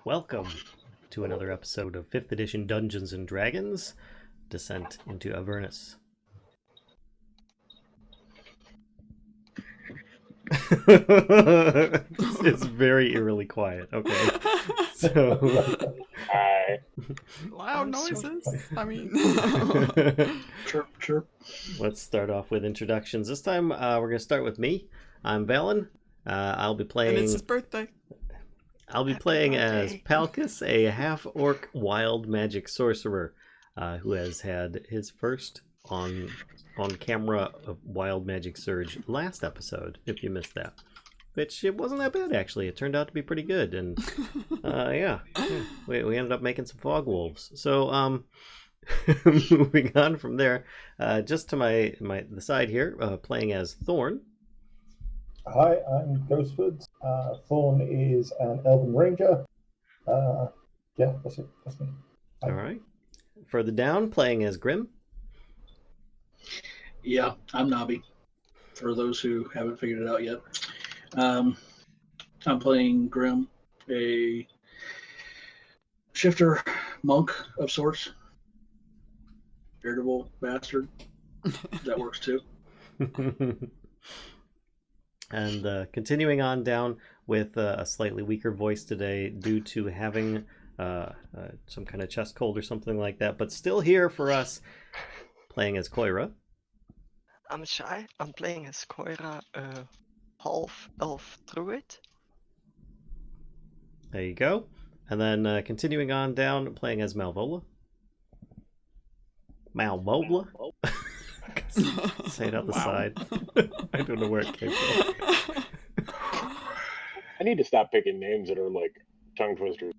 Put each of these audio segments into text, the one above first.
Welcome to another episode of 5th Edition Dungeons & Dragons, Descent into Avernus. It's very eerily quiet. Okay. So... Loud noises. I mean... Chirp, chirp. Let's start off with introductions. This time we're going to start with me. I'm Vallen. I'll be playing... And it's his birthday. I'll be playing as Palkas, a half-orc wild magic sorcerer who has had his first on-camera wild magic surge last episode, if you missed that. Which, it wasn't that bad, actually. It turned out to be pretty good, and yeah. We ended up making some fog wolves. So, moving on from there, just to the side here, playing as Thorn. Hi, I'm Ghostwoods. Thorn is an Elven Ranger. Yeah, that's it. That's me. All right. Further down, playing as Grim. Yeah, I'm Nobby, for those who haven't figured it out yet. I'm playing Grim, a shifter monk of sorts. Irritable bastard. That works too. And continuing on down with a slightly weaker voice today due to having some kind of chest cold or something like that, but still here for us, playing as Coyra. I'm Shy. I'm playing as Coyra, a half-elf druid. There you go. And then continuing on down, playing as Malvola. Malvola? Say it out the side. I don't know where it came from. I need to stop picking names that are like tongue twisters.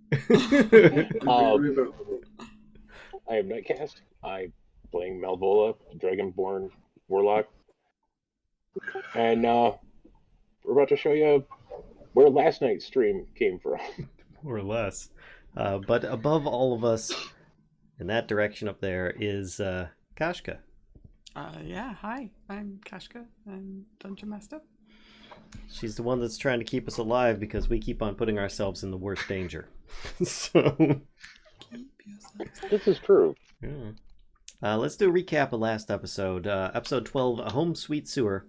I have Nightcaste. I'm playing Malvola, Dragonborn Warlock. And we're about to show you where last night's stream came from. More or less. But above all of us, in that direction up there, is kashcah. Yeah, hi. I'm Kashcah. I'm Dungeon Master. She's the one that's trying to keep us alive because we keep on putting ourselves in the worst danger. So... This is true. Yeah. Let's do a recap of last episode. Episode 12, A Home Sweet Sewer.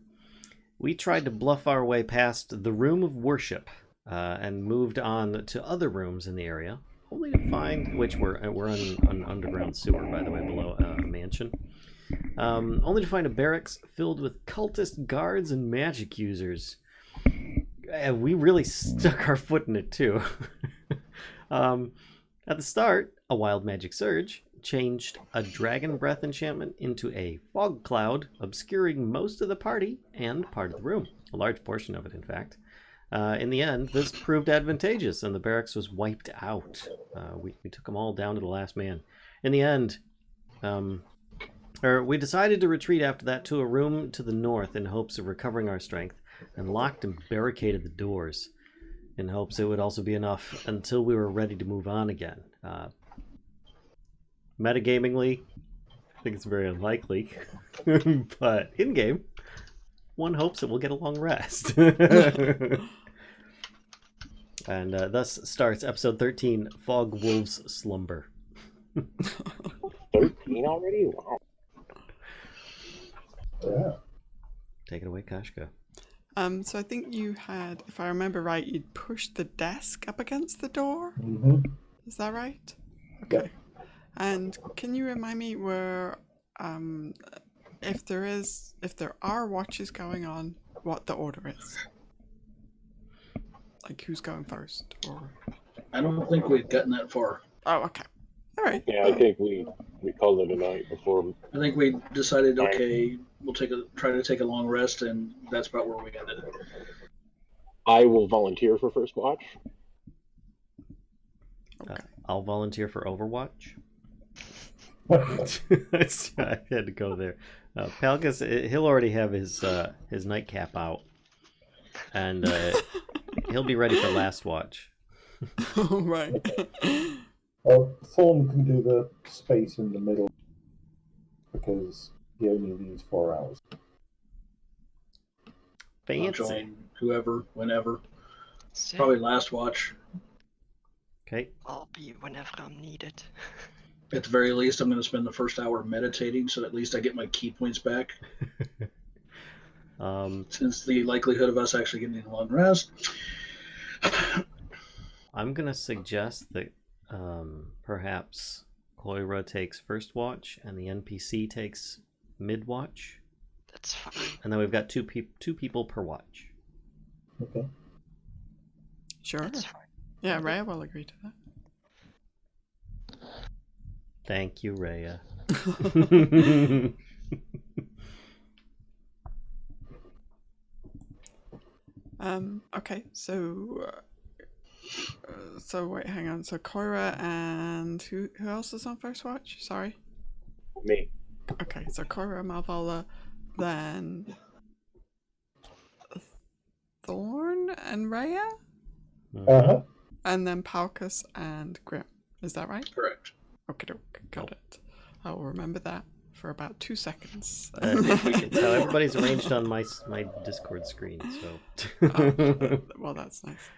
We tried to bluff our way past the Room of Worship and moved on to other rooms in the area, only to find, which we're in an underground sewer, by the way, below a mansion. Only to find a barracks filled with cultist guards and magic users. We really stuck our foot in it, too. At the start, a wild magic surge changed a dragon breath enchantment into a fog cloud, obscuring most of the party and part of the room. A large portion of it, in fact. In the end, this proved advantageous, and the barracks was wiped out. We took them all down to the last man. In the end... we decided to retreat after that to a room to the north in hopes of recovering our strength, and locked and barricaded the doors in hopes it would also be enough until we were ready to move on again. Metagamingly, I think it's very unlikely, but in-game, one hopes that we'll get a long rest. And thus starts episode 13, Fog Wolves Slumber. 13 already? Wow. Yeah. Take it away, Kashcah. So I think you had, if I remember right, you'd pushed the desk up against the door. Mm-hmm. Is that right? Okay. And can you remind me where, if there are watches going on, what the order is? Like who's going first, or? I don't think we've gotten that far. Oh, okay. All right. Yeah, I think we called it a night before. I think we decided, okay, we'll try to take a long rest, and that's about where we ended. I will volunteer for first watch. Okay. I'll volunteer for Overwatch. I had to go there. Palkas, he'll already have his nightcap out, and he'll be ready for last watch. All right. Well, Thorn can do the space in the middle because he only needs 4 hours. I'll Fancy. join whoever, whenever. Same. Probably last watch. Okay. I'll be whenever I'm needed. At the very least, I'm going to spend the first hour meditating, so at least I get my key points back. Since the likelihood of us actually getting a long rest. I'm gonna suggest that perhaps Coyra takes first watch and the NPC takes mid watch, That's fine. and then we've got two people per watch. Okay. Sure. That's fine. Yeah, Rhea will agree to that. Thank you, Rhea. Okay, so wait, hang on. So Coyra and who else is on first watch? Sorry. Me. Okay, so Coyra, Malvola, then Thorn and Rhea, Uh-huh. and then Palkas and Grim. Is that right? Correct. Okay, got it. I'll remember that for about 2 seconds. It's how everybody's arranged on my Discord screen. So, well, that's nice.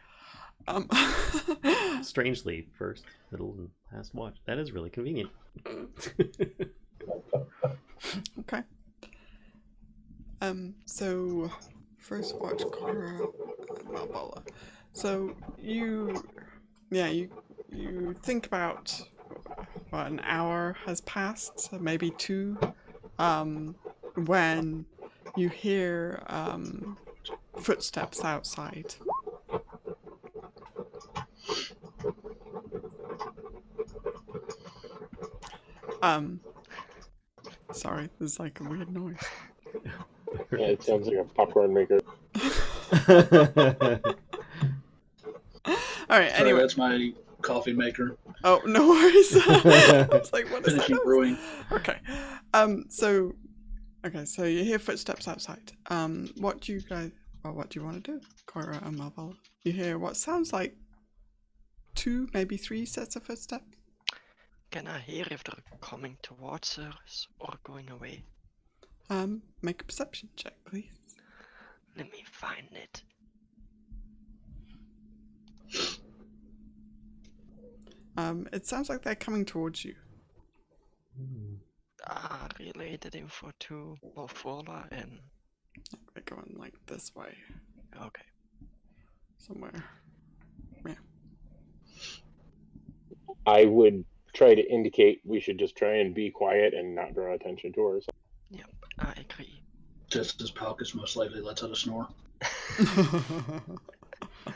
Strangely, first, middle, and last watch. That is really convenient. Okay. So first watch Coyra and Malvola. So you think about what, an hour has passed, so maybe 2, when you hear footsteps outside. Sorry, there's like a weird noise. Yeah, it sounds like a popcorn maker. All right. Sorry, Anyway, that's my coffee maker. oh, no worries. I was like, what is Finishing that? brewing. Okay. So you hear footsteps outside. What do you want to do, Coyra and Malvola? You hear what sounds like 2, maybe 3 sets of footsteps. Can I hear if they're coming towards us or going away? Make a perception check, please. Let me find it. It sounds like they're coming towards you. Related info to Malvola and... They're going like this way, Okay. somewhere. Yeah. I would try to indicate we should just try and be quiet and not draw attention to ourselves. Yep, I agree. Just as Palkas most likely lets out a snore.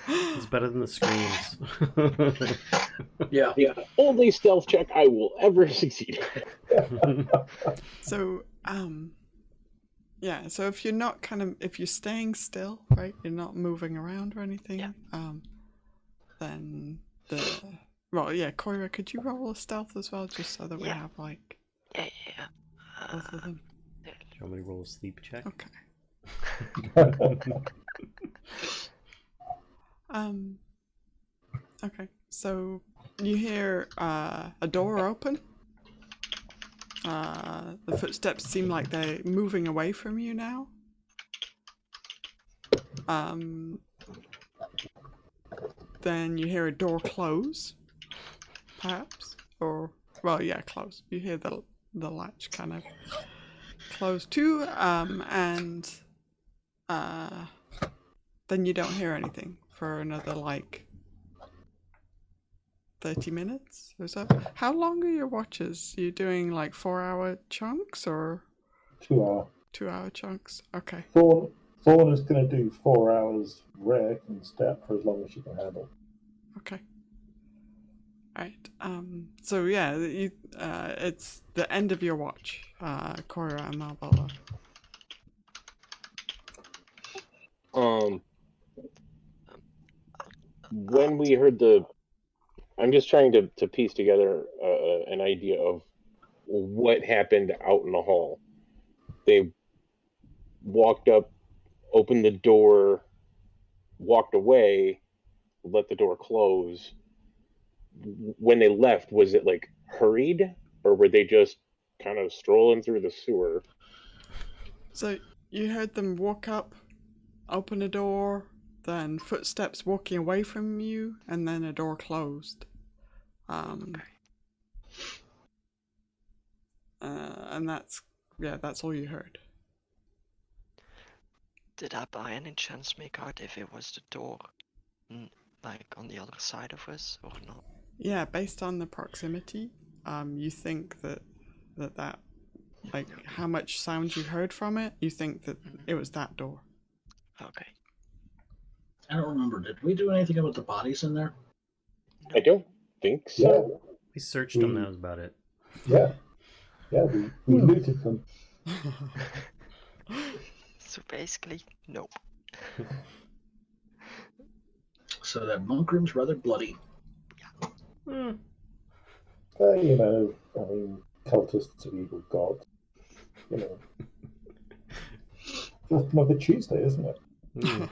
It's better than the screams. Yeah. Yeah, only stealth check I will ever succeed. So, yeah. So if you're not if you're staying still, right, you're not moving around or anything. Yeah. Then Coyra, could you roll a stealth as well, just so that we have like Yeah. both of them? Do you want me to roll a sleep check? Okay. Okay. So you hear a door open. The footsteps seem like they're moving away from you now. Then you hear a door close, perhaps, or close. You hear the latch kind of close too, and then you don't hear anything for another 30 minutes or so. How long are your watches? Are you doing 4-hour chunks or 2 hour. 2-hour chunks? Okay. Thorn is going to do 4 hours rare and step for as long as she can handle. Okay. Right. So yeah, it's the end of your watch, Coyra and Malvola. When we heard I'm just trying to piece together an idea of what happened out in the hall. They walked up, opened the door, walked away, let the door close. When they left, was it hurried, or were they just kind of strolling through the sewer? So you heard them walk up, open a door, then footsteps walking away from you, and then a door closed. And that's all you heard. Did I by any chance make out if it was the door, like on the other side of us, or not? Yeah, based on the proximity, you think that like how much sound you heard from it, you think that it was that door. Okay. I don't remember. Did we do anything about the bodies in there? I don't think Yeah, so. We searched them. That was about it. yeah, we looted them. So basically, nope. So that monk room's rather bloody. Hmm. You know, I mean, cultists of evil gods. You know, just another Tuesday, isn't it? Hmm.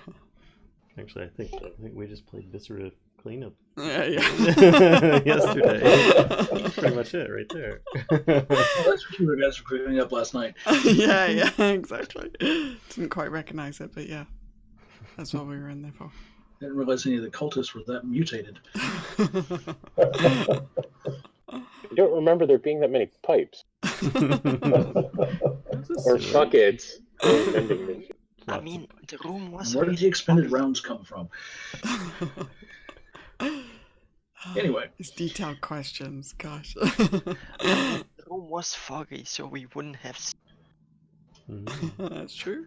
Actually, I think we just played Viscera Cleanup Yeah. yesterday. That's pretty much it right there. Well, that's what you guys were cleaning up last night. yeah, exactly. Didn't quite recognize it, but yeah, that's what we were in there for. Didn't realize any of the cultists were that mutated. I don't remember there being that many pipes or buckets or vending machines. I mean, the room was. And where did the expended rounds come from? Anyway. These detailed questions, gosh. The room was foggy, so we wouldn't have. That's true.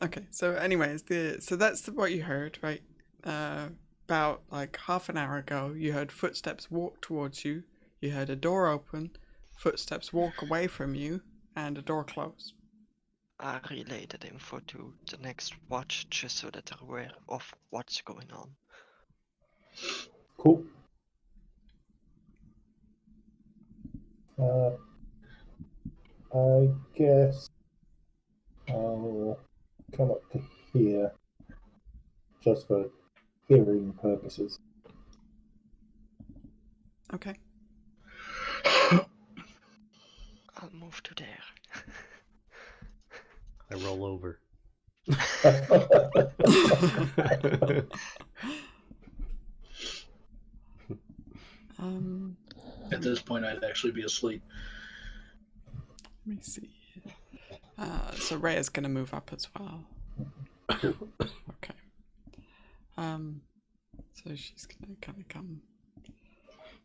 Okay, so anyways, so that's what you heard, right? About like half an hour ago, you heard footsteps walk towards you. You heard a door open, footsteps walk away from you, and a door close. I relayed that info to the next watch just so that they're aware of what's going on. Cool. I guess I'll come up to here just for hearing purposes. Okay. I'll move to there. I roll over. At this point, I'd actually be asleep. Let me see. So Rhea's gonna move up as well. Okay. So she's gonna kind of come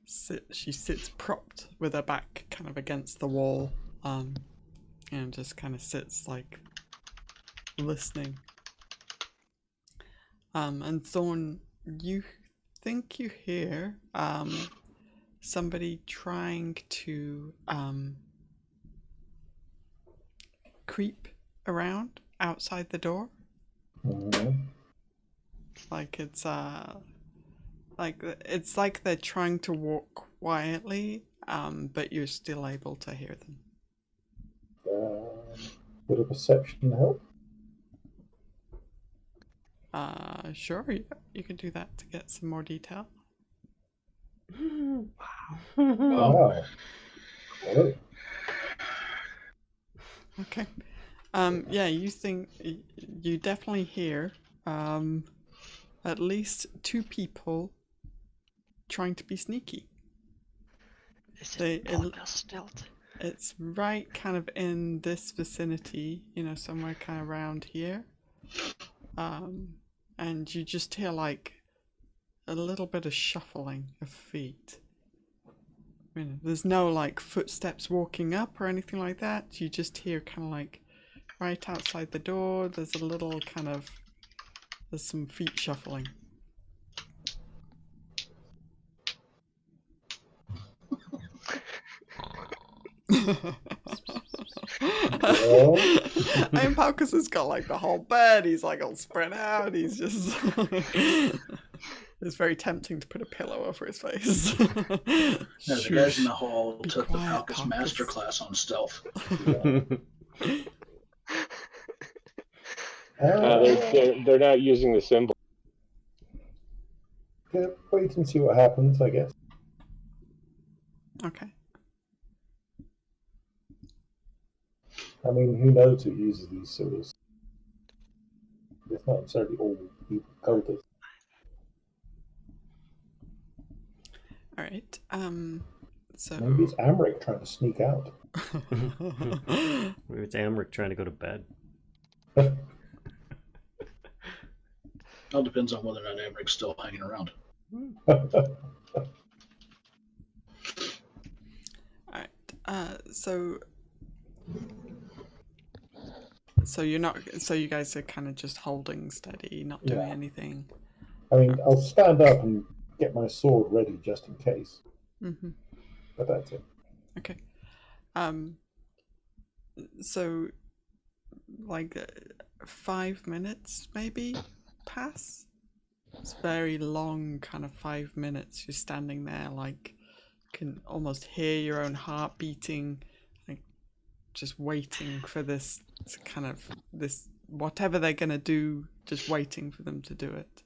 sit. She sits propped with her back kind of against the wall, and just kind of sits like listening. And Thorn, you think you hear somebody trying to creep around outside the door. Mm-hmm. Like it's like they're trying to walk quietly, but you're still able to hear them. Would a perception help? Sure, you can do that to get some more detail. Wow. Oh. Okay. Yeah, you think you definitely hear at least two people trying to be sneaky. Is it Palkas stealth? It's right kind of in this vicinity, you know, somewhere kind of around here. And you just hear like a little bit of shuffling of feet. I mean, there's no like footsteps walking up or anything like that. You just hear kind of like right outside the door, there's a little kind of, there's some feet shuffling. I mean, Palkas has got like the whole bed, he's like all spread out, he's just... It's very tempting to put a pillow over his face. No, the guys in the hall took the quiet, Palkas Palkas. masterclass on stealth. They're not using the symbol. Yeah, wait and see what happens, I guess. Okay. I mean, who knows who uses these symbols? It's not necessarily all evil cultists. All right. So Maybe it's Amric trying to sneak out. Maybe it's Amric trying to go to bed. All depends on whether or not Avric's still hanging around. all right. So you're not. So you guys are kind of just holding steady, not doing Yeah. anything. I mean, I'll stand up and get my sword ready just in case. Mm-hmm. But that's it. Okay. So, like, 5 minutes maybe pass. It's very long, kind of 5 minutes. You're standing there, like, can almost hear your own heart beating, like, just waiting for this kind of whatever they're gonna do, just waiting for them to do it,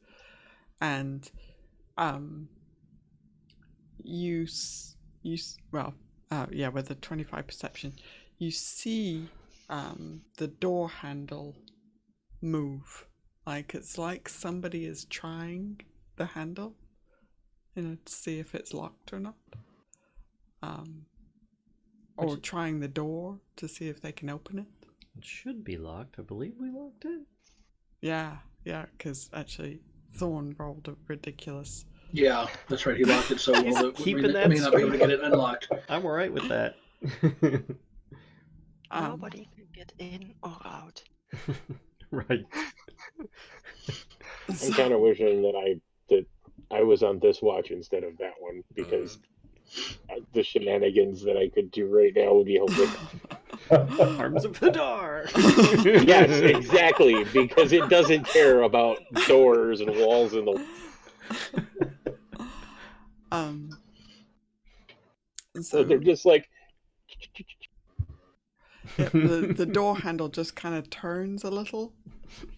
and with a 25 perception, you see the door handle move. Like it's like somebody is trying the handle, to see if it's locked or not. Or trying the door to see if they can open it. It should be locked. I believe we locked it. Yeah, because actually Thorn rolled a ridiculous. Yeah, that's right. He locked it so well He's that keeping we that may not be able to streak. get it unlocked. I'm alright with that. Nobody can get in or out. Right. I'm kind of wishing that I was on this watch instead of that one, because the shenanigans that I could do right now would be hilarious. Arms of Hadar. Yes, exactly, because it doesn't care about doors and walls and the. So They're just like. the door handle just kind of turns a little,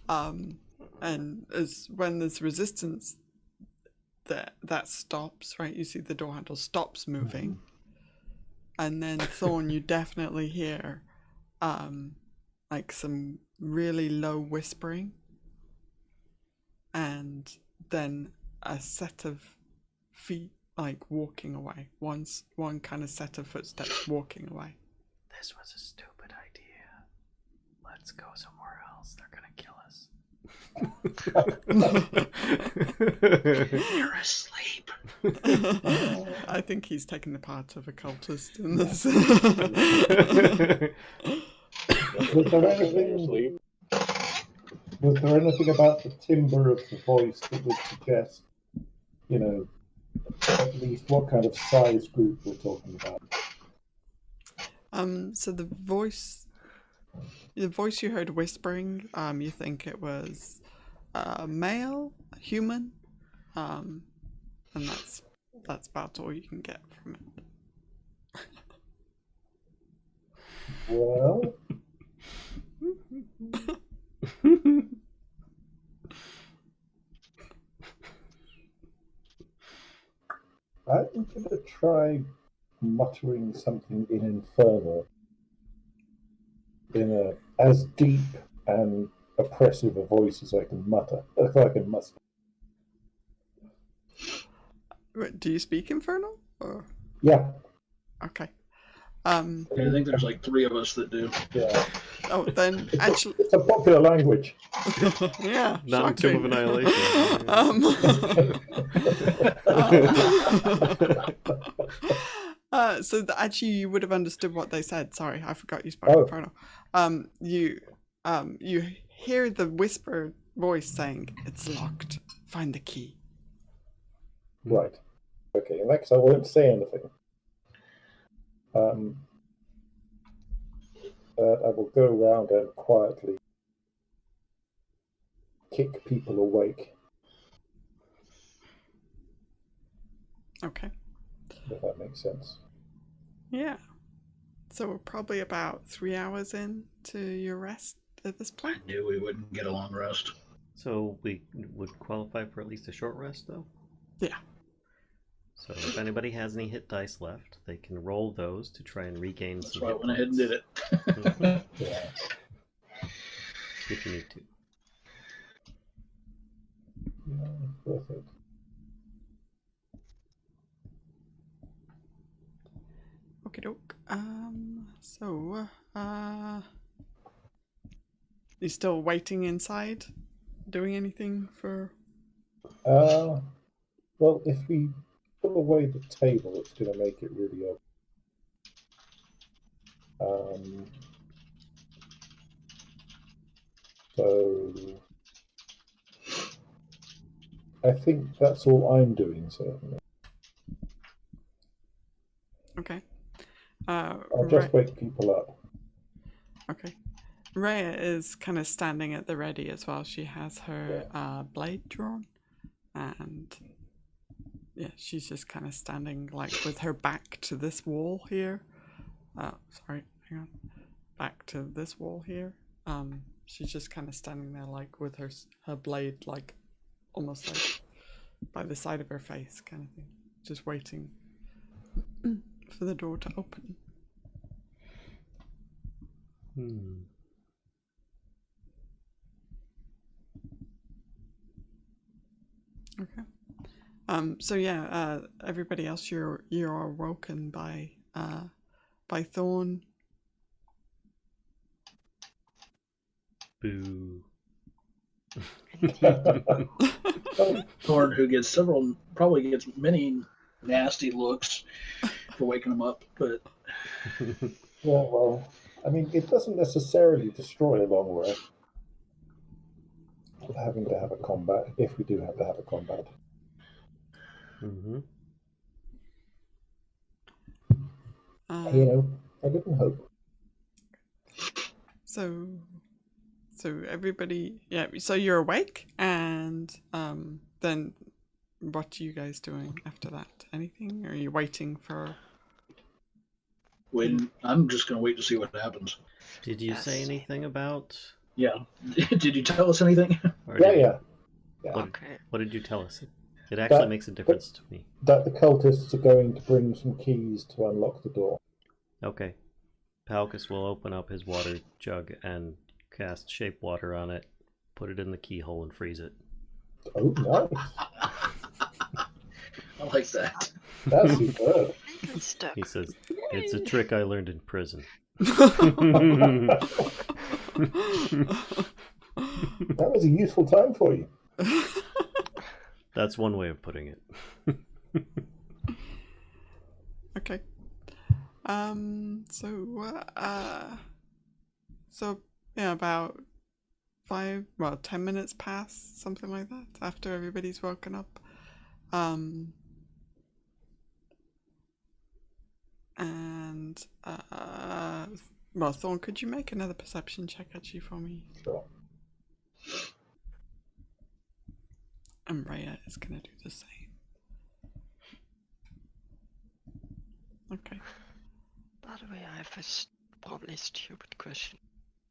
and when there's resistance, that stops. Right, you see the door handle stops moving, and then Thorn, you definitely hear, like some really low whispering, and then a set of feet like walking away. One kind of set of footsteps walking away. This was a stupid idea. Let's go somewhere else. They're gonna kill us. You're asleep. I think he's taking the part of a cultist in this. Was there anything about the timbre of the voice that would suggest, at least what kind of size group we're talking about? So the voice you heard whispering, you think it was male, human, and that's about all you can get from it. Well, I'm going to try muttering something in Inferno in a as deep and oppressive a voice as I can mutter, if I can muster. Do you speak Infernal? Or... Yeah. Okay. I think there's like 3 of us that do. Yeah. Oh, then actually, it's a popular language. Yeah. Not in Tomb of Annihilation. Actually, you would have understood what they said. Sorry, I forgot you spoke Infernal. You hear the whisper voice saying, "It's locked. Find the key." Right. Okay. In that case, I won't say anything. I will go around and quietly kick people awake. Okay. If that makes sense. Yeah. So we're probably about 3 hours into your rest at this point. I knew we wouldn't get a long rest. So we would qualify for at least a short rest, though? Yeah. So if anybody has any hit dice left, they can roll those to try and regain That's some why I hit went ahead and points. did it. Yeah. If you need to. Yeah, perfect. Okie doke. You still waiting inside? Doing anything for? Well, if we put away the table, it's going to make it really open. So I think that's all I'm doing, certainly. Okay. I'll just wake people up. Okay. Rhea is kind of standing at the ready as well. She has her blade drawn, and yeah, she's just kind of standing like with her back to this wall here. Sorry, hang on. Back to this wall here. She's just kind of standing there like with her blade like almost like by the side of her face kind of thing. Just waiting for the door to open. Okay. So yeah, everybody else, you're awoken by Thorn. Boo. Thorn, who probably gets many nasty looks for waking him up, but Yeah, well, I mean, it doesn't necessarily destroy a long rest. Having to have a combat, if we do have to have a combat. Mm-hmm. You know, I live in hope. So everybody, yeah. So you're awake, and then what are you guys doing after that? Anything? Or are you waiting for? I'm just going to wait to see what happens. Did you say anything about? Yeah. Did you tell us anything? Yeah. What did you tell us? It actually makes a difference to me. That the cultists are going to bring some keys to unlock the door. Okay. Palkas will open up his water jug and cast shape water on it, put it in the keyhole, and freeze it. Oh, nice. I like that. That's superb. He says, "It's a trick I learned in prison." That was a useful time for you. That's one way of putting it. Okay. So yeah, about 10 minutes pass, something like that, after everybody's woken up. Thorn, could you make another perception check actually for me? Sure. And Rhea is gonna do the same. Okay. By the way, I have a probably stupid question.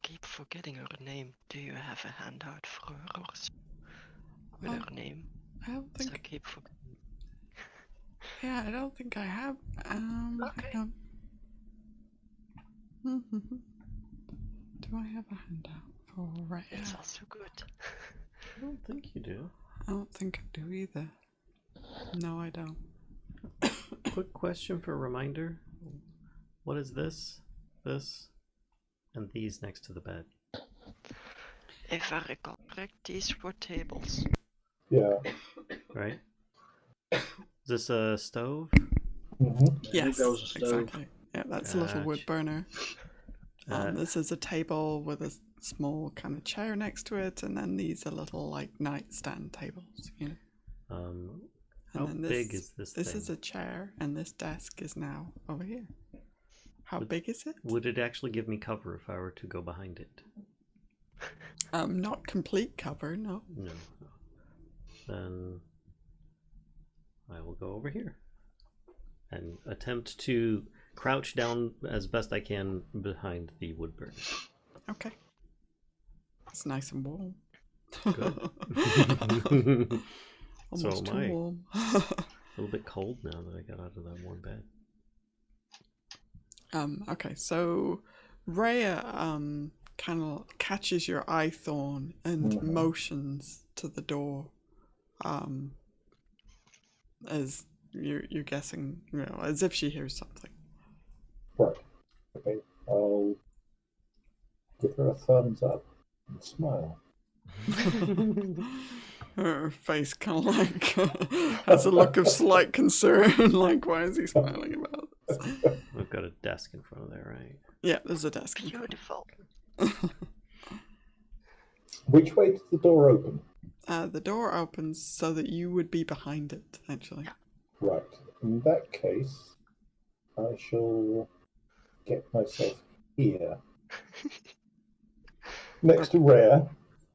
Keep forgetting her name. Do you have a handout for her or with her name? I don't think. I keep forgetting. Yeah, I don't think I have. Okay. Do I have a handout for Rhea? It's also good. I don't think you do. I don't think I do either. No, I don't. Quick question for a reminder. What is this, and these next to the bed? If I recall correct, these were tables. Yeah. Right? Is this a stove? Mm-hmm. I think that was a stove. Exactly. Yeah, that's a little wood burner. This is a table with a small kind of chair next to it, and then these are little like nightstand tables, you know. How big is this thing? This is a chair, and this desk is now over here. How big is it? Would it actually give me cover if I were to go behind it? Not complete cover, no. No. Then I will go over here and attempt to crouch down as best I can behind the wood burner. Okay. It's nice and warm. Good. Almost too warm. A little bit cold now that I got out of that warm bed. Okay, so Rhea kind of catches your eye, Thorn, and motions to the door. As you're guessing, you know, as if she hears something. Right. Okay. I'll give her a thumbs up and smile. Her face kind of like has a look of slight concern. Like, why is he smiling about this? We've got a desk in front of there, right? Yeah, there's a desk. in front. Beautiful. Which way does the door open? The door opens so that you would be behind it, actually. Right. In that case, I shall get myself here. Next to Rare,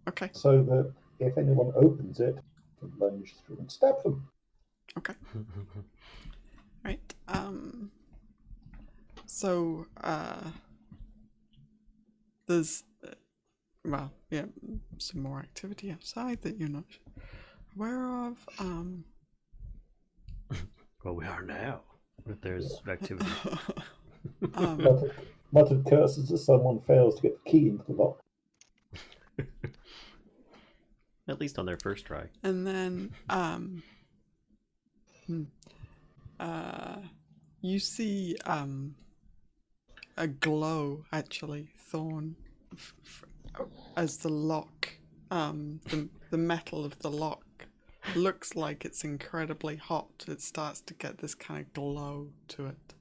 Okay. so that if anyone opens it, I can lunge through and stab them. Okay. Right. So, there's, well, yeah, some more activity outside that you're not aware of. Well, we are now. But there's activity. Muttered curses as someone fails to get the key into the lock. At least on their first try. And then, you see, a glow, actually, Thorn, as the lock, the metal of the lock looks like it's incredibly hot. It starts to get this kind of glow to it.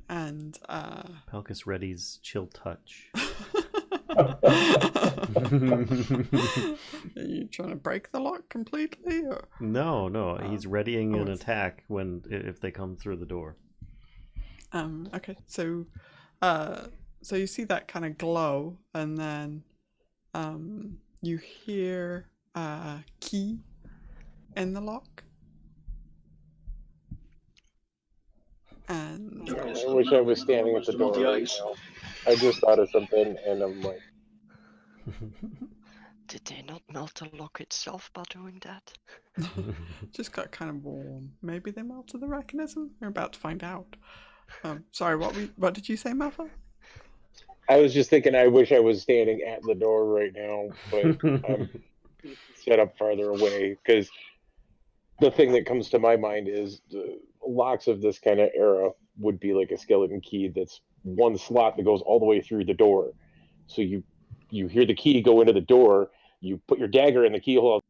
And Palkas readies chill touch. Are you trying to break the lock completely, or? No, he's readying an it's- attack if they come through the door. Okay, so you see that kind of glow, and then you hear a key in the lock, and I wish I was standing at the door right now. I just thought of something, and I'm like, Did they not melt the lock itself by doing that? just got kind of warm. Maybe they melted the mechanism. We're about to find out. Sorry, what did you say, Malvola? I was just thinking I wish I was standing at the door right now, but I'm set up farther away, because the thing that comes to my mind is the locks of this kind of era would be like a skeleton key that's one slot that goes all the way through the door. So you hear the key go into the door, you put your dagger in the keyhole.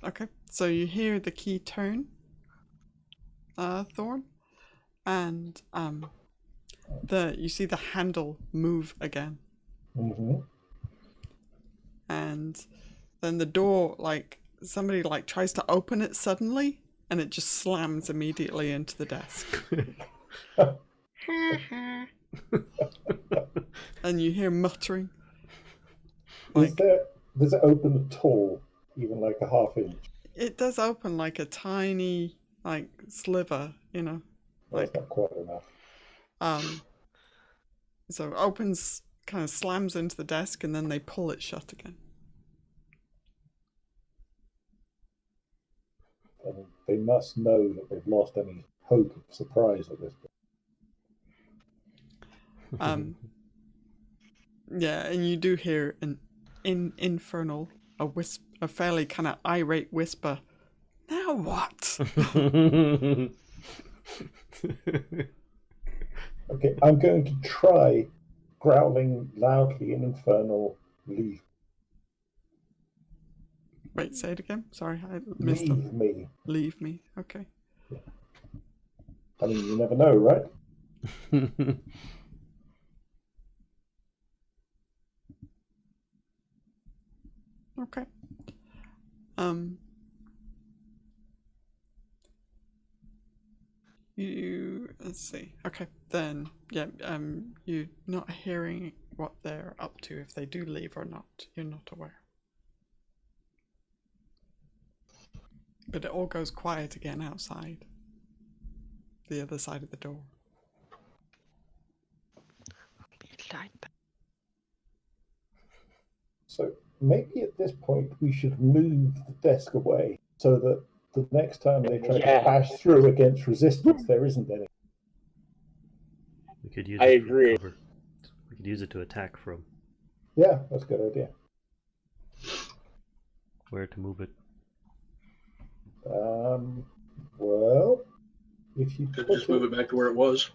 Okay, so you hear the key turn, Thorn, and you see the handle move again, and then the door, like somebody tries to open it suddenly, and it just slams immediately into the desk. And you hear muttering. Does it open at all, even like a half inch? It does open like a tiny, sliver, That's not quite enough. So it opens, kind of slams into the desk, and then they pull it shut again. And they must know that they've lost any hope of surprise at this point. Yeah, and you do hear an infernal, a fairly kind of irate whisper. Now what? Okay, I'm going to try growling loudly in infernal, leave. Wait, say it again. Sorry, I missed Leave me. Leave me. Okay. I mean, you never know, right? Okay. Let's see. Okay, then, yeah, you're not hearing what they're up to, if they do leave or not. You're not aware. But it all goes quiet again outside. The other side of the door. So maybe at this point we should move the desk away so that the next time they try to bash through against resistance, there isn't any. We could use I it for agree. cover. We could use it to attack from. Yeah, that's a good idea. Where to move it? Well, if you Could put just move it back to where it was.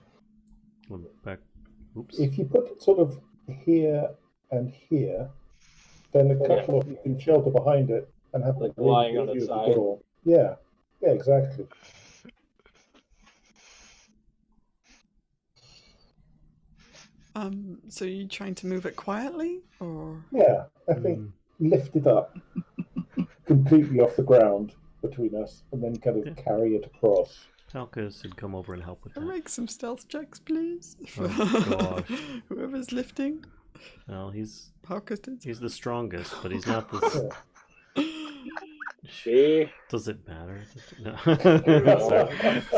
Back. Oops. if you put it sort of here and here, then a couple of you can shelter behind it and have Like a really lying good on view its of the side. door. Yeah, yeah, exactly. So you trying to move it quietly, or? Yeah, I think lift it up completely off the ground between us, and then kind of carry it across. Palkas should come over and help with that. Make some stealth checks, please. Oh, gosh. Whoever's lifting. Well, he's Palkas did. the strongest, but he's not the. See? Does it matter? No.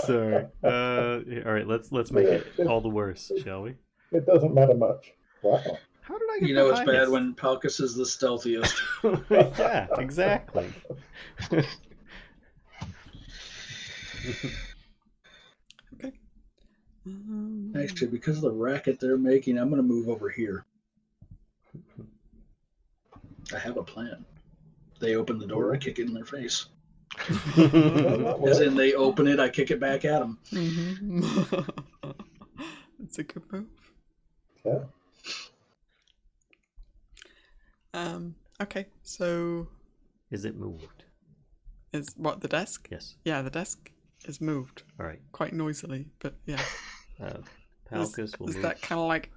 Sorry. All right. Let's make it all the worse, shall we? It doesn't matter much. Wow. How did I get You know it's behind bad this? when Palkas is the stealthiest. Yeah, exactly. Okay. Actually, because of the racket they're making, I'm going to move over here. I have a plan. They open the door, I kick it in their face. As in, they open it, I kick it back at them. That's a good move. Yeah. Okay, so Is it moved? is what the desk? Yes. Yeah, the desk is moved All right. quite noisily, but yeah. Palkas will Is move. that kind of like?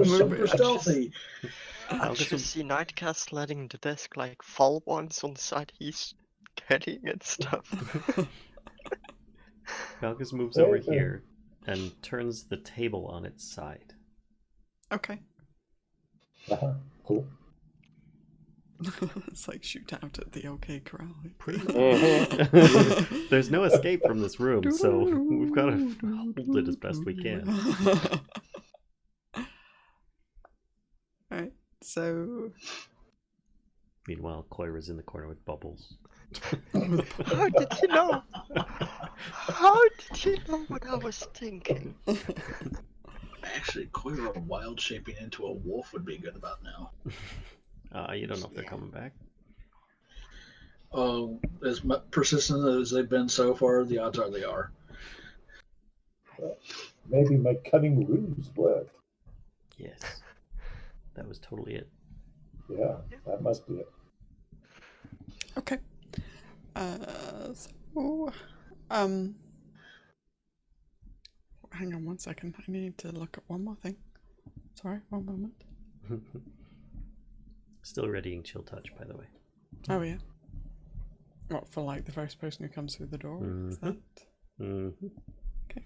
Super stealthy. I Palkas just see Nightcaste letting the desk like fall once on the side he's getting and stuff. Palkas moves over here and turns the table on its side. Okay. Cool. It's like shoot out at the OK Corral. Pretty much. There's no escape from this room, so we've got to hold it as best we can. Alright, so Meanwhile, Coyra's in the corner with bubbles. How did you know? How did you know what I was thinking? Actually, Coyra wild shaping into a wolf would be good about now. You don't know if they're coming back. Oh, as persistent as they've been so far, the odds are they are. Maybe my cunning ruse worked. Yes. That was totally it. Yeah, that must be it. okay. Hang on one second. I need to look at one more thing. Sorry, one moment. Still readying chill touch, by the way. Oh yeah. What, for like the first person who comes through the door? Is that? Okay.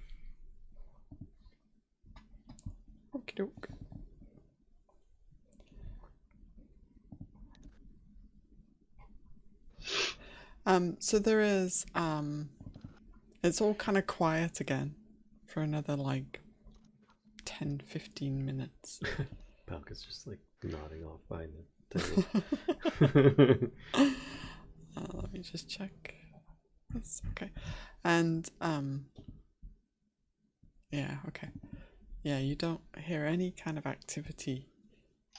Okie doke. So there is it's all kind of quiet again for another like 10-15 minutes. Palkas just like nodding off behind the table. Let me just check this. Okay. And yeah, okay. Yeah, you don't hear any kind of activity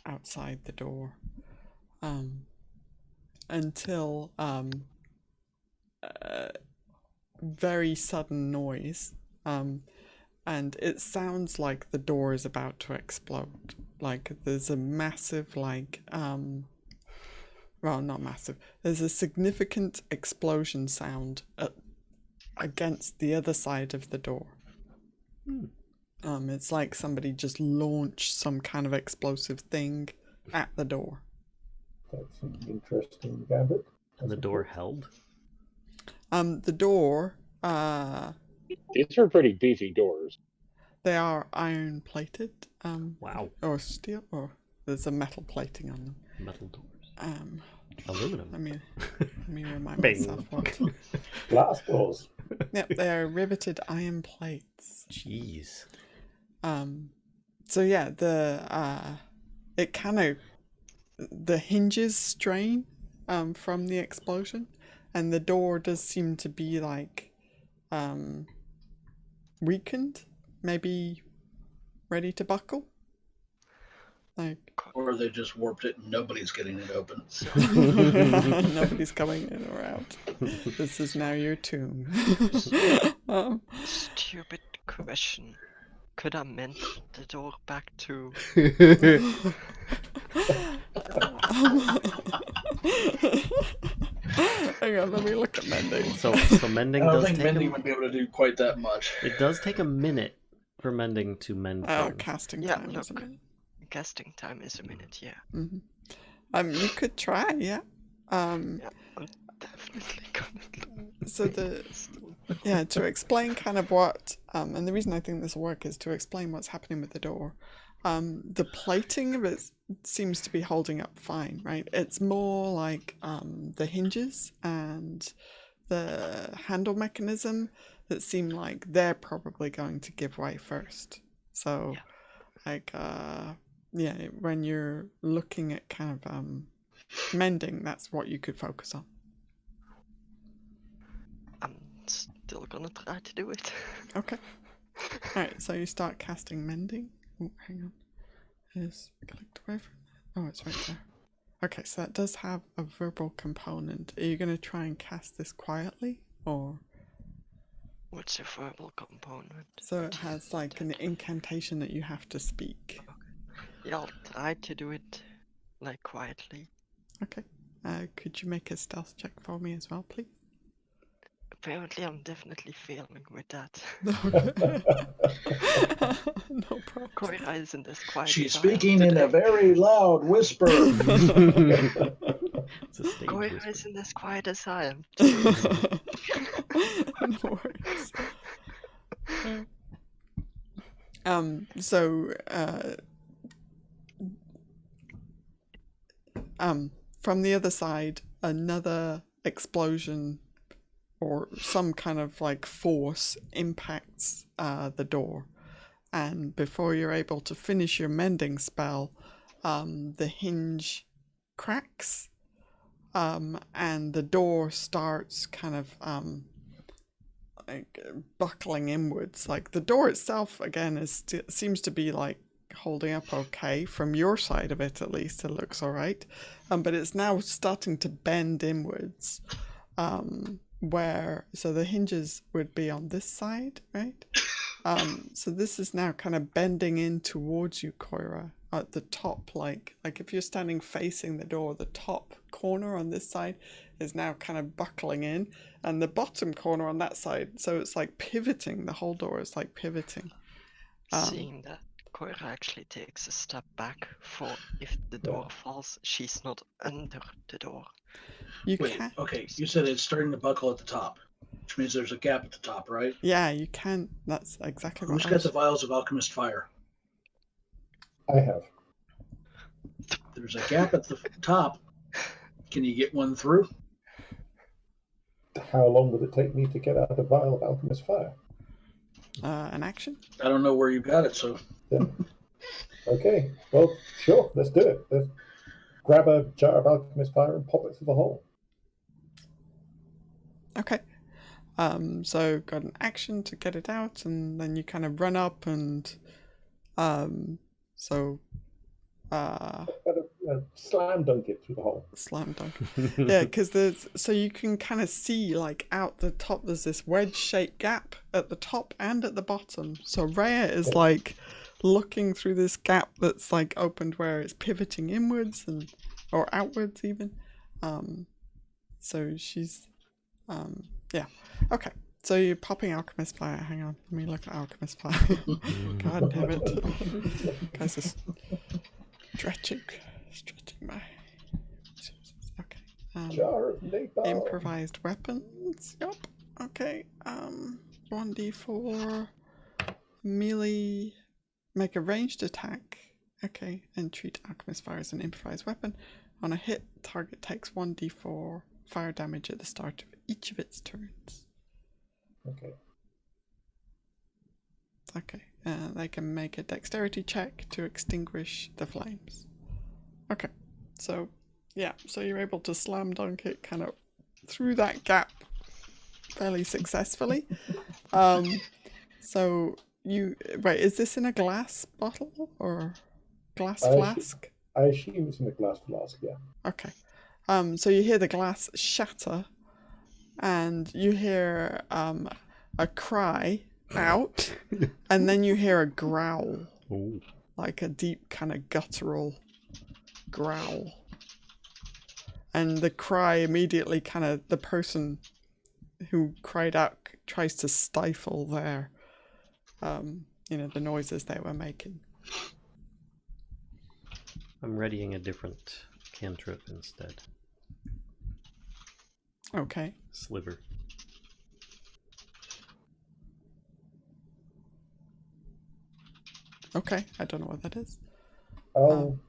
outside the door until very sudden noise, and it sounds like the door is about to explode. Like there's a massive well, not massive. There's a significant explosion sound against the other side of the door. It's like somebody just launched some kind of explosive thing at the door. That's an interesting gambit. And the door held? The door, These are pretty beefy doors. they are iron plated, Wow. or steel, or there's a metal plating on them. Metal doors. Let Aluminum. me remind Bing. myself what. Glass doors. Yep, they are riveted iron plates. Jeez. So yeah, it kind of, the hinges strain from the explosion, and the door does seem to be like weakened, maybe ready to buckle. Like, Or they just warped it and nobody's getting it open. So, nobody's coming in or out. This is now your tomb. stupid question. Could I mend the door back to... Hang on, let me look at mending. So mending I don't does think take mending would be able to do quite that much. it does take a minute for mending to mend things. Casting Yeah, time, look. isn't it? Casting time is a minute, yeah. You could try, yeah. Yeah, I'm definitely gonna look. So to explain kind of what, and the reason I think this will work is to explain what's happening with the door. The plating of it seems to be holding up fine, right? It's more like the hinges and the handle mechanism that seem like they're probably going to give way first. So, when you're looking at kind of mending, that's what you could focus on. I'm still gonna try to do it. Okay. Alright, so you start casting mending. Oh, hang on. Is clicked away from that? Oh, it's right there. Okay, so that does have a verbal component. Are you going to try and cast this quietly? Or... What's a verbal component? So it has like an incantation that you have to speak. Yeah, I'll try to do it, like, quietly. Okay. Could you make a stealth check for me as well, please? Apparently I'm definitely failing with that. No problem. Coyra isn't as quiet She's as I am speaking in a today. very loud whisper. It's a stage Coyra whisper. isn't as quiet as I am. No worries. From the other side, another explosion or some kind of like force impacts the door, and before you're able to finish your mending spell, the hinge cracks, and the door starts kind of like buckling inwards. Like the door itself again seems to be like holding up okay from your side of it, at least it looks all right, but it's now starting to bend inwards, so the hinges would be on this side, right? So this is now kind of bending in towards you, Coyra, at the top, like if you're standing facing the door, the top corner on this side is now kind of buckling in, and the bottom corner on that side, so it's like pivoting, the whole door is like pivoting. Seeing that Coyra actually takes a step back for if the door falls, she's not under the door. You Wait, can. okay, you said it's starting to buckle at the top, which means there's a gap at the top, right? Yeah, you can. That's exactly what Who's I got was... the vials of alchemist fire? I have. There's a gap at the top. Can you get one through? How long would it take me to get out a vial of alchemist fire? An action? I don't know where you got it, so Yeah. Okay, well, sure, let's do it. Let's grab a jar of alchemist fire and pop it through the hole. Okay. So got an action to get it out, and then you kind of run up and Slam dunk it through the hole. slam dunk. Yeah, because so you can kind of see like out the top there's this wedge-shaped gap at the top and at the bottom. So Rhea is like looking through this gap that's like opened where it's pivoting inwards or outwards even. So she's yeah. Okay. So you're popping alchemist fire. Hang on. Let me look at alchemist fire. God damn it. Guys, this stretching my... Okay. Jar of napalm. Improvised weapons. Yup. Okay. 1d4 melee. Make a ranged attack. Okay. And treat alchemist fire as an improvised weapon. On a hit, target takes 1d4 fire damage at the start of each of its turns. Okay. Okay. They can make a dexterity check to extinguish the flames. Okay. So, yeah. So you're able to slam dunk it kind of through that gap fairly successfully. So Wait, is this in a glass bottle or glass I flask? I assume it's in a glass flask, yeah. Okay. So you hear the glass shatter, and you hear a cry out, and then you hear a growl, Ooh. like a deep kind of guttural growl. And the cry immediately the person who cried out tries to stifle their, the noises they were making. I'm readying a different cantrip instead. Okay. Sliver. Okay, I don't know what that is. I'll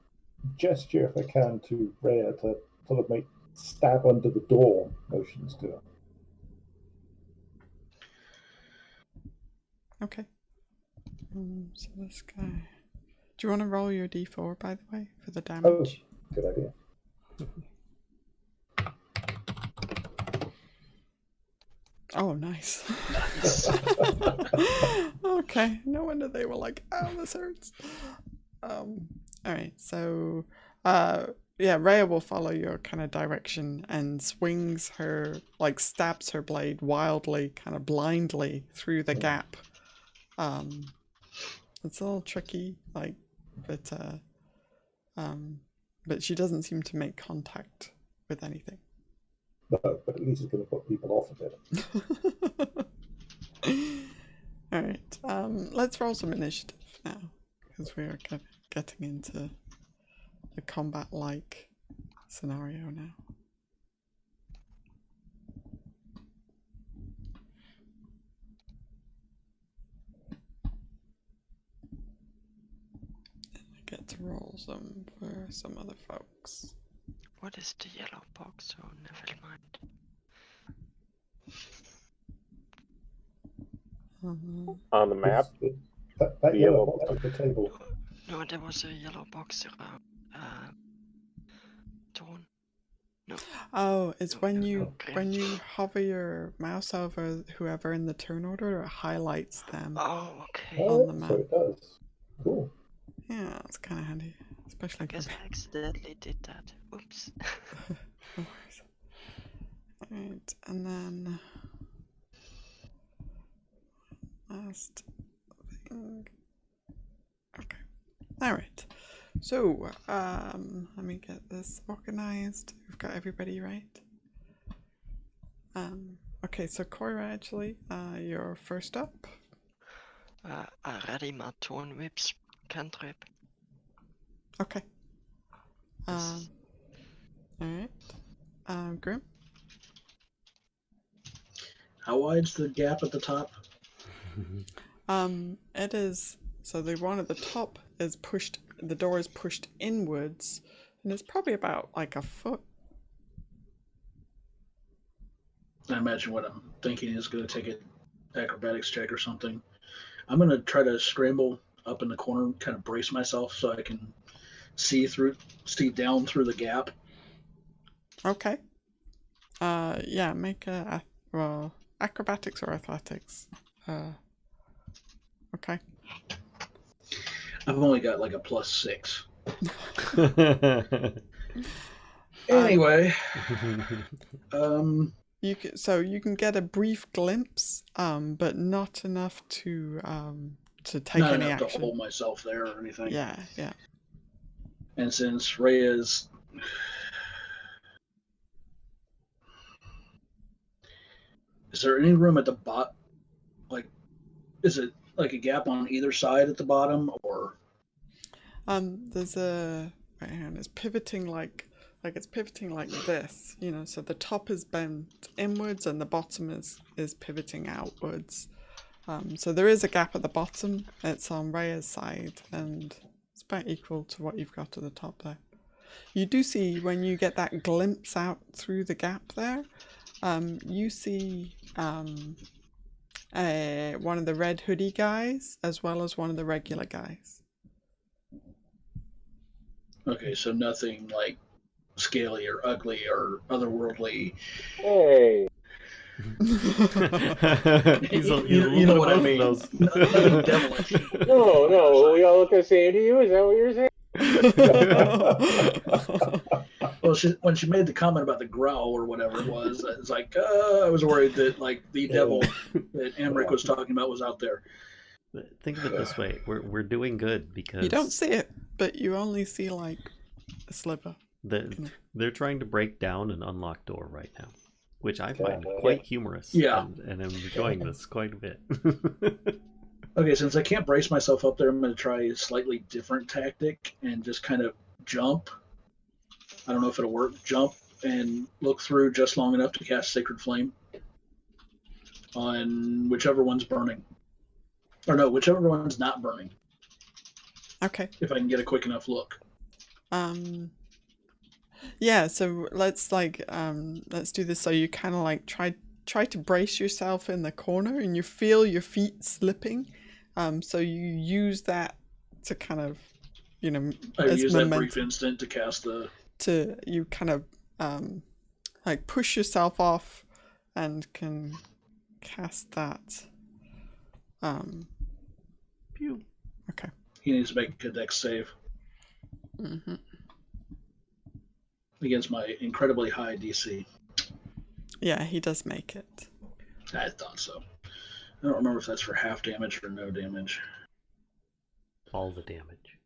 gesture if I can to Rhea to sort of make stab under the door motions to her. Okay. So this guy. Do you want to roll your d4, by the way, for the damage? Oh, good idea. Oh, nice. Okay, no wonder they were like, "Oh, this hurts." All right, so Rhea will follow your kind of direction and swings her, like stabs her blade wildly, kind of blindly through the gap. It's a little tricky, but she doesn't seem to make contact with anything. No, but at least it's going to put people off a bit. All right, let's roll some initiative now, because we are getting into a combat-like scenario now. I get to roll some for some other folks. What is the yellow box? Oh, never mind. On the map? That The yellow yellow box at the table. No, there was a yellow box around. Thorn. No. Oh, it's when you Okay. hover your mouse over whoever in the turn order, it highlights them. Oh, okay. On the Oh, map. so it does. Cool. Yeah, it's kind of handy, especially I guess for I accidentally did that. Oops. No worries. Alright, and then last thing. Okay. Alright. So, let me get this organized. We've got everybody right. Okay, so Coyra, actually, you're first up. I ready my Thorn whips cantrip. Okay. Yes. Alright. Grim? How wide's the gap at the top? It is, so the one at the top is pushed, the door is pushed inwards, and it's probably about like a foot. I imagine what I'm thinking is going to take an acrobatics check or something. I'm going to try to scramble up in the corner, kind of brace myself so I can see down through the gap. Okay. Yeah, make acrobatics or athletics. Okay. I've only got like a +6. Anyway, you can get a brief glimpse, but not enough to take not any enough action. to hold myself there or anything. Yeah. And since Rhea's is there any room at the bottom? Like, is it like a gap on either side at the bottom, or? There's a right hand. It's pivoting like it's pivoting like this. So the top is bent inwards and the bottom is pivoting outwards. So there is a gap at the bottom. It's on Rhea's side, and it's about equal to what you've got at the top there. You do see when you get that glimpse out through the gap there. You see one of the red hoodie guys as well as one of the regular guys. Okay, so nothing like scaly or ugly or otherworldly. Hey. He's a You know little what I bit of mean. both of Nothing those. devilish. No, we all look the same to you. Is that what you're saying? Well, when she made the comment about the growl or whatever it was, it's like I was worried that like the devil that Amric was talking about was out there. Think of it this way: we're doing good because You don't see it, but you only see like a sliver. they're trying to break down an unlocked door right now, which I find Okay. quite humorous. Yeah. and I'm enjoying this quite a bit. Okay, since I can't brace myself up there, I'm going to try a slightly different tactic and just kind of jump. I don't know if it'll work. Jump and look through just long enough to cast Sacred Flame on whichever one's burning. Or no, whichever one's not burning. Okay. If I can get a quick enough look. Yeah, so let's do this. So you kind of like try to brace yourself in the corner and you feel your feet slipping. So you use that to kind of, I as use that momentum brief instant to cast the... to you kind of like push yourself off and can cast that. Pew. Okay. He needs to make a dex save Mm-hmm. against my incredibly high DC. Yeah, he does make it. I thought so. I don't remember if that's for half damage or no damage. All the damage.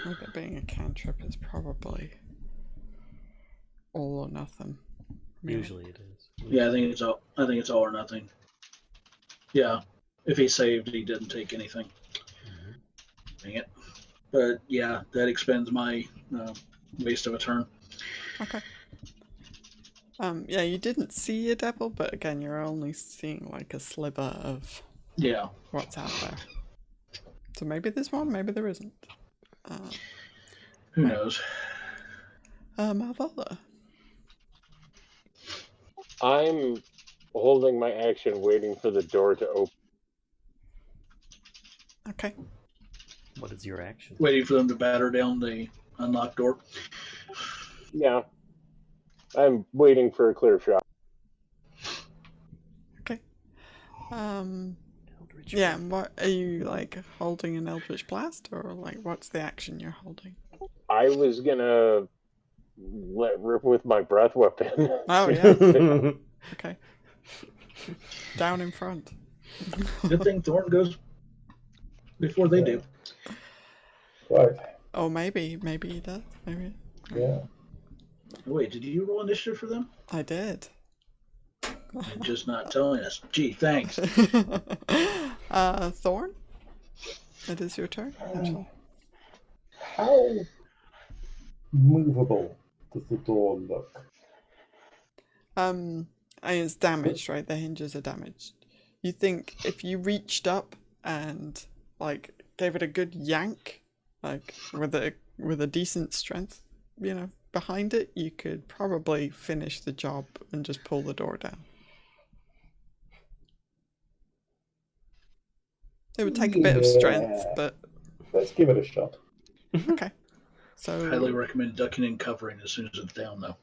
With it being a cantrip, is probably all or nothing. Really. Usually it is. Yeah, I think it's all or nothing. Yeah, if he saved, he didn't take anything. Dang it. But yeah, that expends my waste of a turn. Okay. Yeah, you didn't see a devil, but again, you're only seeing like a sliver of what's out there. So maybe there's one, maybe there isn't. Who knows? Malvola. I'm holding my action, waiting for the door to open. Okay. What is your action? Waiting for them to batter down the unlocked door. Yeah. I'm waiting for a clear shot. Okay. Eldritch Yeah, Blast. and what are you like holding an Eldritch Blast, or like what's the action you're holding? I was gonna let rip with my breath weapon. Oh yeah. Okay. Down in front. Good thing Thorn goes before they do. Right. Oh, maybe he does. Maybe Yeah. Wait, did you roll initiative for them? I did. And just not telling us. Gee, thanks. Thorn. It is your turn. Actually. How movable does the door look? It's damaged, right? The hinges are damaged. You think if you reached up and like gave it a good yank, like with a decent strength, behind it, you could probably finish the job and just pull the door down. It would take a bit of strength, but Let's give it a shot. okay. So Highly recommend ducking and covering as soon as it's down, though.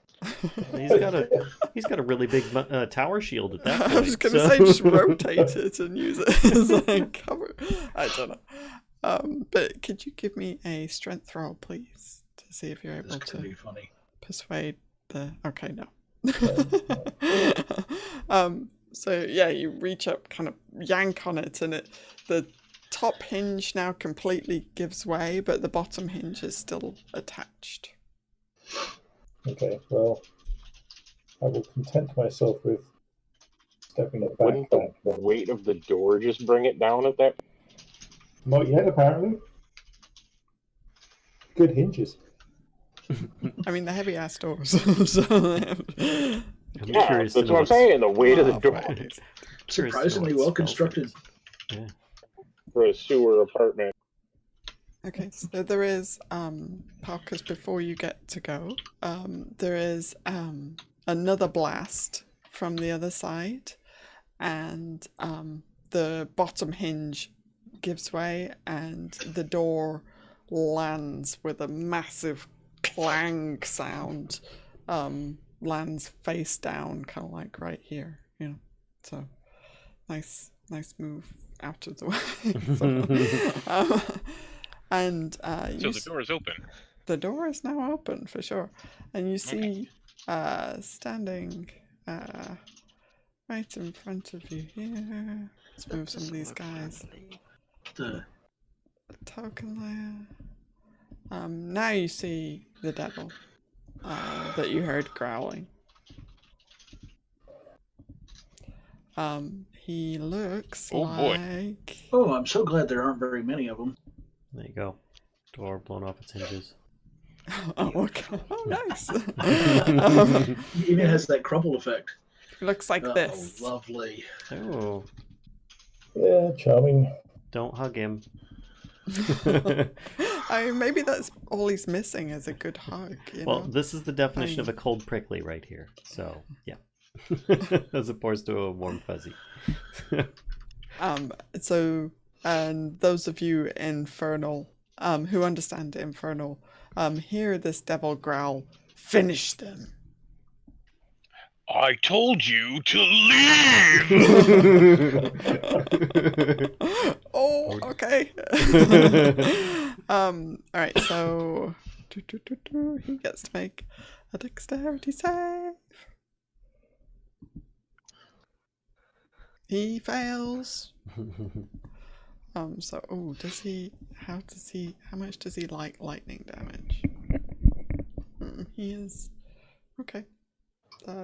He's got a really big tower shield at that point. I was going to say just rotate it and use it as like cover. I don't know. But could you give me a strength roll, please, to see if you're This able could be to funny. persuade the... Okay, no. So yeah, you reach up, kind of yank on it, and the top hinge now completely gives way, but the bottom hinge is still attached. Okay, well, I will content myself with stepping it back. Wouldn't the weight of the door just bring it down at that? Not yet, apparently. Good hinges. I mean, they're heavy ass doors. So I'm Yeah, curious that's to what know I'm saying. The weight of the Oh, door right. Curious to Surprisingly know what well spell constructed. phrase. Yeah. for a sewer apartment. Okay, so there is, Palkas, before you get to go, there is another blast from the other side, and the bottom hinge gives way, and the door lands with a massive clang sound, lands face down, kind of like right here, you know. So nice move out of the way. And So the door is open. the door is now open for sure, and you see standing right in front of you here. Let's move some of these guys. The Token layer. Now you see the devil that you heard growling. He looks like. Oh, I'm so glad there aren't very many of them. There you go. Door blown off its hinges. Oh, okay. Oh, nice. It even has that crumple effect. Looks like this. Oh, lovely. Oh, Yeah, charming. don't hug him. I mean, maybe that's all he's missing is a good hug. You Well, know? this is the definition of a cold prickly right here. So, yeah. As opposed to a warm fuzzy. So, and those of you infernal, who understand infernal, hear this devil growl, "Finish them." I told you to leave! Oh, okay. All right, so he gets to make a dexterity save. He fails. So, how much does he like lightning damage? He is, okay.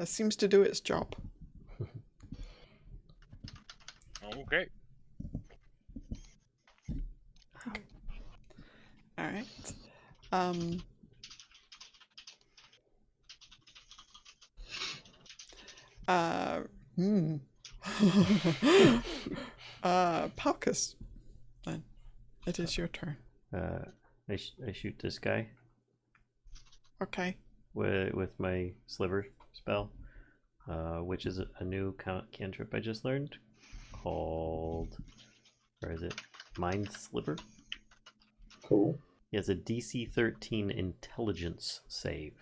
Seems to do its job. Okay. Alright. Palkas, then. It is your turn. I shoot this guy Okay. with my sliver spell, which is a new cantrip I just learned called, where is it? Mind Sliver. Cool. He has a DC 13 intelligence save.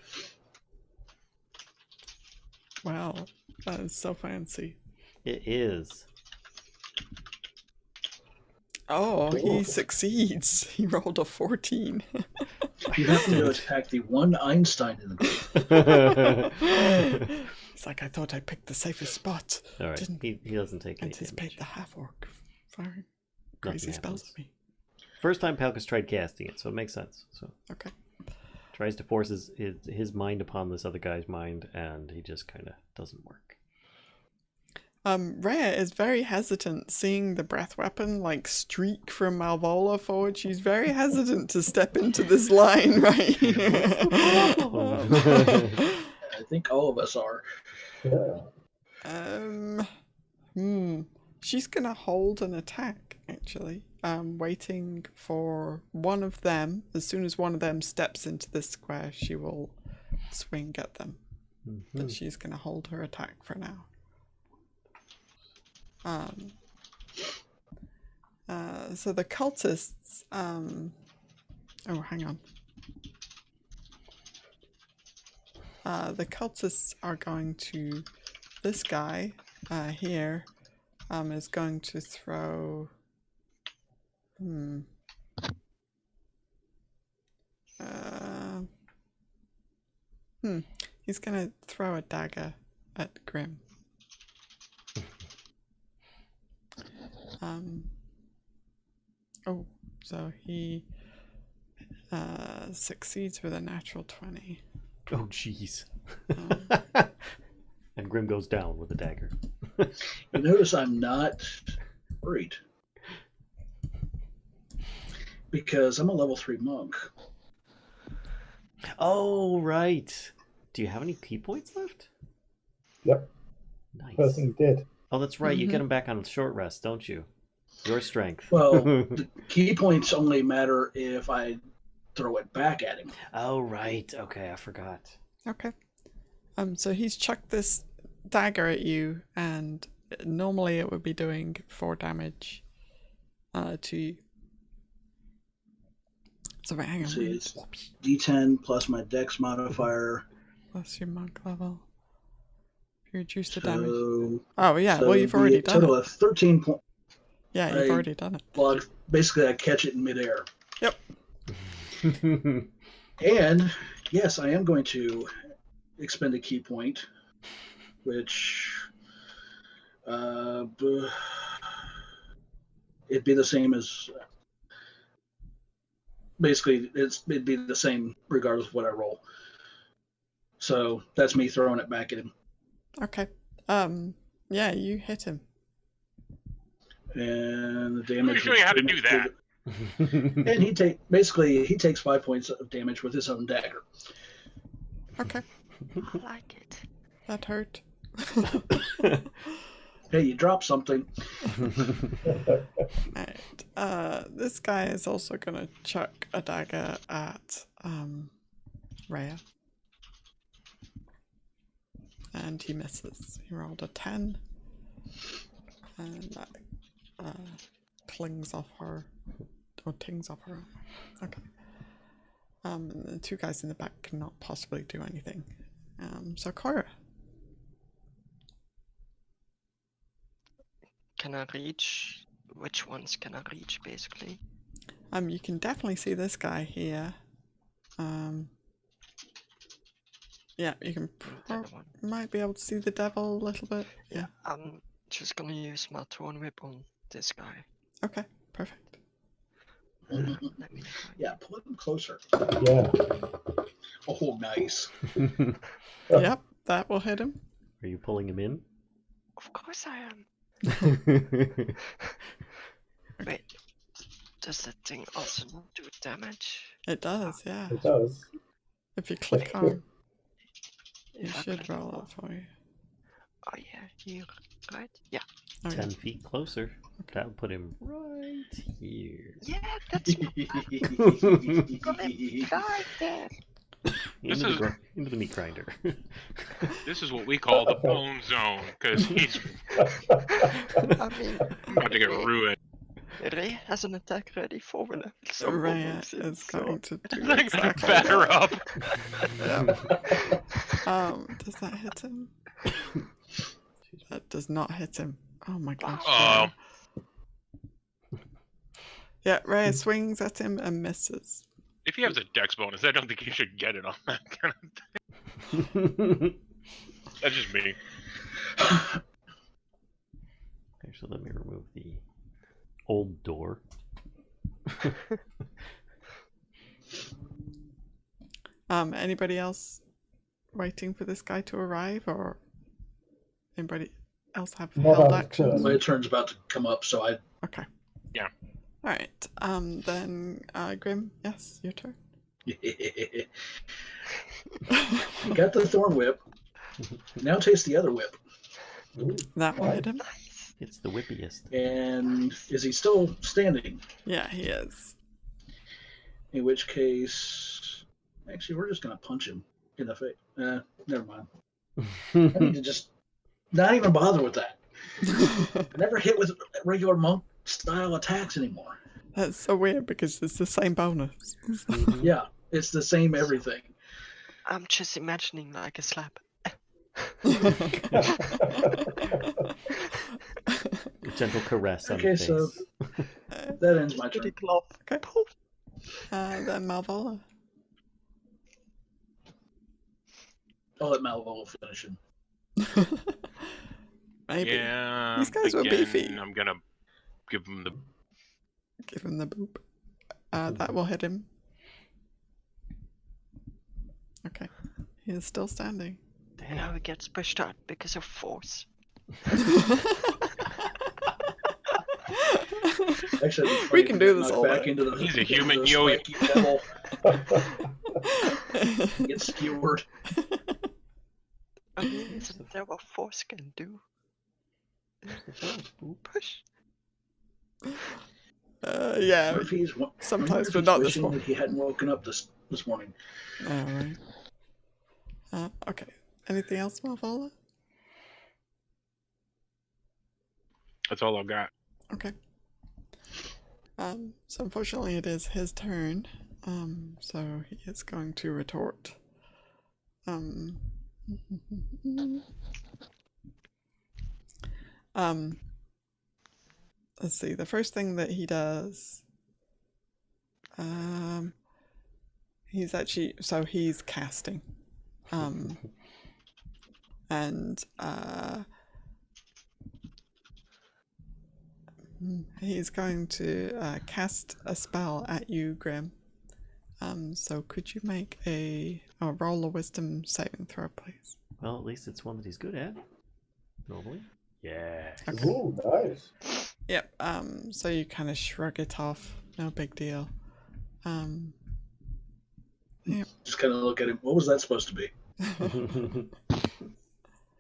Wow. That is so fancy. It is. Oh, he Cool. succeeds. He rolled a 14. You have to attack the one Einstein in the group. It's like, I thought I picked the safest spot. All right, Didn't he doesn't take any anticipate damage. the half-orc firing crazy Nothing spells happens. at me. First time Palkas tried casting it, so it makes sense. So Okay. tries to force his mind upon this other guy's mind, and he just kind of doesn't work. Rhea is very hesitant seeing the breath weapon like streak from Malvola forward. She's very hesitant to step into this line right here. I think all of us are. Yeah. She's gonna hold an attack actually. Waiting for one of them. As soon as one of them steps into this square, she will swing at them. But she's gonna hold her attack for now. So the cultists, oh, hang on. The cultists are going to, this guy here is going to throw, he's gonna throw a dagger at Grim. Oh, so he succeeds with a natural 20. Oh, jeez. And Grim goes down with the dagger. You notice I'm not worried. Because I'm a level 3 monk. Oh, right. Do you have any key points left? Yep. Nice. Person did. Oh, that's right. You get them back on short rest, don't you? Your strength. Well, the key points only matter if I throw it back at him. Oh, right. Okay, I forgot. Okay. So he's chucked this dagger at you, and normally it would be doing 4 damage to you. So wait, hang on. See, it's D10 plus my dex modifier. Plus your monk level. You reduce the damage. So, Oh yeah, so well you've it'd be already a done total it. of 13 points. Yeah, you've I- already done it. Well, basically, I catch it in midair. Yep. And yes, I am going to expend a key point, which it'd be the same as. Basically, it'd be the same regardless of what I roll. So that's me throwing it back at him. Okay. Yeah, you hit him. And the Let me damage. show you how to do that. And he takes 5 points of damage with his own dagger. Okay. I like it. That hurt. Hey, you dropped something. Right. This guy is also gonna chuck a dagger at Rhea. And he misses. He rolled a 10. And that clings off her. Or tings off her. Okay. The two guys in the back cannot possibly do anything. So Coyra. Can I reach? Which ones can I reach, basically? You can definitely see this guy here. Yeah, you can The other one. might be able to see the devil a little bit. Yeah. I'm just gonna use my Thorn whip on this guy. Okay, perfect. Let me find Yeah, pull him closer. Yeah. Oh, nice. Yep, that will hit him. Are you pulling him in? Of course I am. Wait. Does that thing also do damage? It does, yeah. It does. If you click on, it If I should click roll on- it for you. Oh yeah, here, right? Yeah. Oh, 10 feet closer. That would put him right here. Yeah, that's right there. This Into, is- into the meat grinder. This is what we call the bone zone, because he's I mean, about to get ruined. Ray has an attack ready for when I So Rhea is going to do Like, exactly batter that. up. Does that hit him? That does not hit him. Oh my gosh. Oh. Rhea. Yeah, Rhea swings at him and misses. If he has a dex bonus, I don't think he should get it on that kind of thing. That's just me. Okay, so let me remove the old door. Anybody else waiting for this guy to arrive, or anybody else have Not held out of actions? turn. My turn's about to come up, so I Okay. Yeah. All right. Then Grim, yes, your turn. you got the thorn whip. Now taste the other whip. Ooh, That will hit him. Nice. It's the whippiest. And is he still standing? Yeah, he is. In which case, actually, we're just gonna punch him in the face. Never mind. I need to just not even bother with that. I never hit with regular monk style attacks anymore. That's so weird because it's the same bonus. Mhm. Yeah, it's the same everything. I'm just imagining like a slap. A gentle caress on Okay, the so- face. That ends my turn. Pretty glove. Okay. Then Malvola. I'll let Malvola finish him. Maybe. Yeah. These guys were again, beefy. I'm gonna give him the. Give him the boop. That will hit him. Okay. He is still standing. Now he gets pushed out because of force. Actually, it'd be funny We if can he do got this knocked all back day. into the. He's a into human the yo-yo. spiky devil, gets skewered. I mean, isn't that what force can do? Push. Yeah. Murphy's, Sometimes, Murphy's but not this wishing one. that he hadn't woken up this morning. Alright. Okay. Anything else, Malvola? That's all I've got. Okay. So unfortunately it is his turn. So he is going to retort. Let's see. The first thing that he does, he's casting, and he's going to cast a spell at you, Grim. So could you make a roll a wisdom saving throw, please? Well, at least it's one that he's good at. Normally. Yeah. Okay. Oh, nice. Yep. So you kind of shrug it off. No big deal. Yep. Just kind of look at him. What was that supposed to be?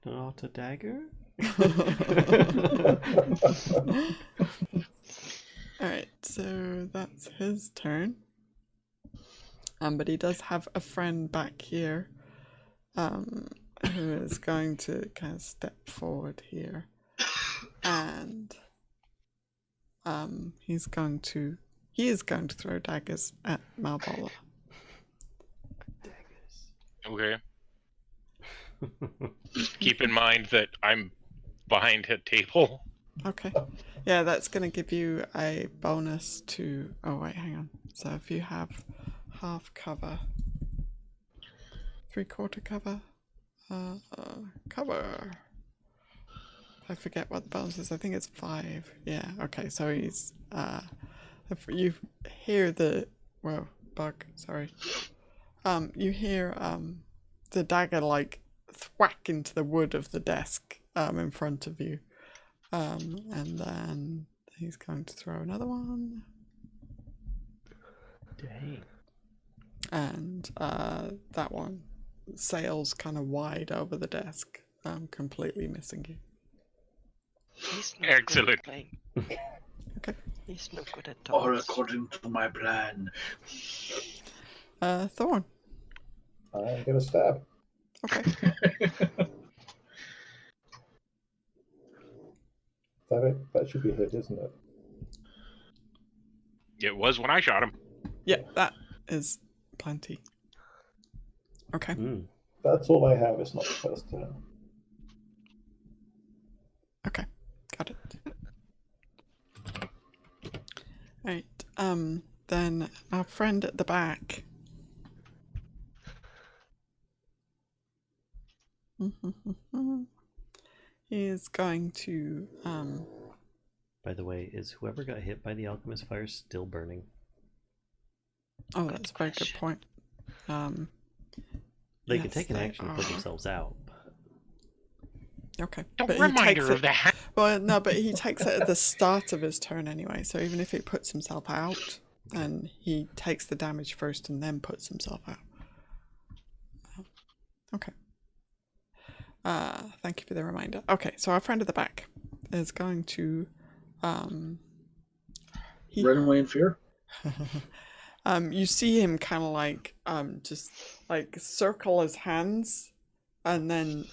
Not a dagger? Alright, so that's his turn. But he does have a friend back here, who is going to kind of step forward here, and he is going to throw daggers at Malvola. Okay. Just keep in mind that I'm behind a table. Okay. Yeah, that's going to give you a bonus to... Oh, wait, hang on. So if you have half cover, 3/4 cover, cover... I forget what the bonus is. I think it's 5. Yeah, okay, so he's... if you hear the... Whoa, bug, sorry. You hear the dagger, like, thwack into the wood of the desk in front of you. And then he's going to throw another one. Dang. And that one sails kind of wide over the desk, completely missing you. He's not Excellent. good at playing. Okay. He's no good at All dance. according to my plan. Thorn. I'm gonna stab. Okay. That should be a hit, isn't it? It was when I shot him. Yeah, that is plenty. Okay. That's all I have. It's not the first turn. Okay. Got it. Right. Then our friend at the back. He is going to By the way, is whoever got hit by the alchemist fire still burning? Oh, that's a very good point. They can yes, take an they action to put are. themselves out. Okay. A But he reminder takes of it, that. well, no, but he takes it at the start of his turn anyway. So even if he puts himself out, and he takes the damage first and then puts himself out. Okay. Thank you for the reminder. Okay, so our friend at the back is going to Run away in fear? you see him kind of like just like circle his hands, and then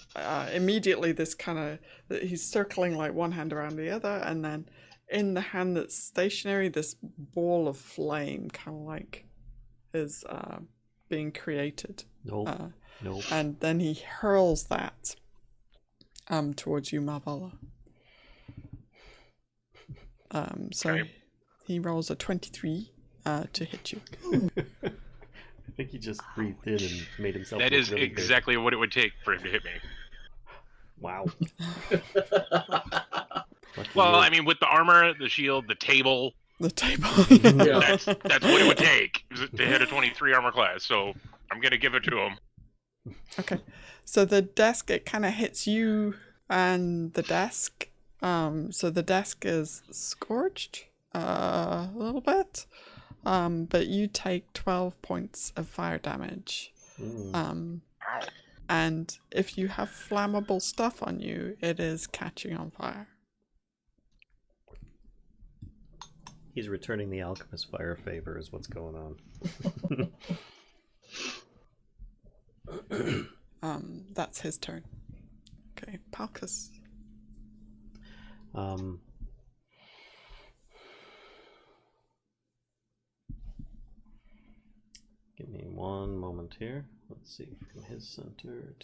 immediately this kind of he's circling like one hand around the other, and then in the hand that's stationary, this ball of flame kind of like is being created. Nope. Nope. And then he hurls that towards you, Malvola. So Okay. he rolls a 23 to hit you. I think he just breathed in and made himself That look is really big. exactly what it would take for him to hit me. Wow. Lucky Well, you. I mean, with the armor, the shield, the table, The table. Yeah. that's what it would take to hit a 23 armor class. So I'm gonna give it to him. Okay. So the desk, it kind of hits you and the desk. So the desk is scorched a little bit. But you take 12 points of fire damage. Mm. And if you have flammable stuff on you, it is catching on fire. He's returning the alchemist fire favor is what's going on. That's his turn. Okay, Palkas. Give me one moment here. Let's see, from his center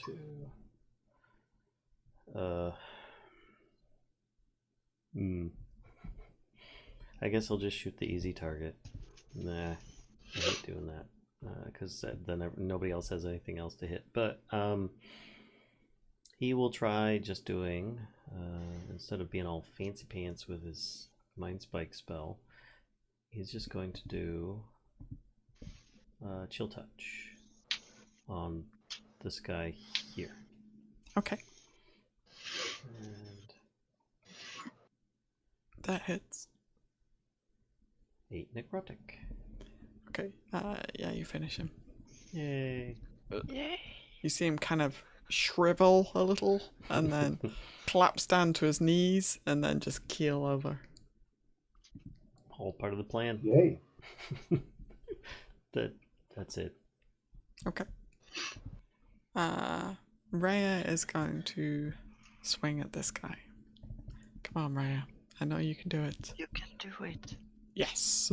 to I guess I'll just shoot the easy target. Nah, I hate doing that because then nobody else has anything else to hit. But he will try just doing instead of being all fancy pants with his Mind Spike spell, he's just going to do Chill Touch on this guy here. Okay. And that hits. 8 necrotic. Okay. Yeah, you finish him. Yay. Yay! You see him kind of shrivel a little and then collapse down to his knees and then just keel over. All part of the plan. Yay. That's it. Okay. Rhea is going to swing at this guy. Come on, Rhea. I know you can do it. You can do it. Yes!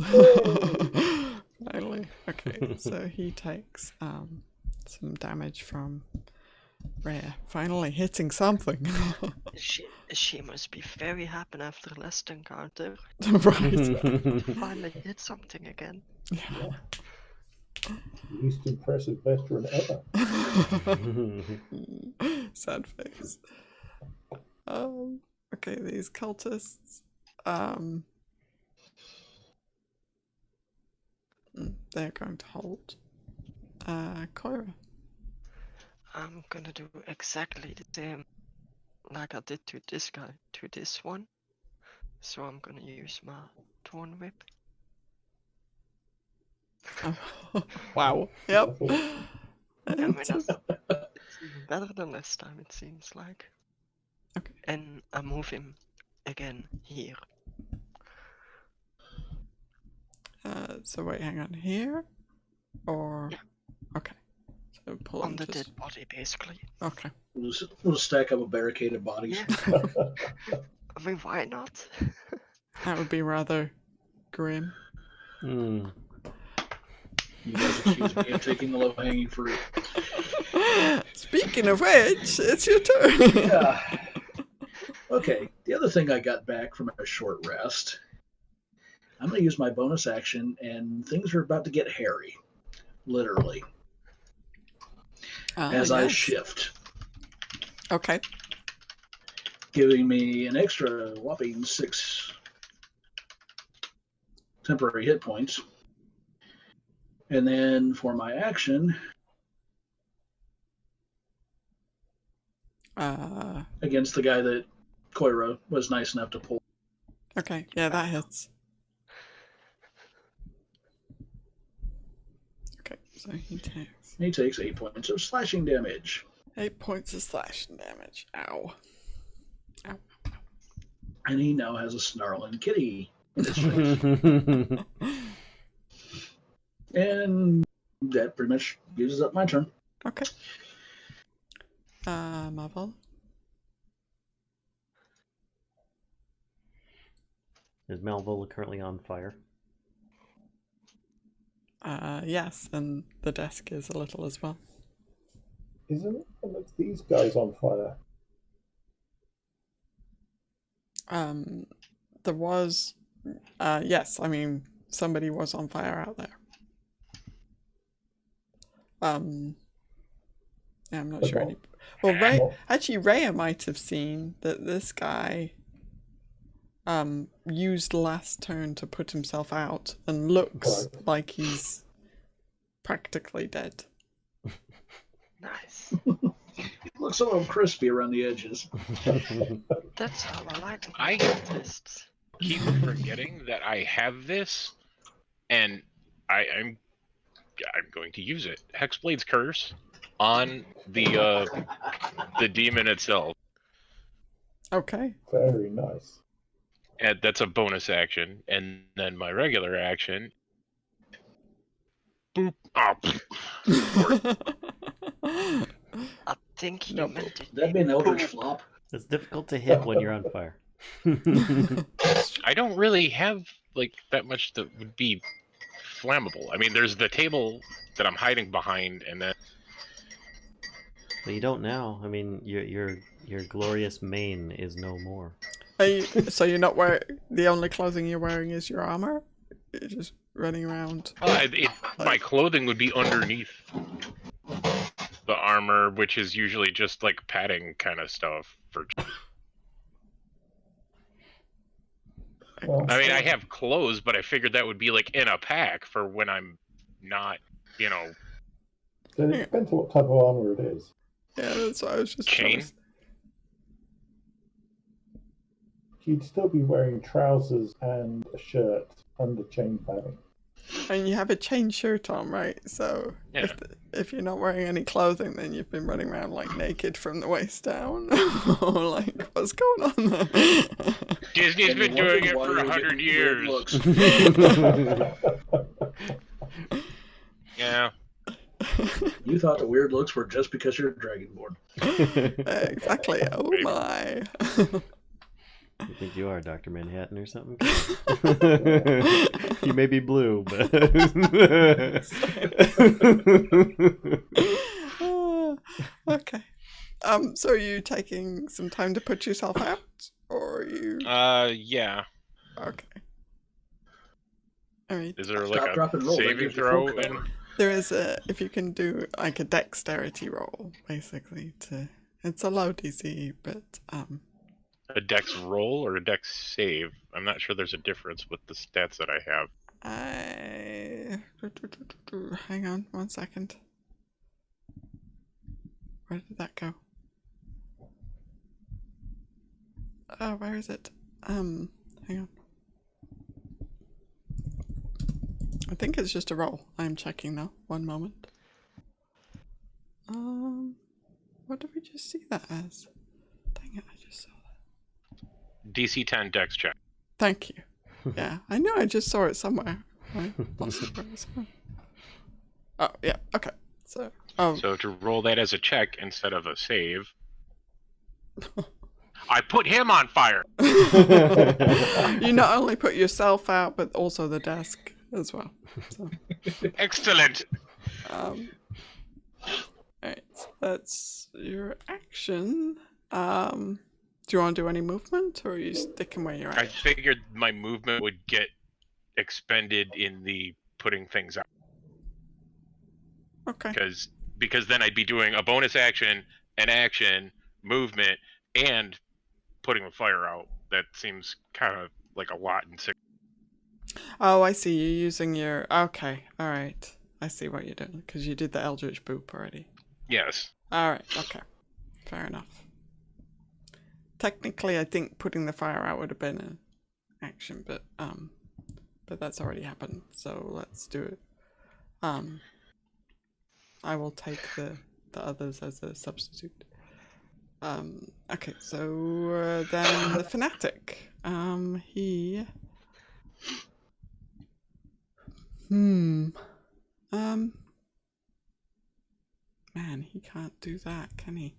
Finally. Okay, so he takes some damage from Rhea. Finally hitting something. She must be very happy after last encounter. Right. Finally hit something again. Yeah. Least impressive veteran ever. Sad face. Okay, these cultists. They're going to hold. Coyra. I'm gonna do exactly the same like I did to this guy, to this one. So I'm gonna use my Thorn Whip. Wow. Yep. I mean, it's even better than last time, it seems like. Okay. And I move him again here. So wait, hang on. Here? Or... Yeah. Okay. So pull On him the just... dead body, basically. Okay. We'll stack up a barricade of bodies. Yeah. I mean, why not? That would be rather grim. You guys accuse me of taking the low-hanging fruit. Speaking of which, it's your turn. Yeah. Okay, the other thing I got back from a short rest, I'm going to use my bonus action, and things are about to get hairy. Literally. As I yes. shift. Okay. Giving me an extra whopping 6 temporary hit points. And then for my action, against the guy that Coyra was nice enough to pull. Okay, yeah, that hits. Okay, so he takes 8 points of slashing damage. 8 points of slashing damage. Ow. Ow. And he now has a snarling kitty in his face. And that pretty much uses up my turn. Okay. Malvola. Is Malvola currently on fire? Yes, and the desk is a little as well. Isn't one of these guys on fire? There was... yes, I mean, somebody was on fire out there. Yeah, I'm not sure. Well, Rhea might have seen that this guy used last turn to put himself out and looks like he's practically dead. Nice. It looks a little crispy around the edges. That's how I like it. I keep forgetting that I have this, and I'm going to use it. Hexblade's Curse on the demon itself. Okay. Very nice. And that's a bonus action, and then my regular action. Boop. Oh, I think you meant it. That'd be an Eldritch flop. It's difficult to hit when you're on fire. I don't really have like that much that would be flammable. I mean, there's the table that I'm hiding behind, and then. Well, you don't now. I mean, your glorious mane is no more. So you're not wearing... The only clothing you're wearing is your armor? You're just running around... My clothing would be underneath the armor, which is usually just like padding kind of stuff. Well, I mean, I have clothes, but I figured that would be like in a pack for when I'm not, then it depends what type of armor it is. Yeah, that's what I was just Chain? You'd still be wearing trousers and a shirt under chain padding. And you have a chain shirt on, right? So Yeah. if you're not wearing any clothing, then you've been running around like naked from the waist down. Or like, what's going on there? Disney's been doing it for 100 years. Yeah. You thought the weird looks were just because you're dragonborn. Exactly. Oh my. You think you are Dr. Manhattan or something? You may be blue, but... Okay. So are you taking some time to put yourself out? Or are you... Yeah. Okay. Alright. Is there Stop, like drop, and a roll. That saving gives you throw? full cover. There is if you can do like a dexterity roll, basically, it's a low DC, but, A dex roll or a dex save? I'm not sure there's a difference with the stats that I have. Hang on 1 second. Where did that go? Oh, where is it? Hang on. I think it's just a roll. I'm checking now. 1 moment. What did we just see that as? Dang it, I just saw that. DC 10 dex check. Thank you. Yeah, I know I just saw it somewhere. I lost it where it was. Oh, yeah, okay. So to roll that as a check instead of a save. I put him on fire! you not only put yourself out, but also the desk as well. So. Excellent! Alright, so that's your action. Do you want to do any movement, or are you sticking where you're I at? figured my movement would get expended in the putting things out. Okay. Because then I'd be doing a bonus action, an action, movement, and putting the fire out. That seems kind of like a lot in 6. Oh, I see. You're using your... Okay, alright. I see what you're doing, because you did the Eldritch Boop already. Yes. Alright, okay. Fair enough. Technically, I think putting the fire out would have been an action, but that's already happened, so let's do it. I will take the others as a substitute. Okay, so then the fanatic. He... Man, he can't do that, can he?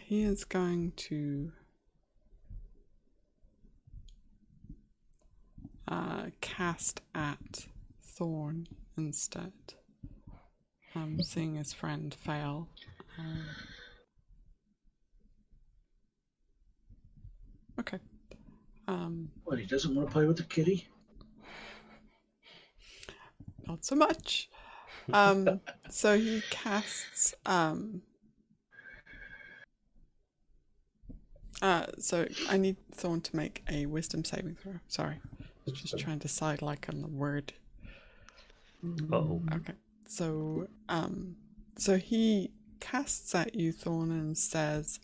He is going to cast at Thorn instead. Seeing his friend fail. Okay. What, he doesn't want to play with the kitty? Not so much. So he casts so I need Thorn to make a wisdom saving throw. Sorry. Just trying to decide like on the word. Uh-oh. Okay. So so he casts at you, Thorn, and says,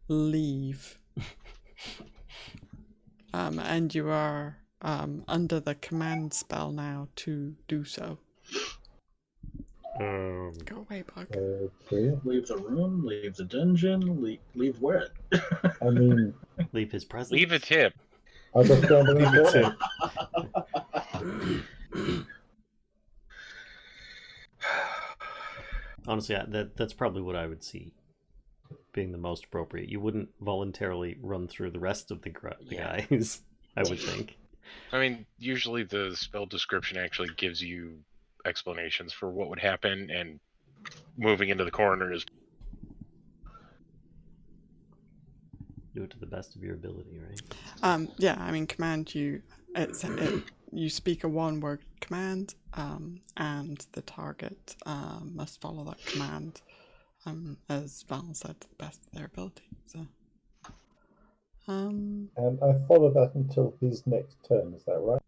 leave. And you are under the command spell now to do so. Go away, bug. Okay. Leave the room, leave the dungeon, leave where? I mean, Leave his presence. Leave a tip. I just don't believe it. Honestly, that's probably what I would see being the most appropriate. You wouldn't voluntarily run through the rest of the guys, I would think. I mean, usually the spell description actually gives you explanations for what would happen, and moving into the corner is. Do it to the best of your ability, right? Yeah, I mean, command you. You speak a one-word command, and the target must follow that command, as Vallen said, to the best of their ability. So, And I follow that until his next turn. Is that right?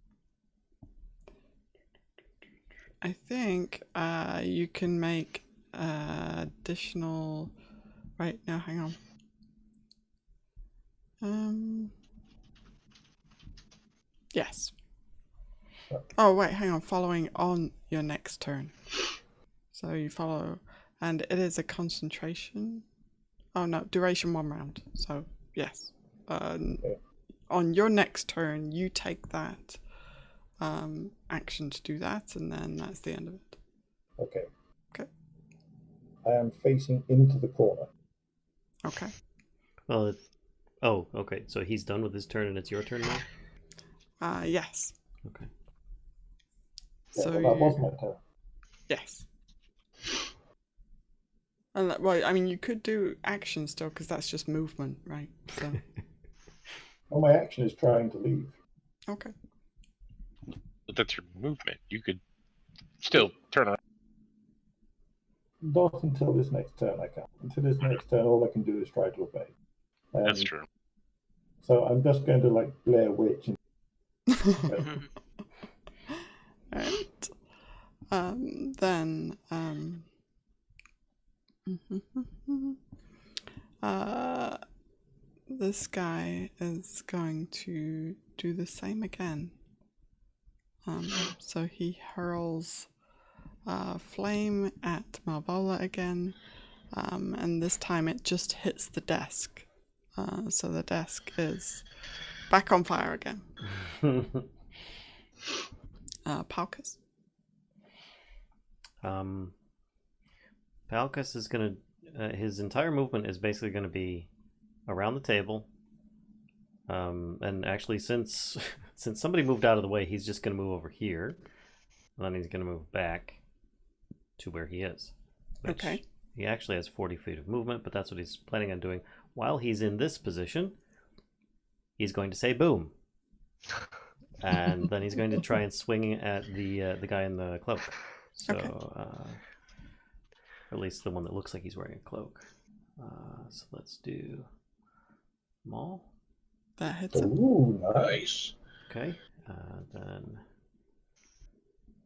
I think you can make additional. Right now, hang on. Yes. Oh wait, hang on. Following on your next turn. So you follow, and it is a concentration. Oh no, duration 1 round. So yes, on your next turn, you take that action to do that, and then that's the end of it. Okay. Okay. I am facing into the corner. Okay. Well, oh, okay. So he's done with his turn, and it's your turn now. Yes. Okay. Yeah, So well, that was my turn. yes. And well, I mean, you could do action still because that's just movement, right? So. Well, my action is trying to leave. Okay. But that's your movement. You could still turn around. Not until this next turn I can't. Until this next turn, all I can do is try to obey. That's true. So I'm just going to like Blair Witch. Alright. Then this guy is going to do the same again. So he hurls flame at Malvola again, and this time it just hits the desk. So the desk is back on fire again. Palkas. Palkas is gonna. His entire movement is basically going to be around the table. And actually, since somebody moved out of the way, he's just going to move over here. And then he's going to move back to where he is. Okay. He actually has 40 feet of movement, but that's what he's planning on doing. While he's in this position, he's going to say boom. And then he's going to try and swing at the guy in the cloak. So, Okay. or at least the one that looks like he's wearing a cloak. So let's do Maul. That hits him. Ooh, nice. Nice. Okay. Then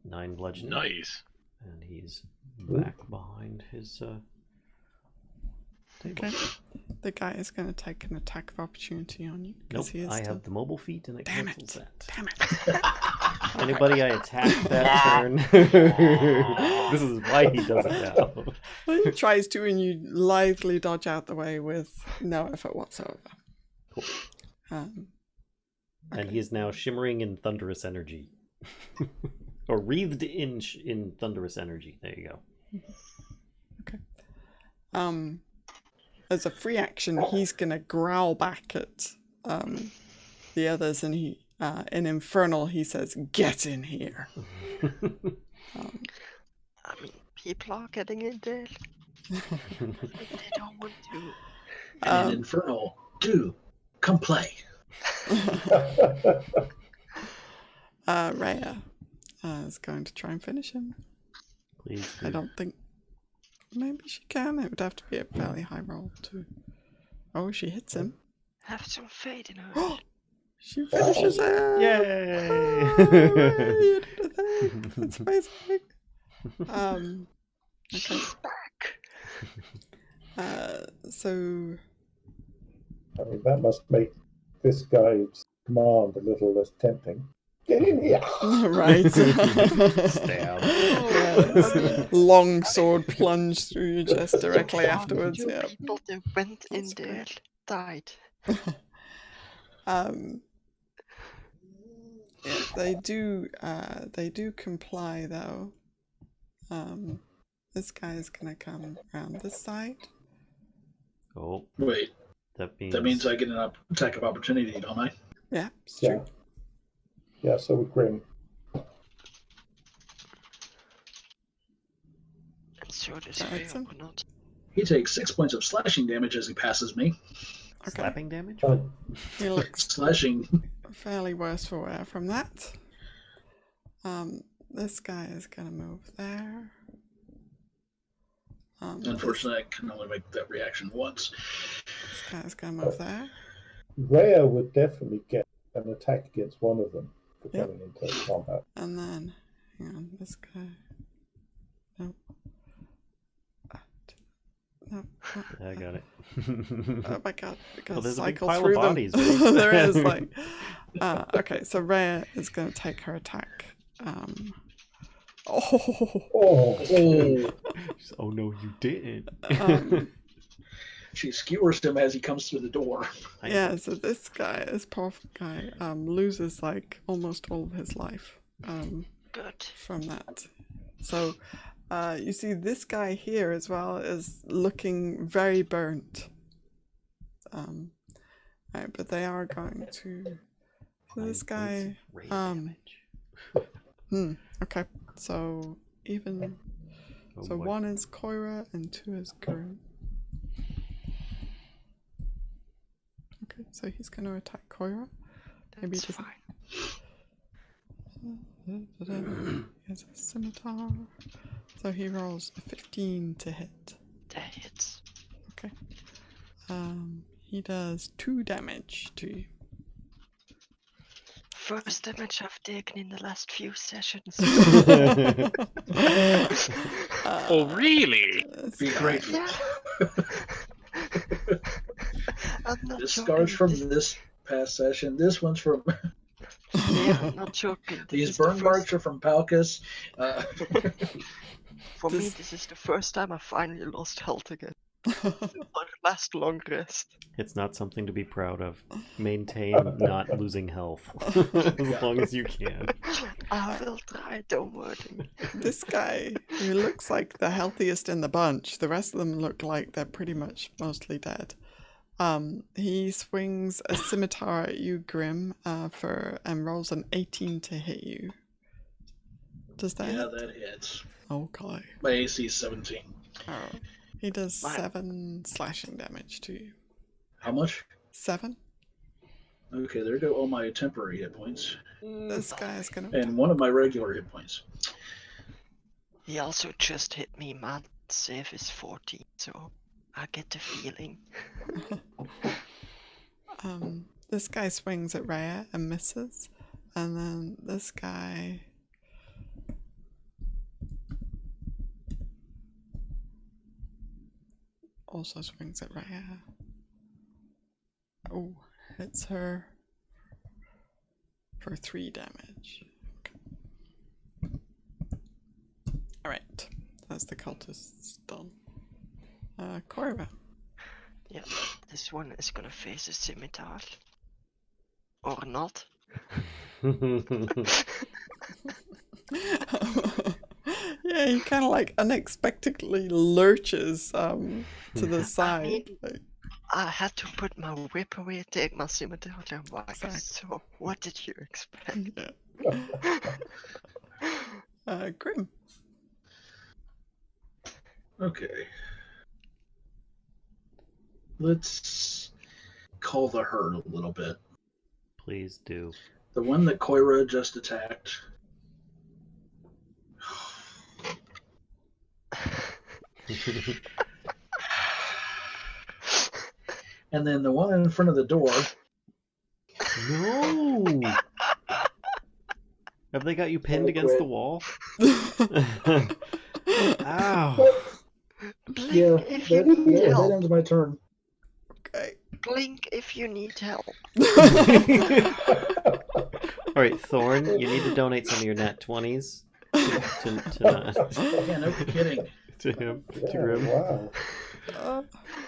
9 bludgeoning. Nice. And he's back behind his table. Okay. The guy is going to take an attack of opportunity on you. Nope, He is I still... have the mobile feat and it Damn cancels it. that. Damn it. Anybody I attack that turn, this is why he does it now. Well, he tries to, and you lithely dodge out the way with no effort whatsoever. Cool. Okay. And he is now shimmering in thunderous energy. Or wreathed in thunderous energy. There you go. Okay. As a free action, he's gonna growl back at the others, and he in Infernal he says, "Get in here." I mean, people are getting in there. They don't want to. And in Infernal, do come play. Rhea is going to try and finish him. Please do. I don't think. Maybe she can. It would have to be a fairly high roll too. Oh, she hits him. Have some faith in her. She finishes him. Yay! Hooray, you did a thing. That's amazing. Okay. She's back. So I mean, that must make this guy's command a little less tempting. Get in here! right. Stab. Yeah, long sword plunge through your chest directly afterwards. Two Yeah. people that went in That's there great. died. Yeah, they do comply though. This guy is gonna come around this side. Oh, Wait, that means that means I get an attack of opportunity, don't I? Yeah, it's Yeah. true. Yeah, so with Grim. And so does That hits Ray him. or not? He takes 6 points of slashing damage as he passes me. Okay. Slapping damage? He looks Slashing. fairly worse for wear from that. This guy is gonna move there. Unfortunately, I can only make that reaction once. This guy's gonna move there. Rhea would definitely get an attack against one of them for Yep. coming into combat. And then, hang on, this guy. Nope. Nope. I got it. Oh my god, Well, gotta there's a big cycle pile of through bodies, them. Reese. There is, like... okay, so Rhea is gonna take her attack. Oh, Oh no, you didn't. She skewers him as he comes through the door. Yeah, so this guy, this powerful guy, loses like almost all of his life Good. from that. So you see this guy here as well is looking very burnt. Right, but they are going to... So this guy... okay, so even... Oh, so boy. 1 is Coyra and 2 is Gurren. Okay, so he's going to attack Coyra. Maybe That's he doesn't. fine. He has a scimitar. So he rolls a 15 to hit. That hits. Okay. He does 2 damage to you. First damage I've taken in the last few sessions. Oh, really? This Be guy- grateful. Yeah. I'm not This joking. scar's from this past session. This one's from... Yeah, I'm not joking. This These is the burn first- marks are from Palkas. For me, This- this is the first time I finally lost health again. On the last long rest. It's not something to be proud of. Maintain not losing health as long as you can. I will try, don't worry. This guy, who looks like the healthiest in the bunch, the rest of them look like they're pretty much mostly dead. He swings a scimitar at you, Grim, and rolls an 18 to hit you. Does that? Yeah, hit? that hits. Okay. My AC is 17. Oh. He does Wow. 7 slashing damage to you. How much? 7? Okay, there go all my temporary hit points. This guy is gonna. And one of my regular hit points. He also just hit me. My save is 14, so I get the feeling. This guy swings at Rhea and misses, and then this guy. Also swings at Rhea. Oh, hits her for 3 damage. Okay. Alright, that's the cultists done. Coyra. Yeah, this one is gonna face a scimitar. Or not. Yeah, he kind of like unexpectedly lurches to the side. mean- Like, I had to put my whip away, take my scimitar and whack. Exactly. So, what did you expect? yeah. Grim. Okay. Let's call the herd a little bit. Please do. The one that Coyra just attacked. And then the one in front of the door. No! Have they got you pinned against the wall? Ow! Blink Yeah, if you need that help. ends my turn. Okay. Blink if you need help. Alright, Thorn, you need to donate some of your nat 20s to Yeah, no kidding. to him. To Yeah, Grim. wow.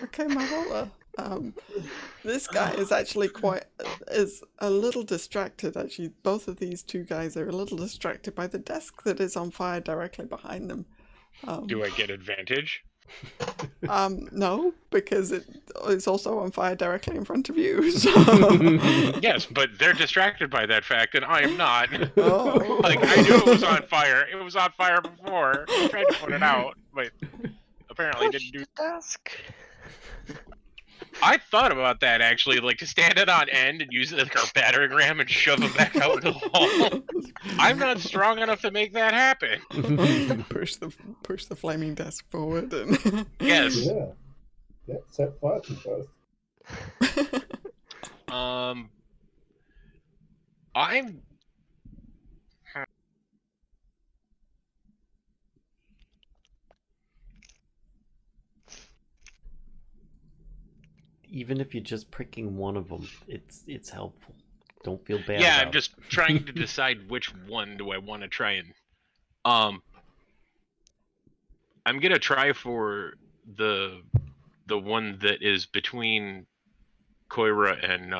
Okay, Malvola. This guy is actually is a little distracted. Actually, both of these two guys are a little distracted by the desk that is on fire directly behind them. Do I get advantage? No, because it's also on fire directly in front of you. So. Yes, but they're distracted by that fact, and I am not. Oh. Like, I knew it was on fire. It was on fire before. I tried to put it out, but apparently Push didn't do. the desk. I thought about that actually, like to stand it on end and use it as a battering ram and shove it back out into the hall. I'm not strong enough to make that happen. push the flaming desk forward and. Yes. Yeah, set fire to both. I'm. Even if you're just pricking one of them, it's helpful. Don't feel bad. Yeah, about I'm just trying to decide which one do I want to try and. I'm gonna try for the one that is between Coyra and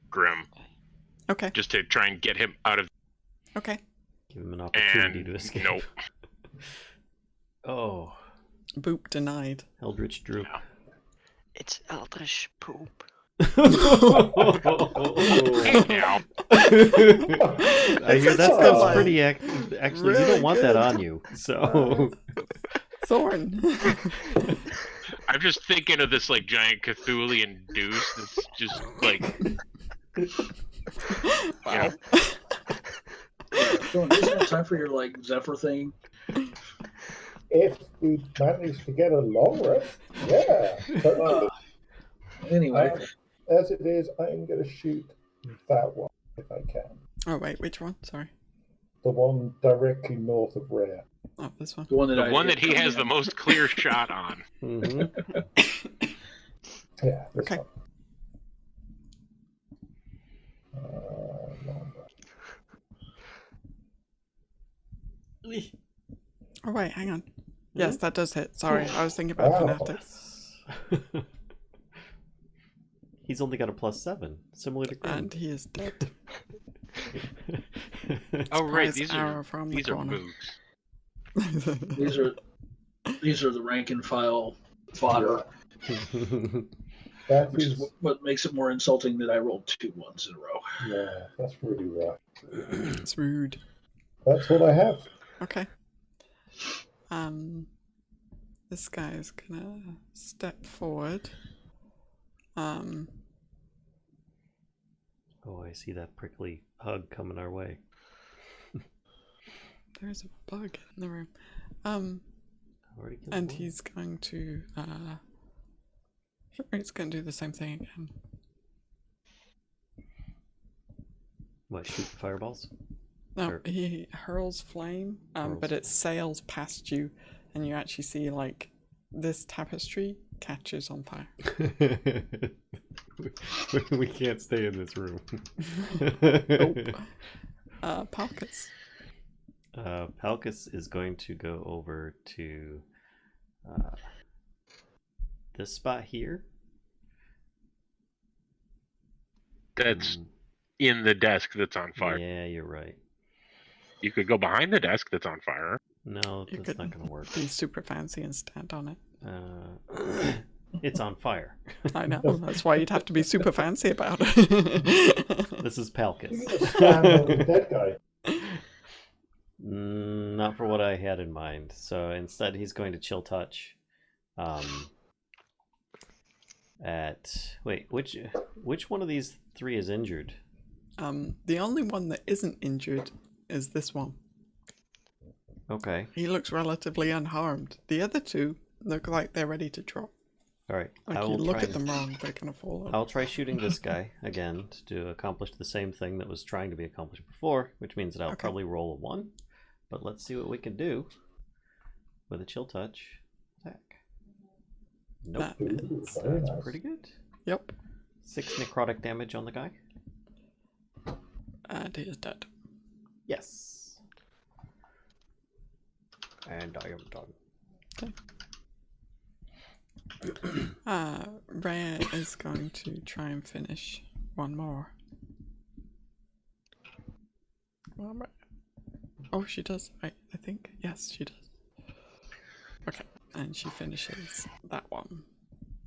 Grim, Okay. just to try and get him out of. Okay. Give him an opportunity And to escape. nope. Oh, Boop denied. Eldritch Droop. Yeah. It's Eldritch poop. Hey, now. I hear that stuff's Like, pretty. Actually, you really don't want that good. on you. So. Thorn. I'm just thinking of this like giant Cthulian deuce that's just like. Wow. Sean, isn't it time for your like Zephyr thing? If we manage to get a long rest, yeah. But, Anyway, as it is, I'm going to shoot that one if I can. Oh wait, which one? Sorry. The one directly north of Rare. Oh, this one. the one that The I one did that he coming has in. the most clear shot on. Mhm. Yeah, this Okay. one. Long rest. Oh wait, hang on. Yes, that does hit. Sorry, I was thinking about Wow. fanatics. He's only got a +7, similar to Grim. And he is dead. Oh right, Surprise these arrow are from these the are corner. moogs. These are the rank and file fodder, That which is is, what makes it more insulting that I rolled 2 ones in a row. yeah, that's really rough. It's rude. That's what I have. Okay. This guy is gonna step forward. Oh, I see that prickly hug coming our way. There's a bug in the room. Already killed And one. he's going to he's gonna do the same thing again. What, shoot fireballs? No, Sure. he hurls flame, Hurls but it sails past you, and you actually see like this tapestry catches on fire. We can't stay in this room. Nope. Palkas. Palkas is going to go over to this spot here. That's in the desk that's on fire. Yeah, you're right. You could go behind the desk that's on fire. No, You that's could not going to work. be super fancy and stand on it. It's on fire. I know. That's why you'd have to be super fancy about it. This is You Palkas. can stand on the dead guy. Not for what I had in mind. So instead, he's going to chill touch. Wait, which one of these 3 is injured? The only one that isn't injured is this one. Okay. He looks relatively unharmed. The other 2 look like they're ready to drop. All right. Like you look at them wrong, they're gonna fall over. I'll try shooting this guy again to accomplish the same thing that was trying to be accomplished before, which means that I'll probably roll a 1. But let's see what we can do with a chill touch attack. Nope. Very That's nice. pretty good. Yep. 6 necrotic damage on the guy. And he is dead. Yes. And I am done. Rhea is going to try and finish one more. Oh, she does. I think. Yes, she does. Okay. And she finishes that one.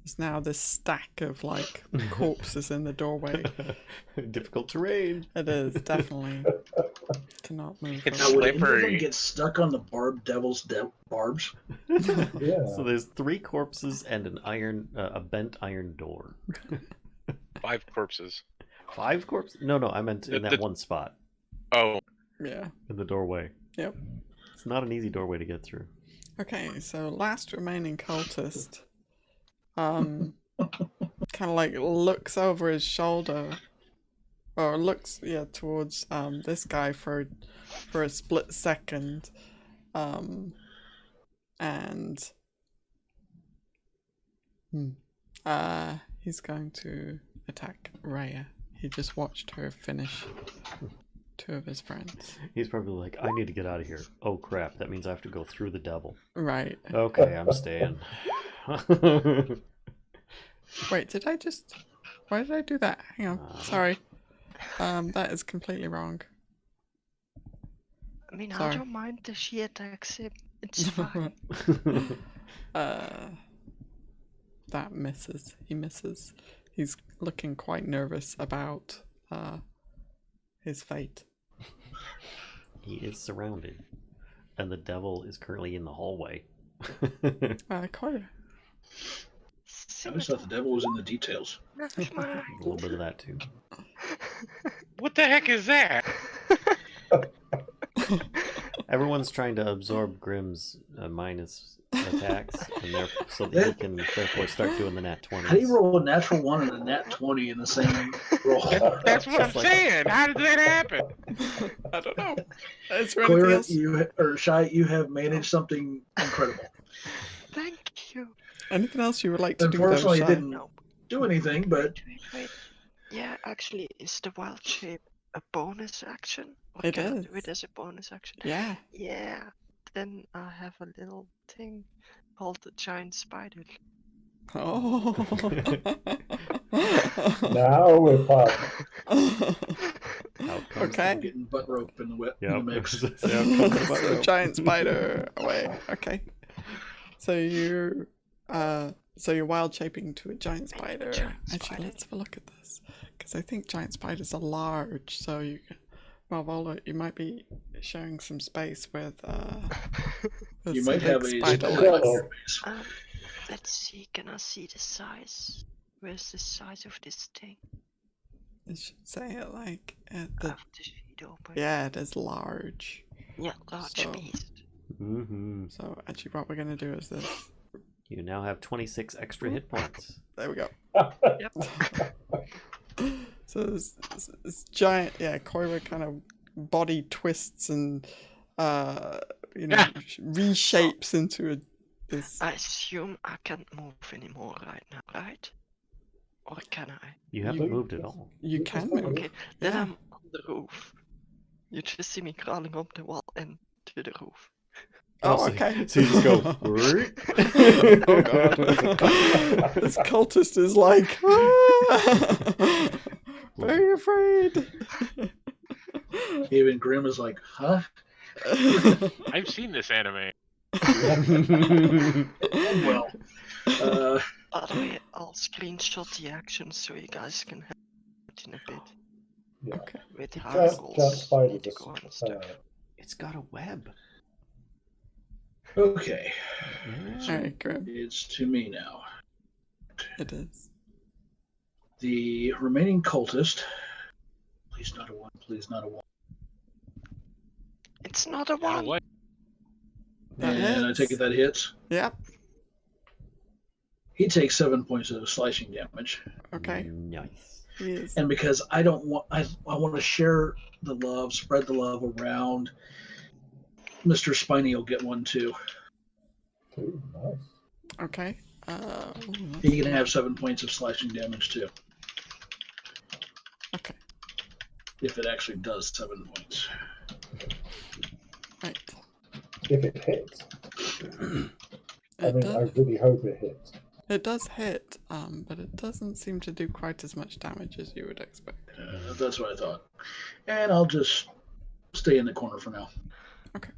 There's now this stack of like corpses in the doorway. Difficult terrain. It is definitely cannot move. It's Now, would any of them slippery. get stuck on the devil's barbs? Yeah. So there's 3 corpses and a bent iron door. 5 corpses. 5 corpses? No, I meant in that one spot Oh, Yeah. in the doorway. Yep. It's not an easy doorway to get through. Okay, so last remaining cultist, kind of like looks over his shoulder, or looks towards this guy for a split second, and he's going to attack Raya. He just watched her finish 2 of his friends. He's probably like, I need to get out of here. Oh crap, that means I have to go through the devil. Right. Okay, I'm staying. Wait, why did I do that? Hang on, sorry. That is completely wrong. I mean, Sorry. I don't mind if she attacks him. It's fine. That misses. He misses. He's looking quite nervous about his fate. He is surrounded. And the devil is currently in the hallway. Coyra. I just thought the devil was in the details. Never mind. A little bit of that too. what the heck is that? Everyone's trying to absorb Grimm's minus attacks, and so that he can therefore start doing the nat 20s. How do you roll a natural 1 and a nat 20 in the same roll? That's what I'm saying. How did that happen? I don't know. Is there anything Coyra, else? Shai, you have managed something incredible. Thank you. Anything else you would like to do? Unfortunately, it Shai? didn't do anything, but Wait. Yeah, actually, is the wild shape a bonus action? Or It can I is. do it as a bonus action? Yeah. Yeah. Then I have a little thing called the giant spider. Oh. Now we're part. Out comes Okay. getting butt rope in the Yep. in the mix. Out comes the So giant spider away. Okay. So you're wild shaping to a giant spider. giant Actually, spider. let's have a look at this, because I think giant spiders are large. So you can, Malvola, you might be sharing some space with You some might have big a spider spider legs. on your base. Let's see, can I see the size? Where's the size of this thing? It should say it like at I the. have to feed open. Yeah, it is large. Yeah, large So- beast. Mm-hmm. So actually, what we're gonna do is this. You now have 26 extra hit points. There we go. Yep. So this giant, Coyra kind of body twists and reshapes into this. I assume I can't move anymore right now, right? Or can I? You haven't moved at all. You can move. Okay, then Yeah. I'm on the roof. You just see me crawling up the wall and to the roof. Oh, so- okay. So you just go. Oh god. This cultist is like very afraid. Even Grimm is like, huh? I've seen this anime. Well, By the way, I'll screenshot the action so you guys can have it in a bit. Yeah. Okay. With the Giant articles, spider need to just, go on stuff. It's got a web. okay. Alright, Grim. It's to me now. It is. The remaining cultist. Please not a 1. Please not a 1. It's not a You know one. what? That And I take it hits. that hits. Yep. He takes 7 points of slashing damage. Okay. Nice. He is. And because I don't want, I want to share the love, spread the love around. Mr. Spiny will get one too. Ooh, nice. Okay. He can have 7 points of slashing damage too. Okay. If it actually does 7 points. Right. If it hits, I It mean, does. I really hope it hits. It does hit, but it doesn't seem to do quite as much damage as you would expect. That's what I thought. And I'll just stay in the corner for now. Okay.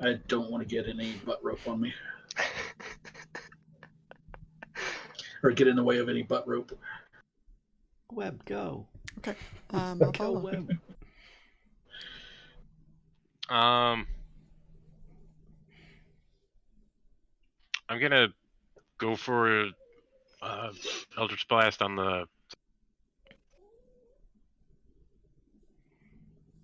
I don't want to get any butt rope on me. or get in the way of any butt rope. Web, go. Okay. Go, Malvola. Web. I'm gonna go for Eldritch Blast on the.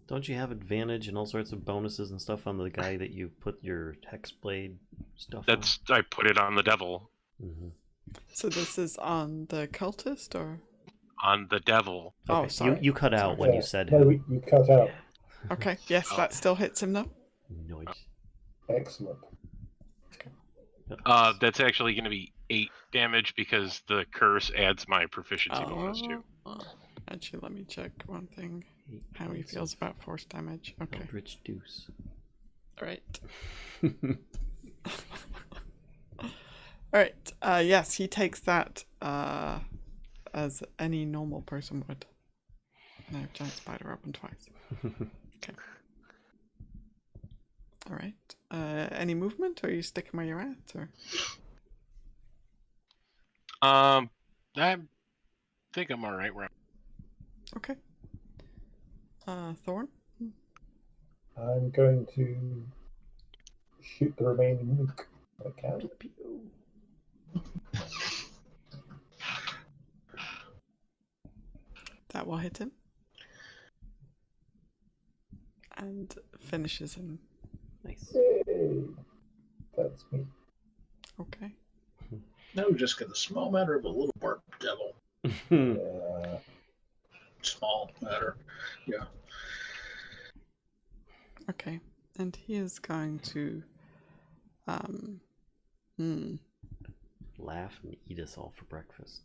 Don't you have advantage and all sorts of bonuses and stuff on the guy that you put your Hexblade stuff That's I put it on the devil. on? Mm-hmm. So this is on the cultist, or? On the devil. Oh, Okay. sorry. You cut out when Yeah. you said No, him. you cut out. Okay, yes, Oh. that still hits him though. Nice. Excellent. That's actually going to be 8 damage because the curse adds my proficiency bonus too. Actually, let me check one thing. 8 How he points feels of about force damage. Okay. Eldritch Deuce. Alright. Alright. Yes, he takes that as any normal person would. No, giant spider open twice. Okay. Alright. Any movement, or are you sticking where you're at, or? I think I'm alright where I'm. Okay. Thorn? I'm going to shoot the remaining nuke if I can. That will hit him. And finishes him. Nice. Yay! That's me. Okay. No, just got the small matter of a little bark devil. Yeah. Small matter. Yeah. Okay. And he is going to Laugh and eat us all for breakfast.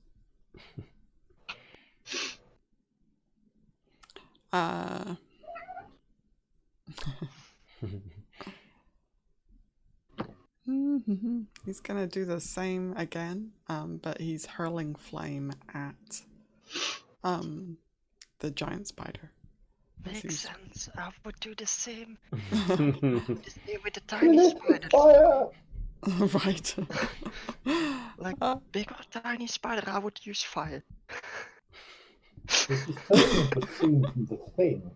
He's gonna do the same again, but he's hurling flame at the giant spider. Makes sense. I would do the same. Right. Just stay with the tiny spiders. Fire! Like big or tiny spider, I would use fire. This is turning into a scene from The Thing.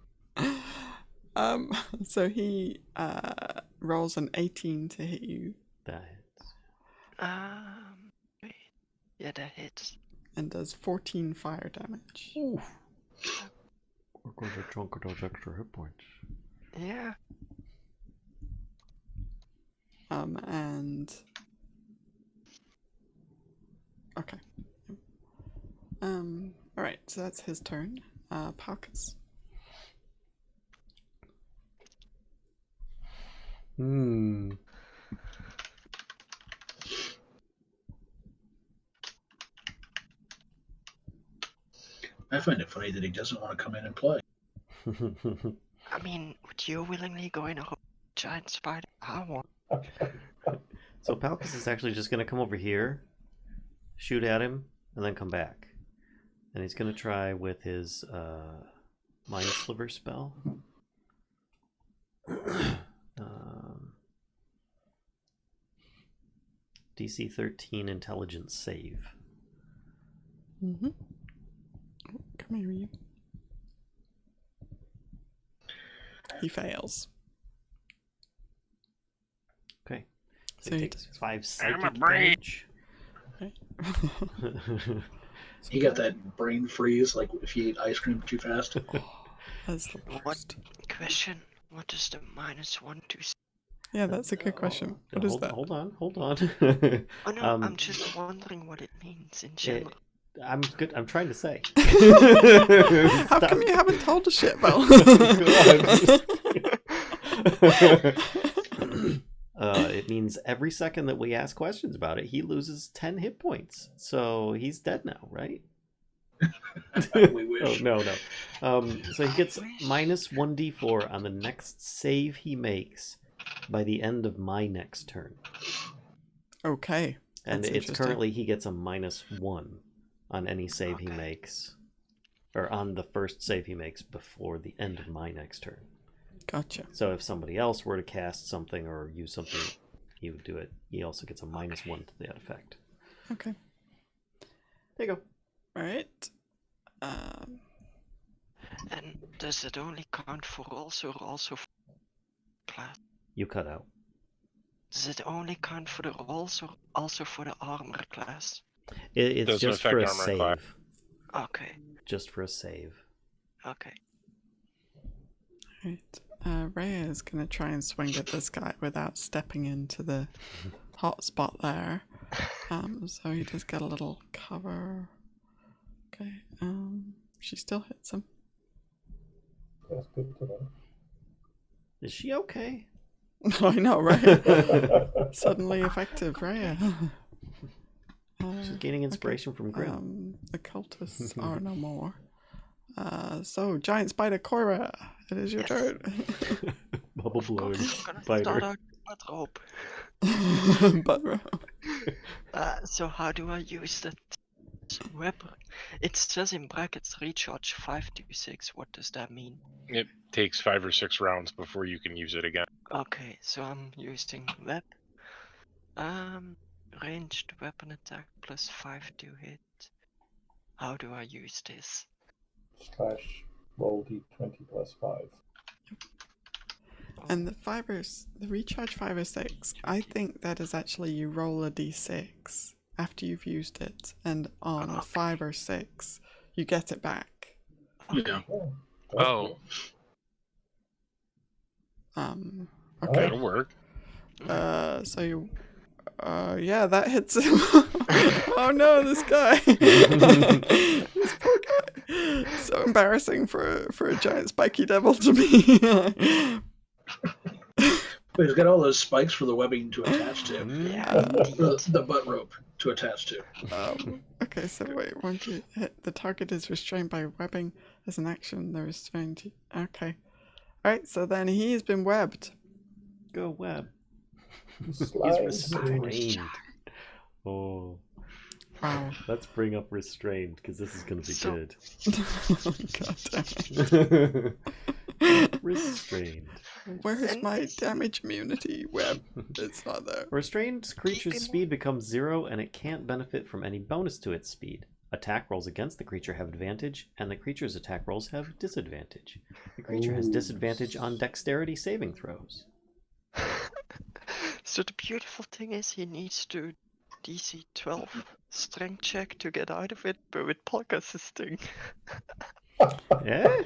So he rolls an 18 to hit you That hits. Wait. Yeah, that hits. and does 14 fire damage. Oof. We're going to chunk of those extra hit points. Yeah. And okay. All right. So that's his turn. Palkas. I find it funny that he doesn't want to come in and play. I mean, would you willingly go in a giant spider? I want. So Palkas is actually just going to come over here, shoot at him, and then come back. And he's going to try with his Mind Sliver spell. DC 13 intelligence save. Mm-hmm. Oh, come here, you. He fails. Okay. So So he he takes 5 I'm a psychic brain. damage. Okay. He got that brain freeze, like if you ate ice cream too fast. That's the What? worst. Question. What is the -1 to? Yeah, that's a good question. What is that? Hold on. Oh no, I'm just wondering what it means in general. I'm good. I'm trying to say. How come you haven't told us shit, Val? It means every second that we ask questions about it, he loses 10 hit points. So he's dead now, right? We wish. Oh, no. So he gets minus 1d4 on the next save he makes by the end of my next turn. Okay. And That's it's interesting. currently he gets a -1 on any save he makes. Or on the first save he makes before the end of my next turn. Gotcha. So if somebody else were to cast something or use something, he would do it. He also gets a -1 to that effect. Okay. There you go. Right. And does it only count for rolls or also for class? You cut out. Does it only count for the rolls or also for the armor class? It's Doesn't just for a affect armor class. save. Okay, Just for a save. okay. Right. Rhea is going to try and swing at this guy without stepping into the hot spot there. So he does get a little cover. Okay. She still hits him. That's good to know. Is she okay? I know, right? Suddenly effective, Rhea. She's gaining inspiration from Grim. The cultists are no more. So, giant spider Coyra, it is your turn. Bubble blowing I'm gonna spider. start out with rope. But So how do I use that weapon? It says in brackets recharge 5 to 6. What does that mean? It takes 5 or 6 rounds before you can use it again. Okay, so I'm using web. Ranged weapon attack plus 5 to hit. How do I use this? / roll d20 plus 5. and the recharge 5 or 6, I think that is actually you roll a d6 after you've used it, and on a 5 or 6, you get it back. Yeah. Oh, Okay. that'll work. So you, yeah, that hits him. Oh no, this guy. This poor guy. So embarrassing for a giant spiky devil to be. But he's got all those spikes for the webbing to attach to. Yeah, The butt rope to attach to. Okay, so wait, once you hit, the target is restrained by webbing as an action. The restrained. Okay. Alright, so then he has been webbed. Go web. He's Slide. restrained. Oh, Wow. let's bring up restrained because this is gonna be So- good. God damn it. Restrained. Where's my damage immunity web? It's not there. Restrained creature's him speed becomes 0 and it can't benefit from any bonus to its speed. Attack rolls against the creature have advantage, and the creature's attack rolls have disadvantage. The creature has Ooh. disadvantage on dexterity saving throws. So the beautiful thing is he needs to DC 12 strength check to get out of it, but with Palkas' thing. Eh?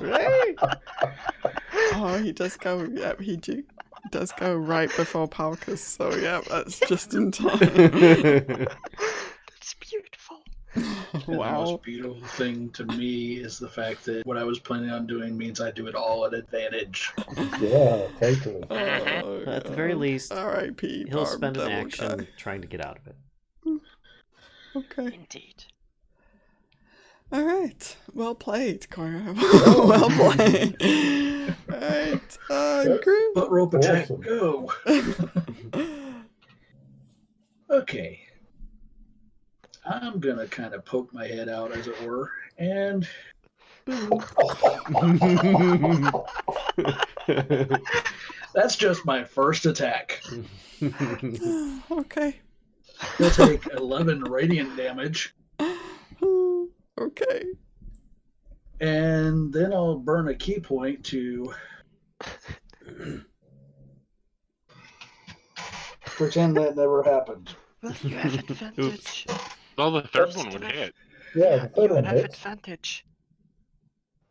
Right? Oh, he does go. Yep, does go right before Palkas. So yeah, that's just in time. That's beautiful. And the Wow. most beautiful thing to me is the fact that what I was planning on doing means I do it all at advantage. Yeah, totally. Oh, At the very God. least, R.I.P. He'll Barb spend an Devil action Guy. trying to get out of it. Okay. Indeed. All right. Well played, Coyra. Well played. All right. Grim. Butt rope attack, Awesome. go! Okay. I'm gonna kind of poke my head out, as it were, and that's just my first attack. Okay. We'll take 11 radiant damage, Okay. and then I'll burn a key point to pretend that never happened. Well, you have advantage. Well, the third one would hit. Yeah, the third You one have hits. advantage.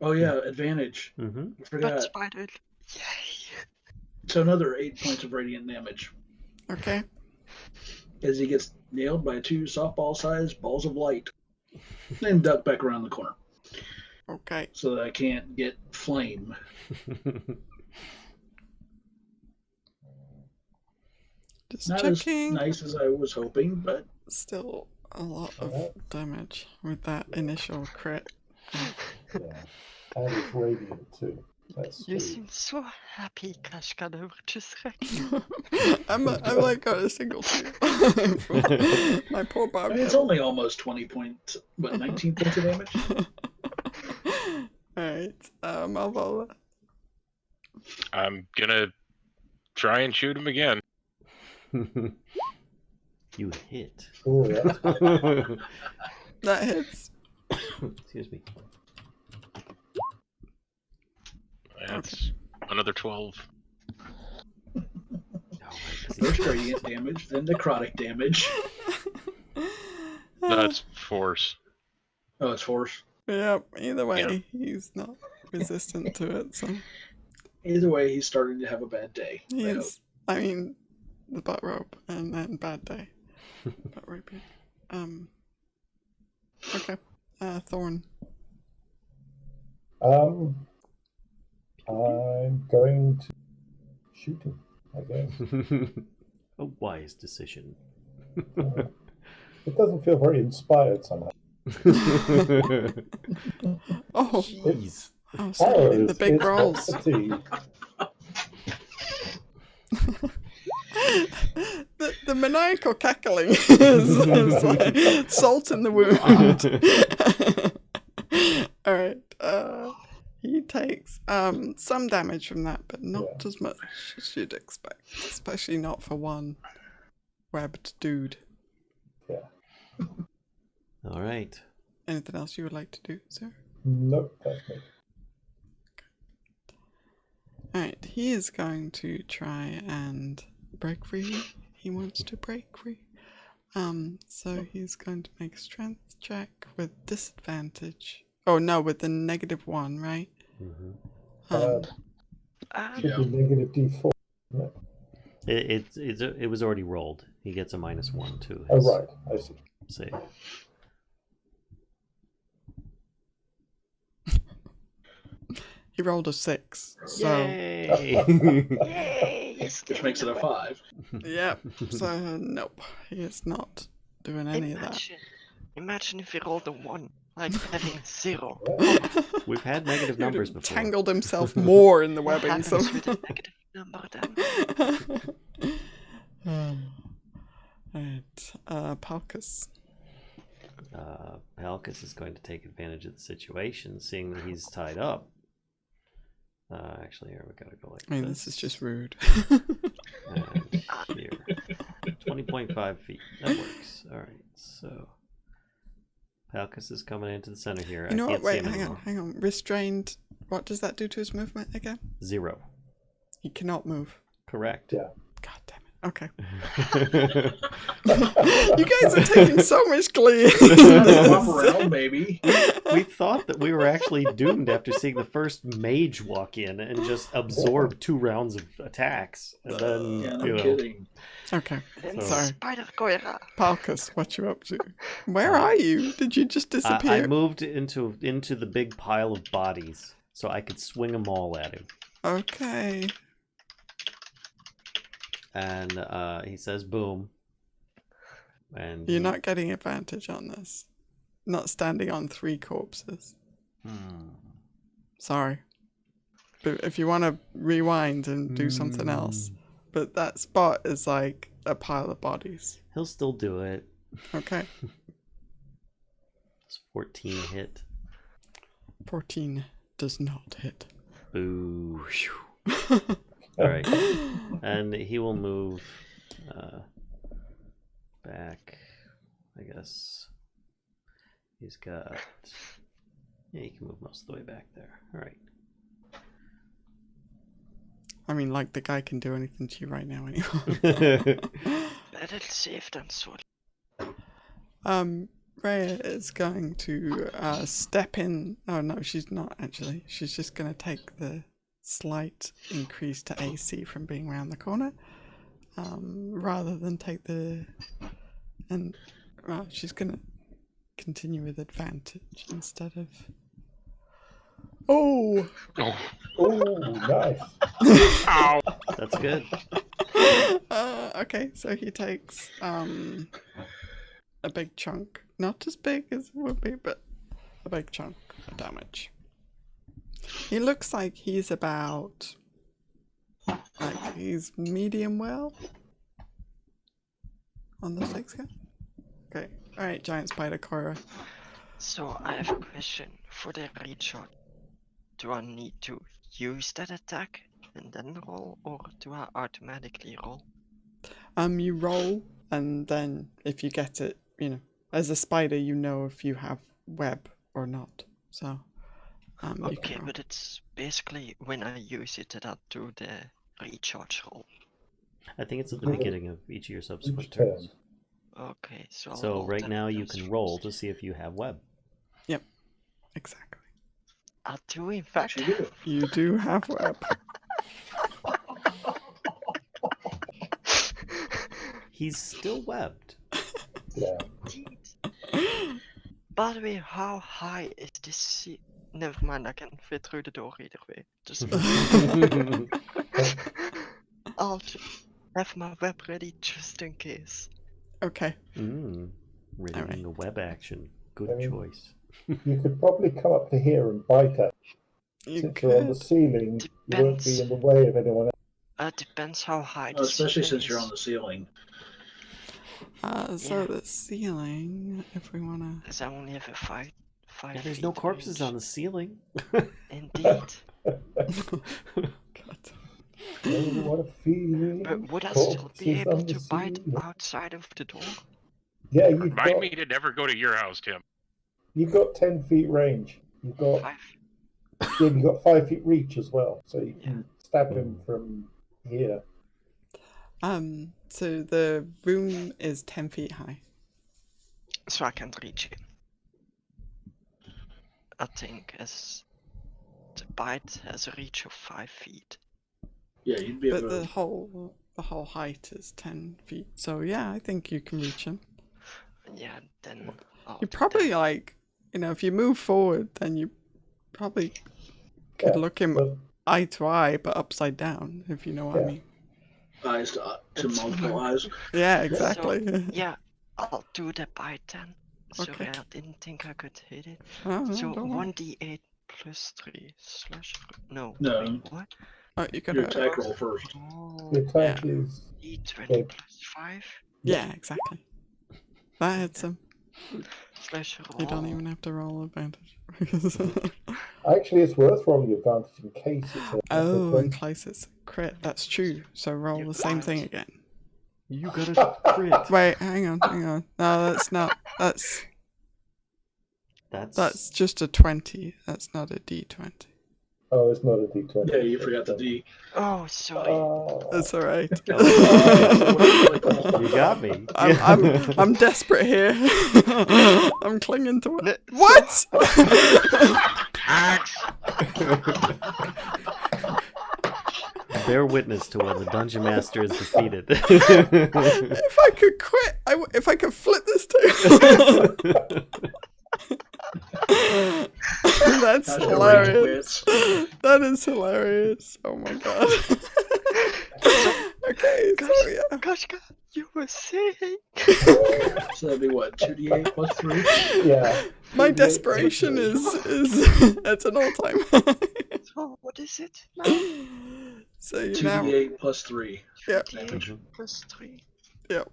Oh yeah, advantage. Mm-hmm. I But forgot. spider. Yay. So another 8 points of radiant damage Okay. as he gets nailed by 2 softball-sized balls of light, then duck back around the corner Okay. so that I can't get flame. Just Not checking. as nice as I was hoping, but Still a lot of damage with that initial crit. Yeah. And it's radiant too. That's You sweet. seem so happy, kashcah. They were just I'm like got a single tear. My poor I Barb mean, it's Devil. only almost 20 points, but 19 points of damage. Alright, Malvola. I'm gonna try and shoot him again. You hit. Oh, that's That hits. Excuse me. That's another 12. Oh, right, 'cause he's First forced. radiant damage, then necrotic damage. That's force. Oh, it's force. Yep, either way, Yeah. he's not resistant to it, so Either way, he's starting to have a bad day. I hope. he's, I mean, the butt rope and then bad day. Butt roping. Okay. Thorn. I'm going to shoot him, I guess. A wise decision. It doesn't feel very inspired somehow. Oh, Jeez. oh, sorry, the big it's rolls. fatigue. the maniacal cackling is like salt in the wound. All right. He takes some damage from that, but not as much as you'd expect, especially not for one webbed dude. Yeah. All right. Anything else you would like to do, sir? Nope, that's me. Alright, he is going to try and break free. He wants to break free. So he's going to make a strength check with disadvantage. Oh no, with the -1, right? Mm-hmm. Should be negative D4. No. It was already rolled. He gets a -1 to Oh, his right, I see. save. He rolled a 6. So Yay! Yay! Which makes it a 5. yep. So nope, he is not doing any of that. Imagine if he rolled a 1, like having 0. We've had negative He would numbers have before. tangled himself more in the What webbing. So. happens with a negative number then? Right, Palkas. Palkas is going to take advantage of the situation, seeing that he's tied up. Actually, here we gotta go like I mean, this is just rude. And here, 20.5 feet. That works. All right, so Palkas is coming into the center here. You know I what? can't Wait, see him hang on. Restrained. What does that do to his movement again? 0. He cannot move. Correct. Yeah. God damn it. Okay. You guys are taking so much glee. in Swap this. around, maybe. We thought that we were actually doomed after seeing the first mage walk in and just absorb 2 rounds of attacks, and then Yeah, no you know. kidding. Okay. Then Sorry. Spider Coyra. Palkas, what you up to? Where are you? Did you just disappear? I moved into the big pile of bodies so I could swing them all at him. Okay. And he says boom. And You're not getting advantage on this. Not standing on 3 corpses. Sorry. But if you want to rewind and do something else. But that spot is like a pile of bodies. He'll still do it. Okay. It's 14 hit. 14 does not hit. Boo. All right. And he will move back, I guess. He's got... Yeah, he can move most of the way back there. All right. I mean, like, the guy can do anything to you right now anyway. Better safe than sorry. Rhea is going to step in. Oh, no, she's not, actually. She's just going to take the slight increase to AC from being around the corner. Rather than take the... And she's going to continue with advantage instead of... Oh! Oh, nice. Ow! That's good. Okay, so he takes a big chunk. Not as big as it would be, but a big chunk of damage. He looks like he's about... Like, he's medium well on the 6 scale. Okay, alright, giant spider Coyra. So I have a question for the reach shot. Do I need to use that attack and then roll, or do I automatically roll? You roll, and then if you get it, as a spider, you know if you have web or not. So, you Okay, can roll. but it's basically when I use it that I do the recharge roll. I think it's at the Mhm. beginning of each of your subsequent Each turn. turns. Okay, so I'll So roll right 10 now you times can first. roll to see if you have web. Exactly. I do in fact. Actually, do. You do have web. He's still webbed. Yeah. By the way, how high is this sea? Never mind, I can fit through the door either way. Just I'll have my web ready just in case. Okay. Readying Alright. the web action. Good I mean- choice. You could probably come up to here and bite at. You Since you're on the could. ceiling, you won't be Depends. in the way of anyone else. Depends how high the Especially ceiling since you're is. on the ceiling. So Yeah. the ceiling, if we wanna. Because I only have a five Yeah, there's no feet corpses range. on the ceiling. Indeed. God. Oh, what a feeling. But would I still be Corpses able on the to bite ceiling. outside of the door? Yeah, you've Remind got, me to never go to your house, Tim. you've got 10 feet range. You've got 5 feet reach as well, so you can stab him from here. So the room is 10 feet high. So I can't reach it. I think as the bite has a reach of 5 feet. Yeah, you'd be able But to. the whole height is 10 feet. So yeah, I think you can reach him. Yeah, then I'll You do probably that. like, if you move forward, then you probably could Yeah, look him but eye to eye, but upside down, if you know what I Yeah. mean. Eyes to multiple eyes. Yeah, exactly. Yeah, I'll do the bite then. Sorry, Okay. I didn't think I could hit it. Oh, no, So don't worry. 1d8 plus 3 slash. No. No. Wait, what? Oh, you can Your hurt. attack roll first. Oh, the attack is. d20 Okay. plus 5 Yeah, exactly. That hits him. slash roll. You don't even have to roll advantage. Actually, it's worth rolling advantage in case it's a. Oh, a in case it's crit. That's true. So roll You the same thing can't. again. You got a crit. Wait, hang on. No, that's not. That's just a 20. That's not a D20. Oh, it's not a d20. Yeah, you forgot the D. Oh, sorry. That's all right. You got me. I'm desperate here. I'm clinging to No, it. What? Axe! Bear witness to when the dungeon master is defeated. If I could quit, if I could flip this table. That's That's hilarious. That is hilarious. Oh my god. Okay, so yeah. Kashcah, you were saying. So that'd be what, 2d8 plus 3? Yeah. My 2d8 desperation plus is at an all time high. So what is it now? So you now 2d8 plus 3. yeah. 2d8 plus 3. Yep.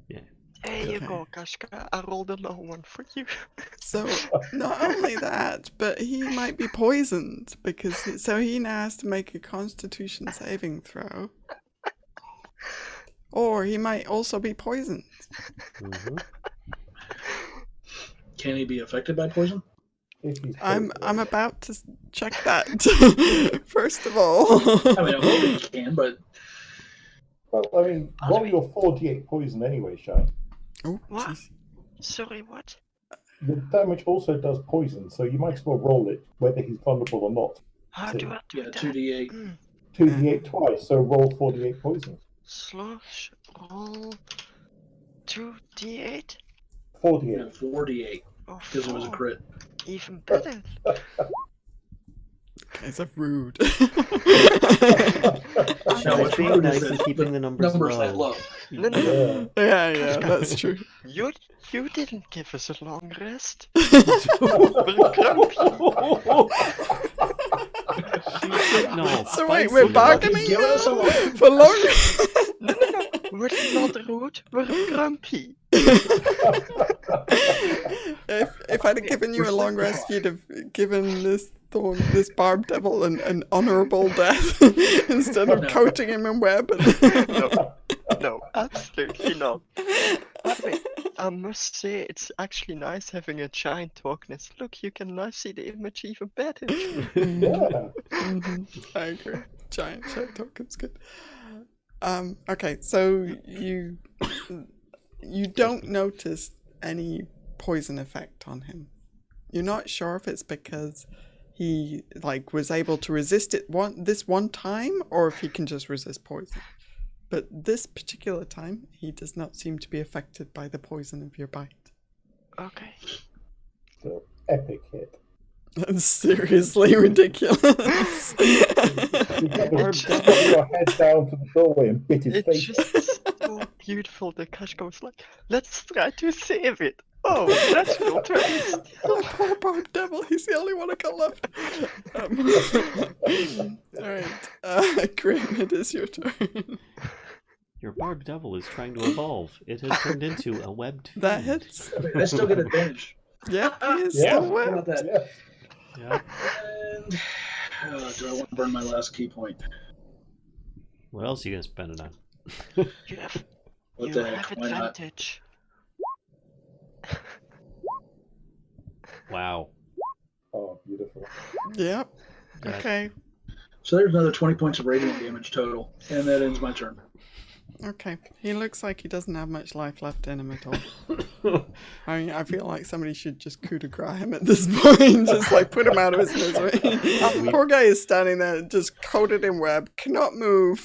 Yeah. There you Okay. go, Kashcah. I rolled a low one for you. So not only that, but he might be poisoned because so he now has to make a Constitution saving throw, or he might also be poisoned. Mhm. Can he be affected by poison? If he's I'm poisoned. about to check that. First of all, I mean, I hope he can, but Well, I mean, roll your 4d8 poison anyway, Shy. Oh, What? jeez. Sorry, what? The damage also does poison, so you might as well roll it, whether he's vulnerable or not. How So, do I do yeah, that? 2d8. 2d8 twice, so roll 4d8 poison. Slash roll 2d8? 4d8. And 4d8, Oh, because it was a 4. crit. Even better. Guys are rude. Shy's being nice and keeping the numbers that low. low. No, no, Yeah. Yeah, that's true. You didn't give us a long rest. She getting all So wait, spicy we're now. bargaining Give us a now long- for long. No. We're not rude. We're grumpy. If I'd have given you a long rest, you'd have given this Thorn, this barb devil, an honourable death instead of coating him in web. No, absolutely not. By the way, I must say, it's actually nice having a giant darkness. Look, you can now see the image even better. Yeah. I agree. Giant shape token's good. Okay, so you don't notice any poison effect on him. You're not sure if it's because he was able to resist it this one time, or if he can just resist poison. But this particular time, he does not seem to be affected by the poison of your bite. Okay. So, epic hit. That's seriously ridiculous. You got your head down to the doorway and bit his It's face. just so beautiful. The kashcah was like, let's try to save it. Oh, that's no twist. Oh, poor Barb Devil, he's the only one I got left. Alright, Grim, it is your turn. Your Barb Devil is trying to evolve. It has turned into a webbed fiend. That hits. I still get advantage. Yep, he is Yeah. still How webbed. about that? Yeah. And do I want to burn my last key point? What else are you gonna spend it on? You have, What you the have heck? Why not? advantage. Wow. Oh, beautiful. Yep. That- Okay. So there's another 20 points of radiant damage total, and that ends my turn. Okay. He looks like he doesn't have much life left in him at all. I mean, I feel like somebody should just coup de grace him at this point. Just put him out of his misery. Poor guy is standing there, just coated in web, cannot move.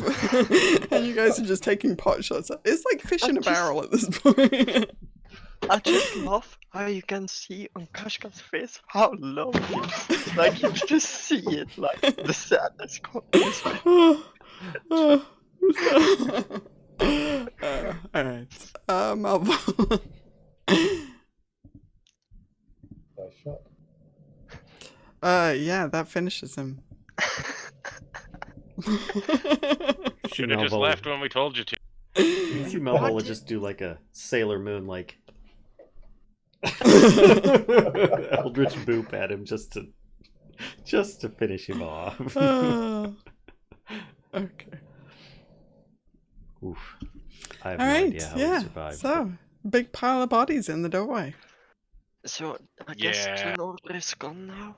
And you guys are just taking pot shots. It's like fish in a barrel at this point. I just love how you can see on Kashka's face how low he is. You just see it, the sadness coming his face. Alright. Malvola. Nice shot. Yeah, that finishes him. Should have just left when we told you to. You see Malvola just do a Sailor Moon Eldritch boop at him just to finish him off. Okay. Oof. I have All no right. idea how Yeah. he survived. So, big pile of bodies in the doorway. So, I guess Yeah. Slumber is gone now?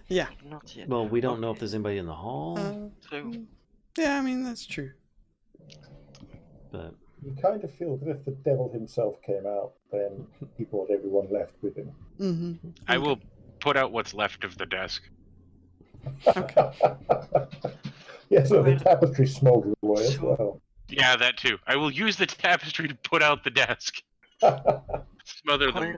Yeah. Not yet. Well, we don't know if there's anybody in the hall, So, Yeah, I mean that's true. but You kind of feel that if the devil himself came out, then he brought everyone left with him. Mm-hmm. I will put out what's left of the desk. Yeah, so the tapestry smoldered away as well. Yeah, that too. I will use the tapestry to put out the desk. Smother them.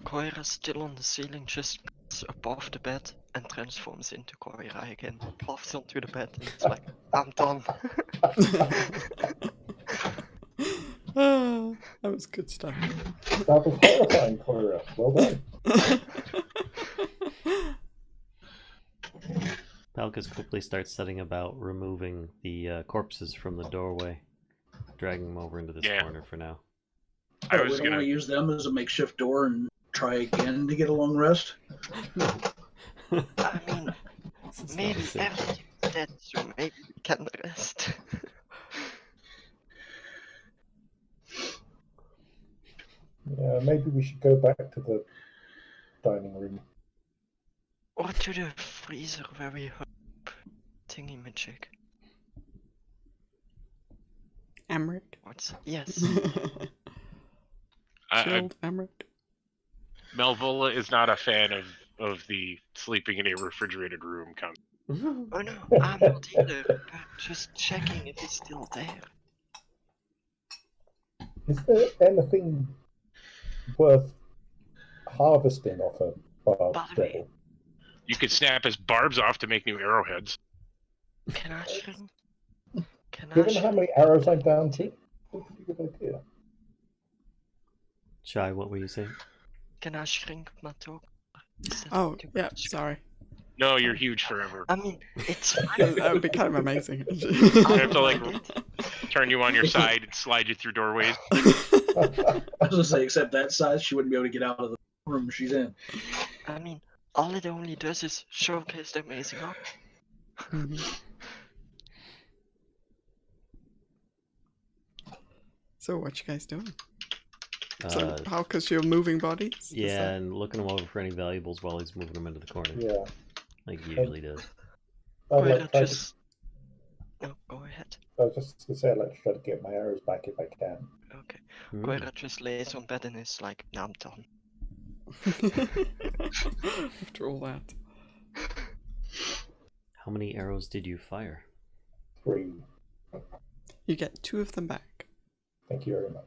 Coyra still on the ceiling, just gets above the bed and transforms into Coyra again. Plops onto the bed and it's like, I'm done. That was good stuff. That was horrifying, Coyra. Well done. Palkas quickly starts setting about removing the corpses from the doorway, dragging them over into this corner for now. I We was don't want gonna. to use them as a makeshift door and try again to get a long rest. I mean, maybe everything's dead, so maybe we can rest. Yeah, maybe we should go back to the dining room. Or to the freezer where we hope thingy magic. Emmerich. What's yes? Chilled Emmerich. Malvola is not a fan of the sleeping in a refrigerated room concept. Oh no, I'm not either. But just checking if it's still there. Is there anything worth harvesting off a barb devil? You could snap his barbs off to make new arrowheads. Can I shrink? Given how many arrows I'm down to, that's a pretty good idea. Shy, what were you saying? Can I shrink my token? Oh, yeah, sorry. No, you're huge forever. I mean, it's fine. That would be kind of amazing. I have to turn you on your side and slide you through doorways. I was gonna say, except that size, she wouldn't be able to get out of the room she's in. I mean, all it only does is showcase the amazing art. So what you guys doing? Uh, So how? Because you're moving bodies. Is yeah, that- and looking him over for any valuables while he's moving them into the corner, Yeah. like he usually does. I'd Coyra like try to, just... No, go ahead. I was just going to say I'd like to try to get my arrows back if I can. Okay. Hmm. Coyra just lays on bed and is like, now I'm done. After all that. How many arrows did you fire? 3. You get 2 of them back. Thank you very much.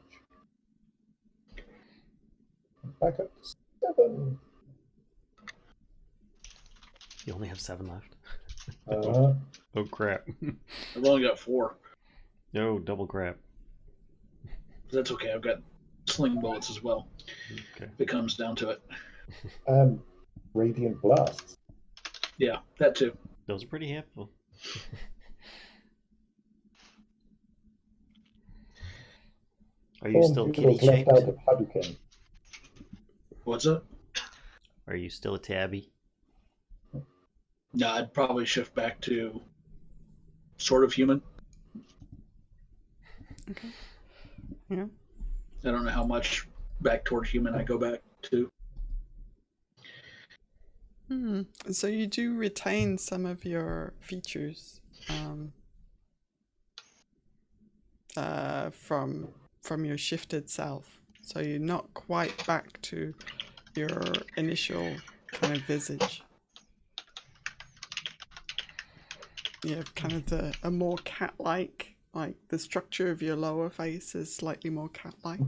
Back up to 7. You only have 7 left. Uh-huh. Oh crap! I've only got 4. No, double crap. That's okay. I've got sling bullets as well. Okay. If it comes down to it. And Radiant Blasts. Yeah, that too. Those are pretty helpful. Are you Thorn still Doodle's kitty left out shaped? of Hadouken. What's up? Are you still a tabby? No, I'd probably shift back to sort of human. Okay. Yeah. I don't know how much back toward human I go back to. So you do retain some of your features from your shifted self. So you're not quite back to your initial kind of visage. You have kind of a more cat-like, like the structure of your lower face is slightly more cat-like.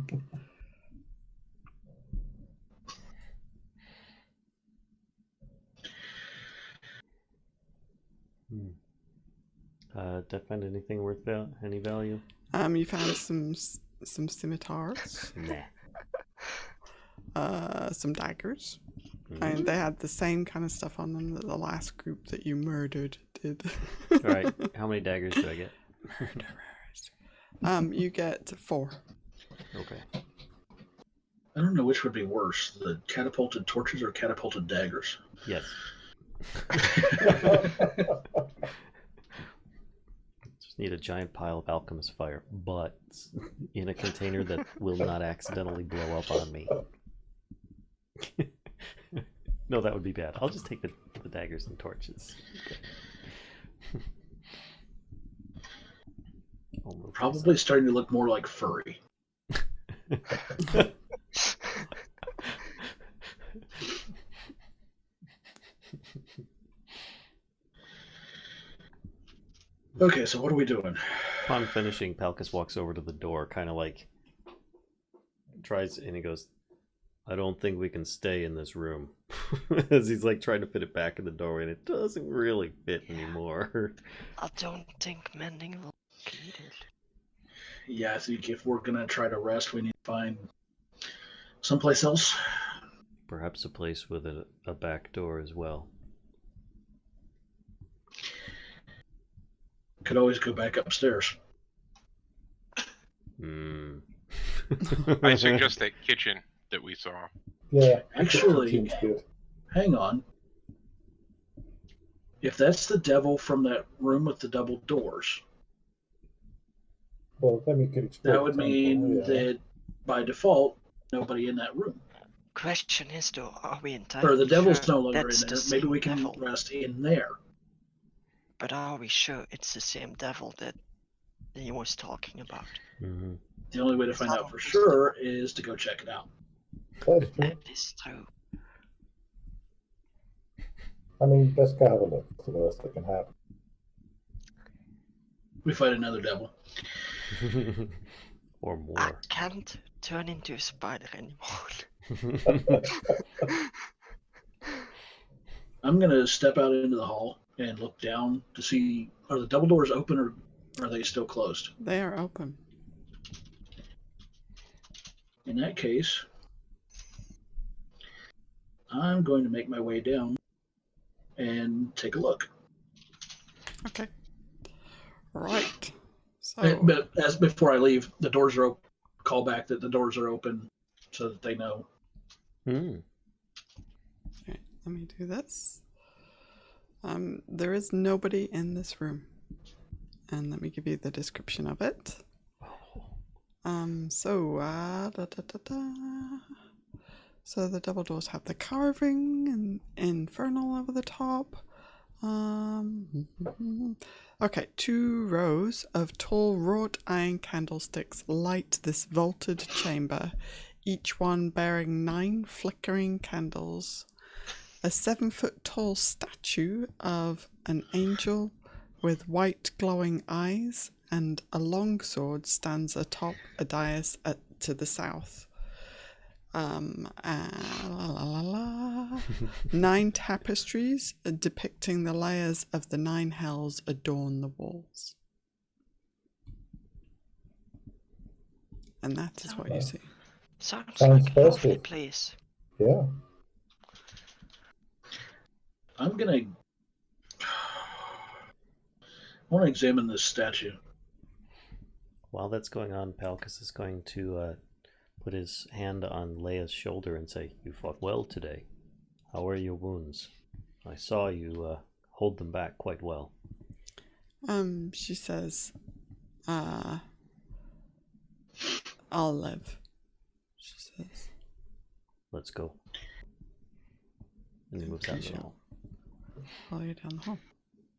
Did I find anything worth any value? You found some scimitars, Nah. some daggers, Mhm. and they had the same kind of stuff on them that the last group that you murdered did. All right. How many daggers do I get? You get 4. Okay. I don't know which would be worse, the catapulted torches or catapulted daggers. Yes. Just need a giant pile of alchemist fire, but in a container that will not accidentally blow up on me. No, that would be bad. I'll just take the daggers and torches. Okay. I'll move Probably starting to look more like furry. these. Okay, so what are we doing? Upon finishing, Palkas walks over to the door, kind of like tries, and he goes, "I don't think we can stay in this room." As he's like trying to fit it back in the doorway, and it doesn't really fit anymore. I don't think mending will be needed. Yeah, I think if we're gonna try to rest, we need to find someplace else. Perhaps a place with a back door as well. Could always go back upstairs. Hmm. I suggest that kitchen that we saw. Yeah. Actually- seems good. Hang on. If that's the devil from that room with the double doors, Well, then we could explore. that would the temple, mean yeah. that by default, nobody in that room. Question is though, are we entirely Or the devil's sure no longer in that's there. the Maybe same we can devil? rest in there. But are we sure it's the same devil that he was talking about? Mhm. The only way to find out for sure is to go check it out. That's true. That is true. I mean, let's go have a look. It's the worst that can happen. We fight another devil. Or I more. can't turn into a spider anymore. I'm gonna step out into the hall and look down to see, are the double doors open or are they still closed? They are open. In that case, I'm going to make my way down and take a look. Okay. Right. So But as before I leave, the doors are open. Call back that the doors are open so that they know. Hmm. okay, let me do this. There is nobody in this room. And let me give you the description of it. So the double doors have the carving and infernal over the top. Okay, 2 rows of tall wrought iron candlesticks light this vaulted chamber, each one bearing 9 flickering candles. A 7-foot tall statue of an angel with white glowing eyes and a long sword stands atop a dais to the south. 9 tapestries depicting the layers of the 9 hells adorn the walls. And that is what you see. Sounds Sounds like a lovely festive. place. Yeah. I want to examine this statue. While that's going on, Palkas is going to put his hand on Leia's shoulder and say, "You fought well today. How are your wounds? I saw you hold them back quite well." She says, I'll live. She says, "Let's go." And he moves out the hall. follow you down the hall.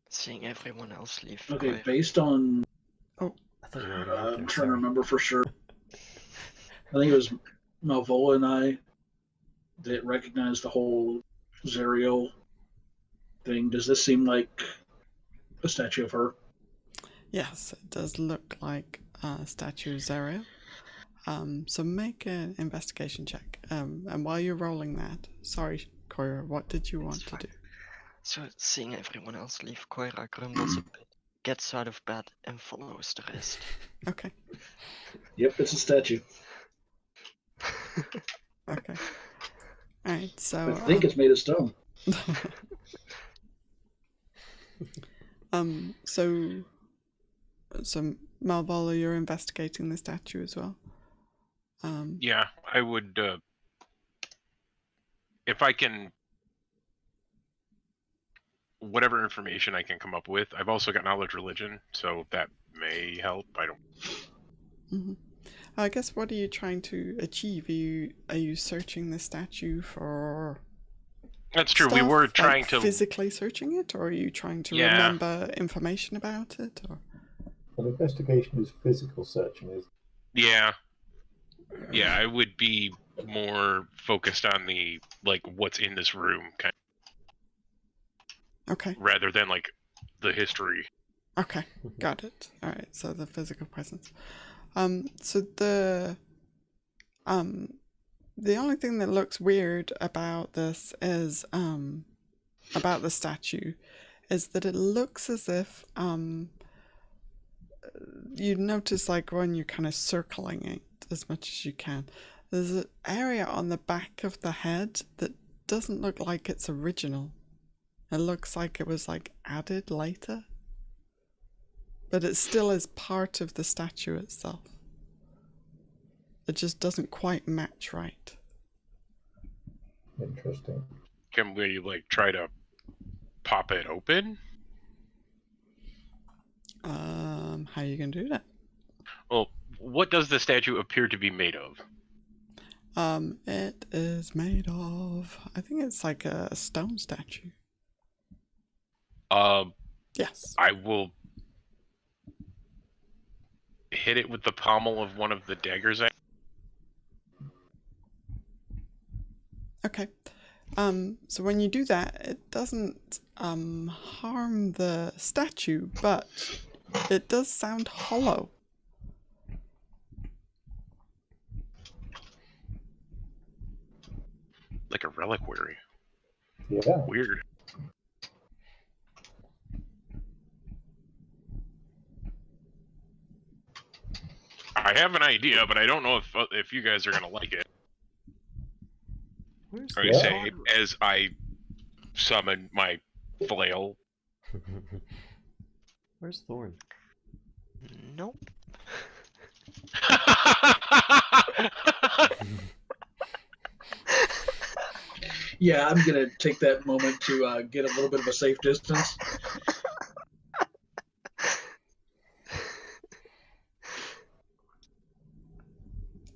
Seeing everyone else leave. Okay, Coyra. based on... I thought you were already out there. I'm trying Sorry. to remember for sure. I think it was Malvola and I that recognized the whole Zerial thing. Does this seem like a statue of her? Yes, it does look like a statue of Zerial. So make an investigation check. And while you're rolling that, sorry, Coyra, what did you want to do? So seeing everyone else leave, Coyra grumbles a bit, gets out of bed, and follows the rest. Okay. Yep, it's a statue. Okay. Alright, so I think it's made of stone. So Malvola, you're investigating the statue as well. Yeah, I would. If I can, whatever information I can come up with. I've also got knowledge religion, so that may help. I don't. Mm-hmm. I guess what are you trying to achieve? Are you searching the statue for? That's true. We stuff, were like trying to physically searching it, or are you trying to Yeah. remember information about it? Or Well, investigation is physical searching, is Yeah. Yeah, I would be more focused on the what's in this room kind okay, rather than the history. okay, got it. All right, so the physical presence. So the only thing that looks weird about this is about the statue is that it looks as if you notice when you're kind of circling it as much as you can, there's an area on the back of the head that doesn't look like it's original. It looks like it was added later, but it still is part of the statue itself. It just doesn't quite match right. interesting. Can we try to pop it open? How are you gonna do that? Well, what does the statue appear to be made of? It is made of, I think it's like a stone statue. Yes. I will hit it with the pommel of one of the daggers. Okay. So when you do that, it doesn't harm the statue, but it does sound hollow. Like a reliquary. Yeah. Weird. I have an idea, but I don't know if you guys are gonna like it. Where's I Yeah. say as I summon my flail. Where's Thorn? Nope. Yeah, I'm gonna take that moment to get a little bit of a safe distance.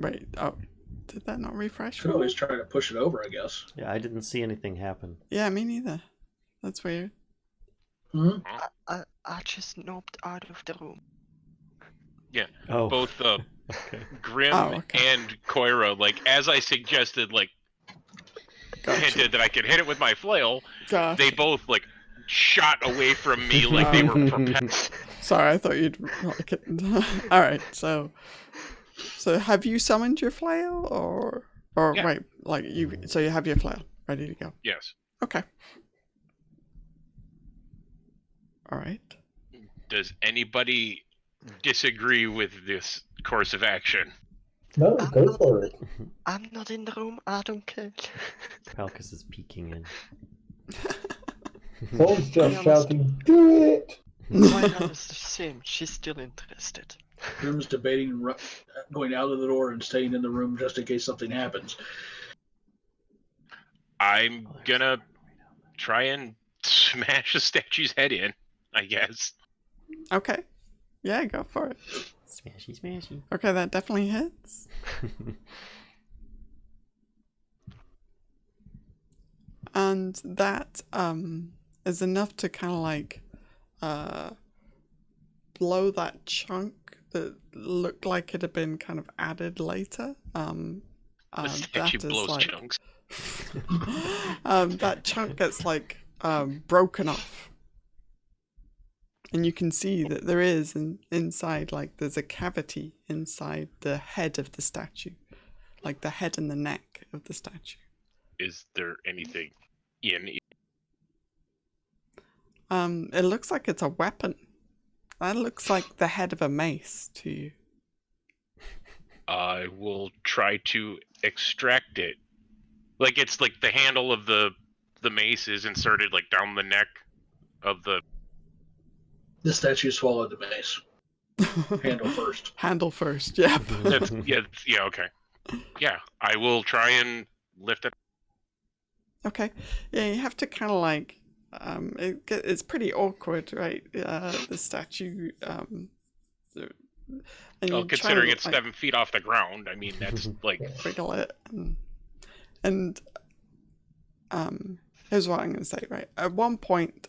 Wait, oh, did that not refresh? Could for always me? try to push it over, I guess. Yeah, I didn't see anything happen. Yeah, me neither. That's weird. Hmm? I just noped out of the room. Yeah, Oh, both okay. Grim Oh, okay. and Coyra, like as I suggested, like Gotcha. hinted that I could hit it with my flail, Gotcha. they both like shot away from me like they were propelled. Sorry, I thought you'd like it. All right, so have you summoned your flail, or Yeah. wait, like you? So you have your flail ready to go. Yes. Okay. All right. Does anybody disagree with this course of action? No, go for it. I'm not in the room. I don't care. Palkas is peeking in. Thorn's just honest. shouting, "Do it!" Coyra is the same. She's still interested. Grim's debating going out of the door and staying in the room just in case something happens. I'm gonna try and smash the statue's head in, I guess. Okay. Yeah, go for it. Smashy, smashy. Okay, that definitely hits. And that is enough to kind of like blow that chunk that looked like it had been kind of added later. The That statue is blows like chunks. that chunk gets like broken off, and you can see that there is inside, like there's a cavity inside the head of the statue, like the head and the neck of the statue. Is there anything in it? It looks like it's a weapon. That looks like the head of a mace to you. I will try to extract it. Like it's like the handle of the mace is inserted like down the neck of the. The statue swallowed the mace. Handle first. Handle first, yep. That's, yeah, okay. Yeah, I will try and lift it. Okay. Yeah, you have to kind of like, it's pretty awkward, right? The statue, and Well, you try considering to, it's like, 7 feet off the ground, I mean that's like. wiggle it, and here's what I'm gonna say, right? At one point,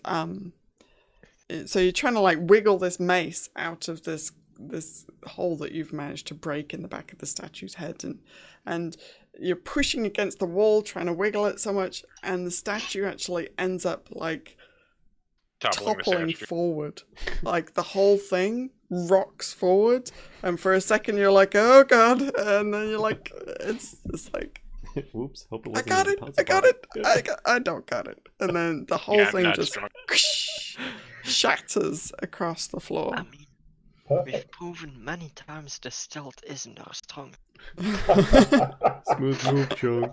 so you're trying to like wiggle this mace out of this hole that you've managed to break in the back of the statue's head, and you're pushing against the wall trying to wiggle it so much, and the statue actually ends up like toppling forward. Like the whole thing rocks forward, and for a second you're like, oh god, and then you're like, it's like, Whoops, hope it I wasn't got a it, puzzle I got part. it, I don't got it, and then the whole thing not just strong. shatters across the floor. I mean, we've Perfect. proven many times the stealth isn't our strong. Smooth move, Chunk.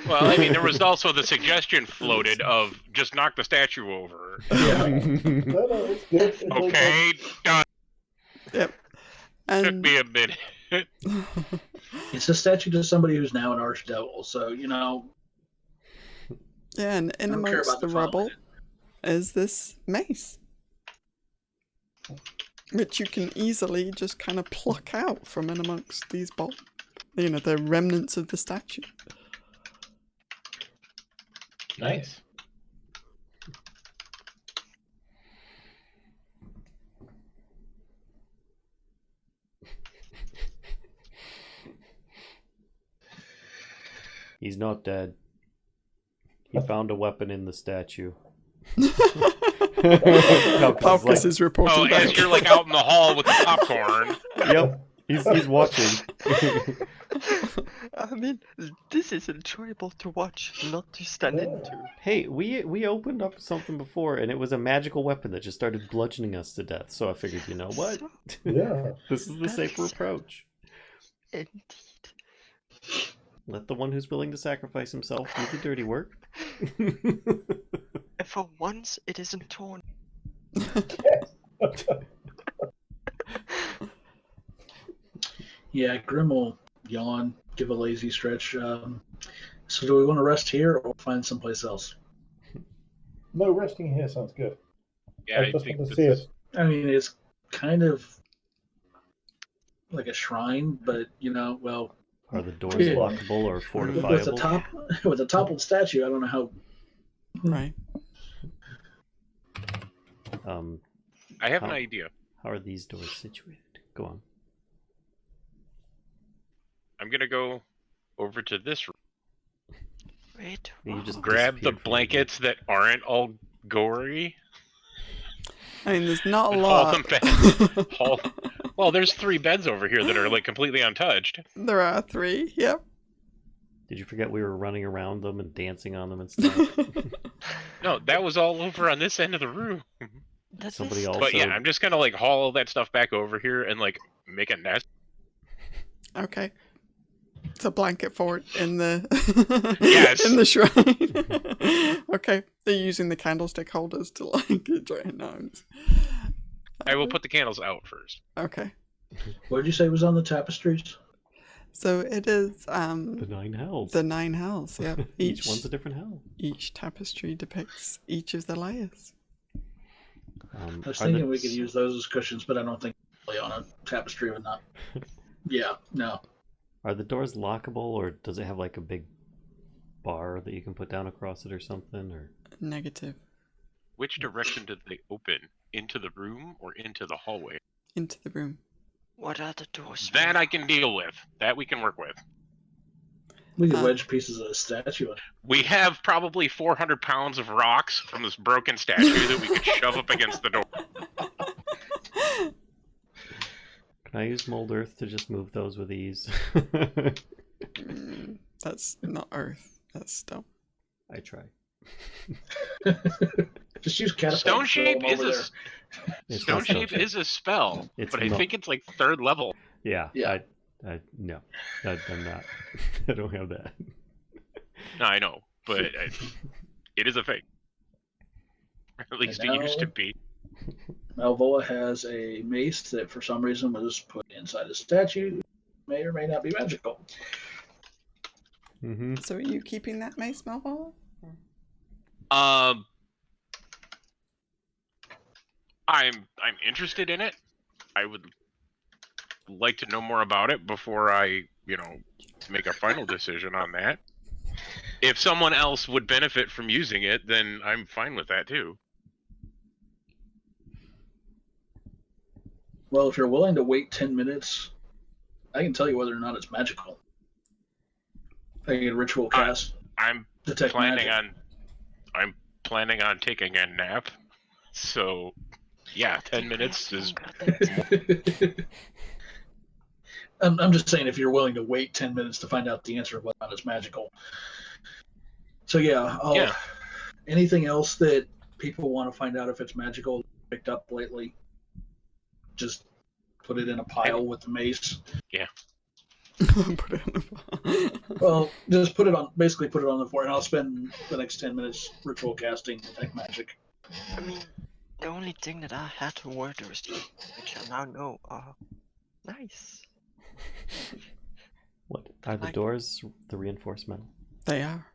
Well, I mean, there was also the suggestion floated of just knock the statue over. No, it's good. It's all good. Okay, done. Yep. Took And me a minute. It's a statue to somebody who's now an archdevil, so, you know, yeah, and in I don't care amongst about the the rubble following. is this mace, which you can easily just kind of pluck out from in amongst these the remnants of the statue. Nice. He's not dead. He found a weapon in the statue. Palkas is reporting Oh, back. as you're like out in the hall with the popcorn. Yep, he's watching. I mean, this is enjoyable to watch, not to stand into. Hey, we opened up something before, and it was a magical weapon that just started bludgeoning us to death. So I figured, you know what? So, Yeah. This is the safer approach. indeed. Let the one who's willing to sacrifice himself do the dirty work. And for once, it isn't torn. Yeah, Grim will yawn, give a lazy stretch. So do we want to rest here or find someplace else? No, resting here sounds good. Yeah, I I just think want to this see is, it. I mean, it's kind of like a shrine, but, you know, well, Are the doors Yeah. lockable or With fortifiable? a toppled statue, I don't know how. Right. I have an How- idea. How are these doors situated? Go on. I'm gonna go over to this room, Wait, You just grab the disappeared from the blankets that aren't all gory, I mean, there's not a and haul lot. them back. Haul. Well, there's 3 beds over here that are like completely untouched. There are 3. Yep. Did you forget we were running around them and dancing on them and stuff? No, that was all over on this end of the room. that Somebody is also- But yeah, I'm just gonna like haul all that stuff back over here and like make a nest. Okay. It's a blanket fort in the Yes. in the shrine. Okay. They're using the candlestick holders to like drain gnomes. I will put the candles out first. Okay. What did you say was on the tapestries? So it is The 9 hells. the 9 hells, yeah. Each one's a different hell. Each tapestry depicts each of the layers. I was Are thinking the- we could use those as cushions, but I don't think really on a tapestry would not. Yeah, no. Are the doors lockable, or does it have like a big bar that you can put down across it or something? Or Negative. Which direction did they open? Into the room or into the hallway? Into the room. What are the doors? That I can deal with. That we can work with. We could wedge pieces of the statue in. We have probably 400 pounds of rocks from this broken statue that we could shove up against the door. can I use mold earth to just move those with ease? That's not earth. That's stone. I try. Just use catapult. Stone and throw shape them is over a there. It's stone not stone shape shape. is a spell, It's but I not- think it's like 3rd level. Yeah. Yeah. No. I'm not. I don't have that. No, I know, but it is a thing. At least it used to now- be. Malvola has a mace that for some reason was put inside a statue. May or may not be magical. Mm-hmm. So are you keeping that mace, Malvola? I'm interested in it. I would like to know more about it before I, make a final decision on that. If someone else would benefit from using it, then I'm fine with that too. Well, if you're willing to wait 10 minutes, I can tell you whether or not it's magical. I can get a ritual cast. I'm Detect magic. I'm planning on taking a nap. So, yeah, 10 minutes is I'm just saying if you're willing to wait 10 minutes to find out the answer of whether or not it's magical. So yeah, Yeah. Anything else that people want to find out if it's magical picked up lately, just put it in a pile with the mace. Put it on the Well, just put it on the floor, and I'll spend the next 10 minutes ritual casting detect magic. I mean, the only thing that I had to word was, which I now know are nice. What are the Like- doors? The reinforced metal. They are.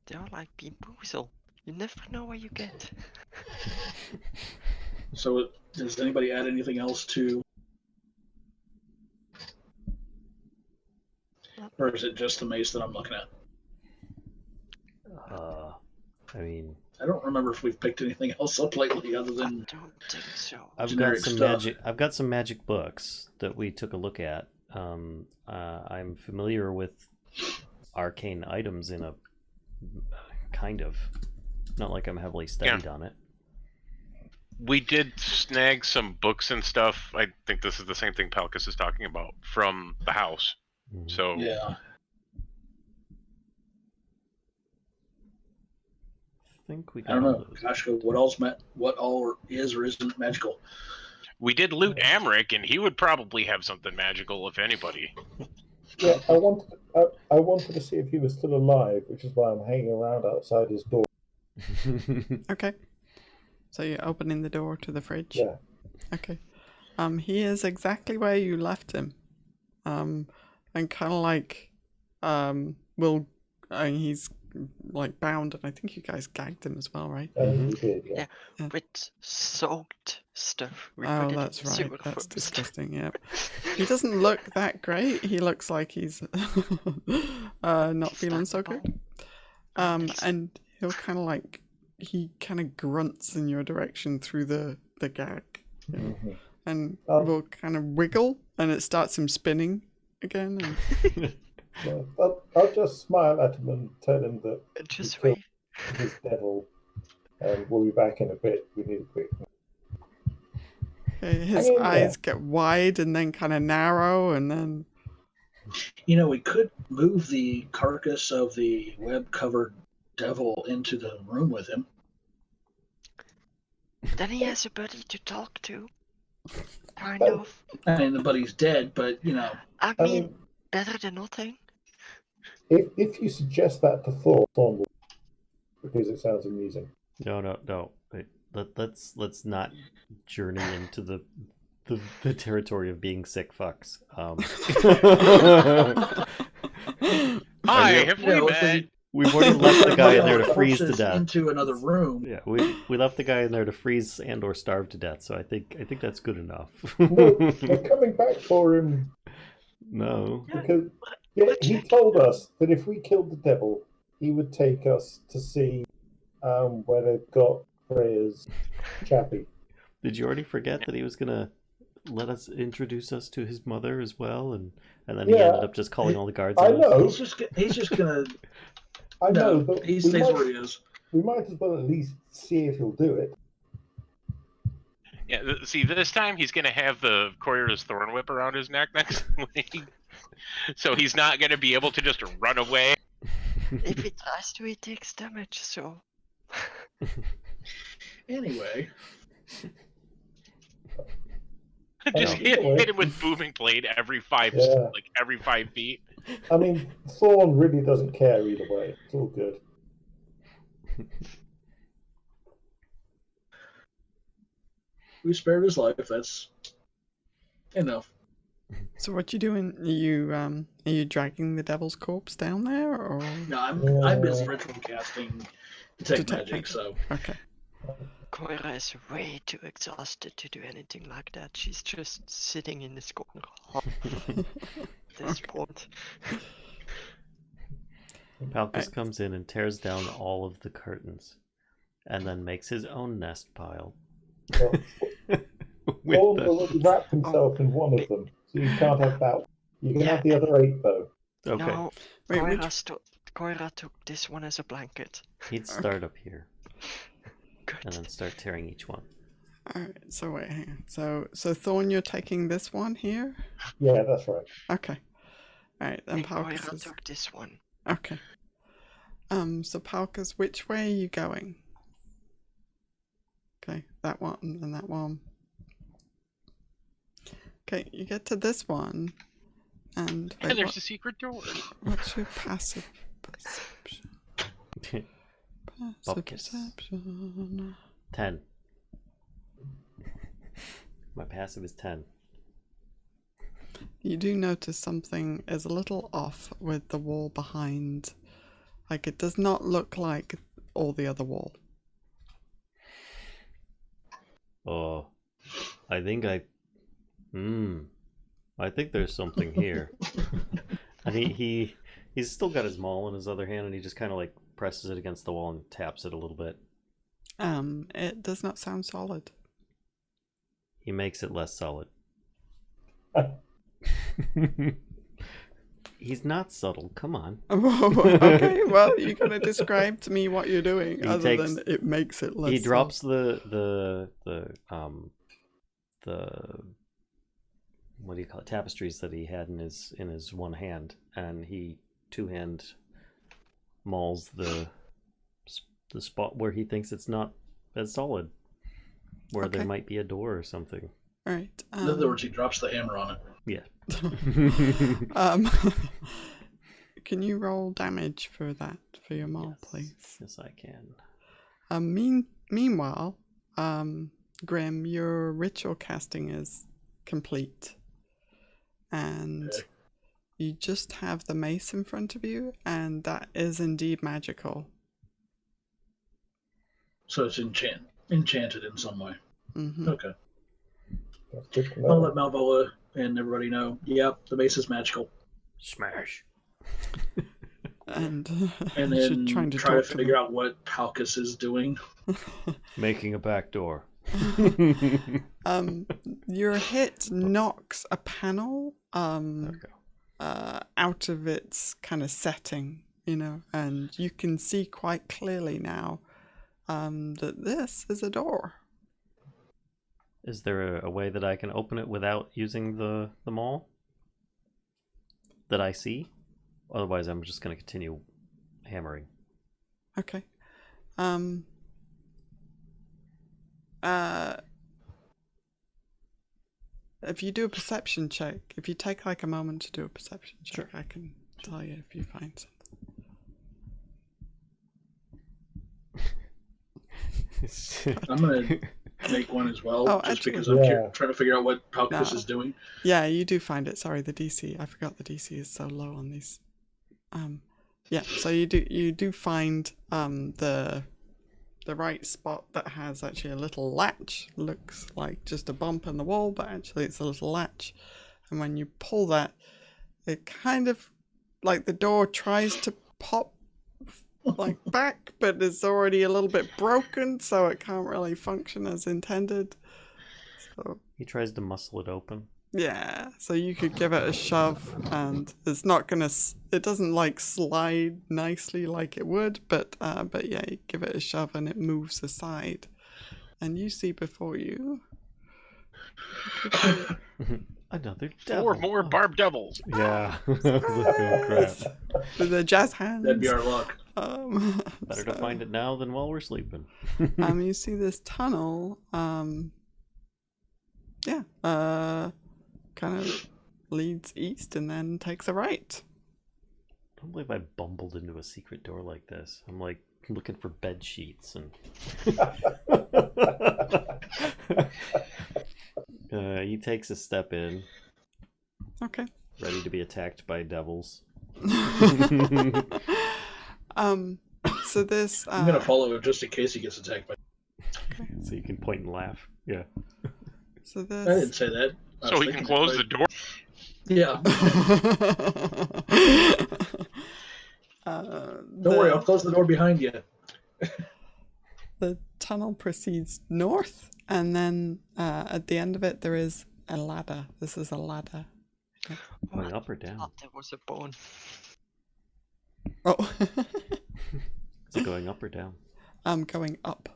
They are like bamboozle. You never know what you get. So, does anybody add anything else to, or is it just the mace that I'm looking at? I mean, I don't remember if we've picked anything else up lately other I than don't think so. I've got Generic some stuff. magic. I've got some magic books that we took a look at. I'm familiar with arcane items in a kind of, not like I'm heavily studied on it. We did snag some books and stuff. I think this is the same thing Palkas is talking about from the house. Mhm. So yeah. I think we I got don't all know, those. Kashcah, what all is or isn't magical? we did loot Amric, and he would probably have something magical if anybody. Yeah, I wanted to see if he was still alive, which is why I'm hanging around outside his door. Okay. So you're opening the door to the fridge? Yeah. Okay. He is exactly where you left him. And kind of like, he's like bound, and I think you guys gagged him as well, right? He did, yeah. With soaked stuff. We Oh, put it in that's the right. sewer That's first. disgusting. Yep. He doesn't look that great. He looks like he's not feeling so good. And he'll kind of like he kind of grunts in your direction through the gag, and will kind of wiggle, and it starts him spinning again. And... Well, I'll just smile at him and tell him that Just we wait. killed his devil, and we'll be back in a bit. We need a quick. His eyes get wide and then kind of narrow, and then. You know, we could move the carcass of the web-covered devil into the room with him. Then he has a buddy to talk to. Kind of. I mean, the buddy's dead, but, you know. I mean, better than nothing. If you suggest that to Thorn will, because it sounds amusing. No. Wait, let's not journey into the territory of being sick fucks. Hi, have we met? We've already left the guy in there to freeze to death. Into another room. Yeah, we left the guy in there to freeze and or starve to death. So I think that's good enough. No, we're coming back for him. No. Because he told us that if we killed the devil, he would take us to see where they've got Freya's chappie. Did you already forget that he was gonna let us introduce us to his mother as well, and then he ended up just calling all the guards? I know. He's just gonna. I know, but he stays where he is. We might as well at least see if he'll do it. Yeah, see, this time he's going to have the Coyra's Thorn whip around his neck next week. So he's not going to be able to just run away. If he tries to, he takes damage, so... Anyway. Just hit him with booming blade every 5 feet. I mean, Thorn really doesn't care either way. It's all good. We spared his life. That's enough. So what you doing? Are you dragging the devil's corpse down there, or? No, I'm busy ritual casting detect magic. So okay. Coyra is way too exhausted to do anything like that. She's just sitting in this corner at this point. Palkas comes in and tears down all of the curtains, and then makes his own nest pile. Thorn will wrap himself in one of them, so you can't have that. You can have the other 8 though. Okay. No, Coyra took this one as a blanket. He'd start up here. Good. And then start tearing each one. Alright, so wait, hang on. So Thorn, you're taking this one here? Yeah, that's right. Okay. Alright, then Coyra Palkas is... took this one. Okay. So Palkas, which way are you going? Okay, that one and that one. Okay, you get to this one, and... And there's a secret door. What's your passive perception? Passive perception. 10. My passive is 10. You do notice something is a little off with the wall behind. Like, it does not look like all the other wall. Oh, I think there's something here. And he's still got his maul in his other hand, and he just kind of like presses it against the wall and taps it a little bit. It does not sound solid. He makes it less solid. He's not subtle. Come on. Okay, well, you're gonna describe to me what you're doing, than it makes it less. He drops the what do you call it? Tapestries that he had in his one hand, and he two-hand mauls the spot where he thinks it's not as solid, where there might be a door or something. All right. In other words, he drops the hammer on it. Yeah. Can you roll damage for that for your maul, please? Yes, I can. Meanwhile, Grim, your ritual casting is complete, and you just have the mace in front of you, and that is indeed magical. So it's enchanted in some way. Mm-hmm. Okay. That's good to I'll know. let Malvola and everybody know. Yep, the mace is magical. Smash. And And should then try to try to talk to figure them. out what Palkas is doing. Making a back door. Your hit knocks a panel Okay. out of its kind of setting, and you can see quite clearly now that this is a door. Is there a way that I can open it without using the maul that I see? Otherwise, I'm just going to continue hammering. Okay. If you do a perception check, if you take like a moment to do a perception check, I can tell you if you find something. I'm going to make one as well, just actually, because I'm trying to figure out what Palkas is doing. Yeah, you do find it. Sorry, the DC. I forgot the DC is so low on these. Yeah, so you do find the right spot that has actually a little latch. Looks like just a bump in the wall, but actually it's a little latch. And when you pull that, it kind of like the door tries to pop like back, but it's already a little bit broken, so it can't really function as intended. So He tries to muscle it open. yeah, so you could give it a shove, and it's not gonna. It doesn't like slide nicely like it would, but yeah, you give it a shove and it moves aside, and you see before you Another devil. 4 more barb devils. Yeah. I was like, oh, crap. with the jazz hands. That'd be our luck. Better to find it now than while we're sleeping. You see this tunnel. Kind of leads east and then takes a right. I don't believe I bumbled into a secret door like this. I'm like looking for bed sheets and he takes a step in. Okay. Ready to be attacked by devils. So this I'm gonna follow him just in case he gets attacked by. Okay. So you can point and laugh. Yeah. So this I didn't say that. So he can close the door. Yeah. Don't worry, I'll close the door behind you. The tunnel proceeds north, and then at the end of it there is a ladder. This is a ladder. Going up or down? thought there was a bone. Oh. Is it going up or down? I'm going up.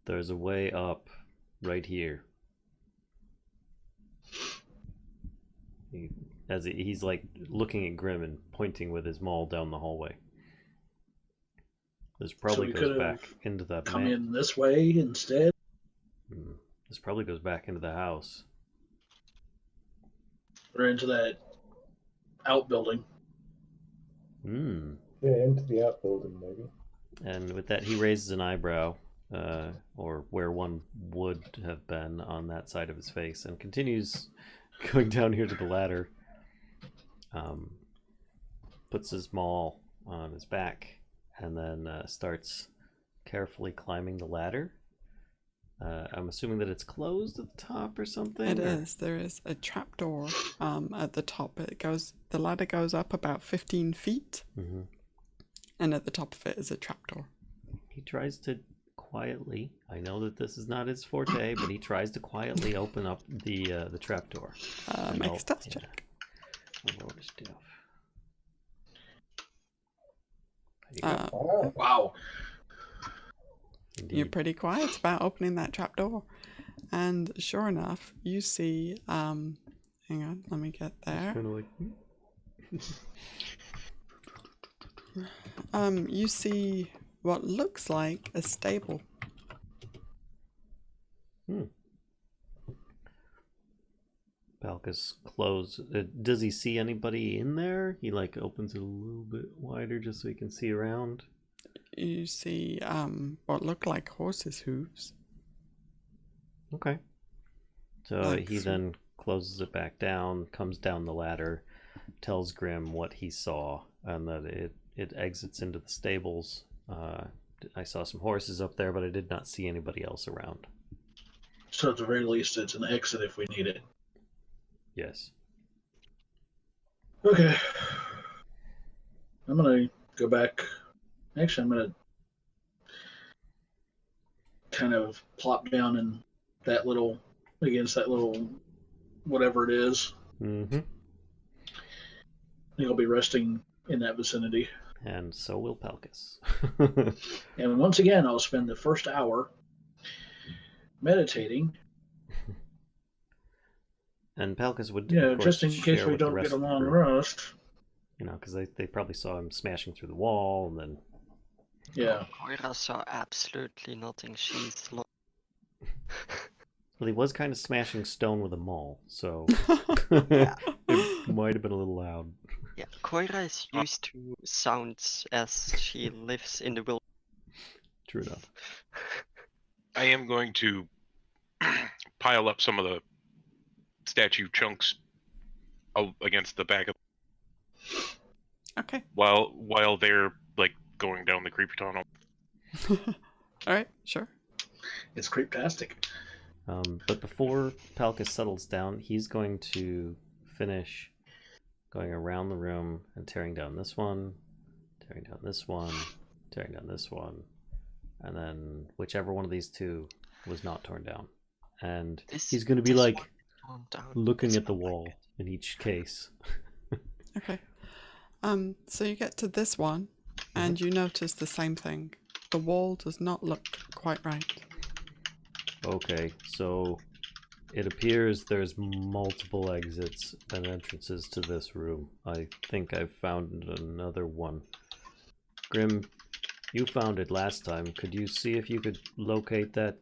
There's a way up right here. He's like looking at Grim and pointing with his maul down the hallway. This probably goes back into the come in this way instead. This probably goes back into the house. Or into that outbuilding. Yeah, into the outbuilding maybe. And with that, he raises an eyebrow, or where one would have been on that side of his face, and continues going down here to the ladder. Puts his maul on his back, and then starts carefully climbing the ladder. I'm assuming that it's closed at the top or something. It is. There is a trapdoor at the top. The ladder goes up about 15 feet, and at the top of it is a trapdoor. He tries to quietly. I know that this is not his forte, but he tries to quietly open up the trapdoor. Make a stealth check. Lord stuff. Wow. Indeed. You're pretty quiet about opening that trapdoor, and sure enough, you see. Hang on, let me get there. Kind of like. You see what looks like a stable. Palkas closed. Does he see anybody in there? He like opens it a little bit wider just so he can see around. You see what look like horses' hooves. Okay. So he then closes it back down, comes down the ladder, tells Grim what he saw, and that it exits into the stables. I saw some horses up there, but I did not see anybody else around. So at the very least, it's an exit if we need it. Yes. Okay. I'm gonna go back. Actually, I'm gonna kind of plop down in that little, against that little, whatever it is. Mm-hmm. I'll be resting in that vicinity. And so will Palkas. And once again, I'll spend the first hour meditating. And Palkas would, Yeah, of course, just in case share we with the don't rest get a of the long group. rest. You know, because they probably saw him smashing through the wall, and then Yeah. Coyra saw absolutely nothing. She's well, he was kind of smashing stone with a maul, so Yeah. it might have been a little loud. Yeah, Coyra is used to sounds as she lives in the wilderness. True enough. I am going to pile up some of the statue chunks against the back of Okay. while they're like going down the creepy tunnel. All right. Sure. It's creeptastic. But before Palkas settles down, he's going to finish going around the room and tearing down this one, tearing down this one, tearing down this one, and then whichever one of these two was not torn down. And he's going to be like looking at the wall in each case. Okay. So you get to this one, and you notice the same thing. The wall does not look quite right. Okay, so it appears there's multiple exits and entrances to this room. I think I've found another one. Grim, you found it last time. Could you see if you could locate that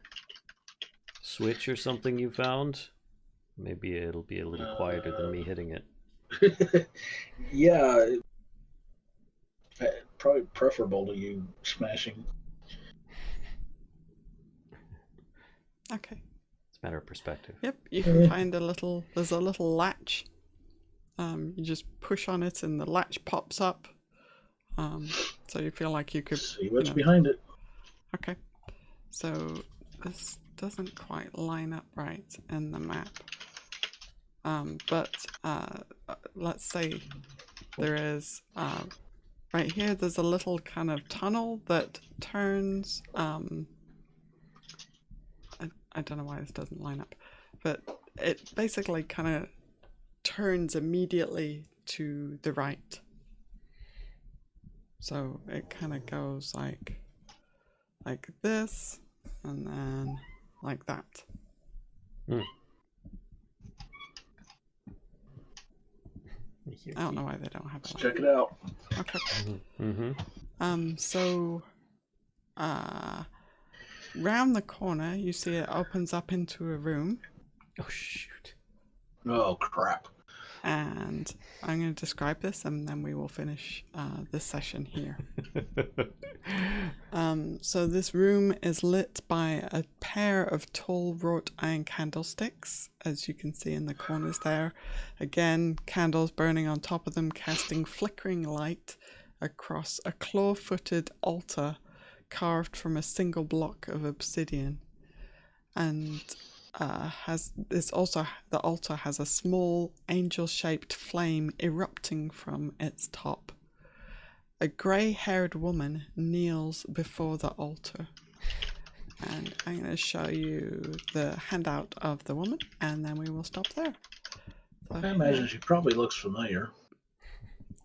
switch or something you found? Maybe it'll be a little quieter than me hitting it. Yeah. Probably preferable to you smashing. Okay. It's a matter of perspective. Yep. You can find there's a little latch. You just push on it and the latch pops up. So you feel like you could See what's behind it. Okay. So this doesn't quite line up right in the map. But let's say there is right here, there's a little kind of tunnel that turns I don't know why this doesn't line up, but it basically kind of turns immediately to the right. So it kind of goes like this, and then like that. I don't know why they don't have it. Let's check it out. Okay. So round the corner, you see it opens up into a room. Oh, shoot. Oh, crap. And I'm going to describe this, and then we will finish this session here. So this room is lit by a pair of tall wrought iron candlesticks, as you can see in the corners there. Again, candles burning on top of them, casting flickering light across a claw-footed altar carved from a single block of obsidian. And the altar has a small angel-shaped flame erupting from its top. A grey-haired woman kneels before the altar. And I'm going to show you the handout of the woman, and then we will stop there. So, I imagine she probably looks familiar.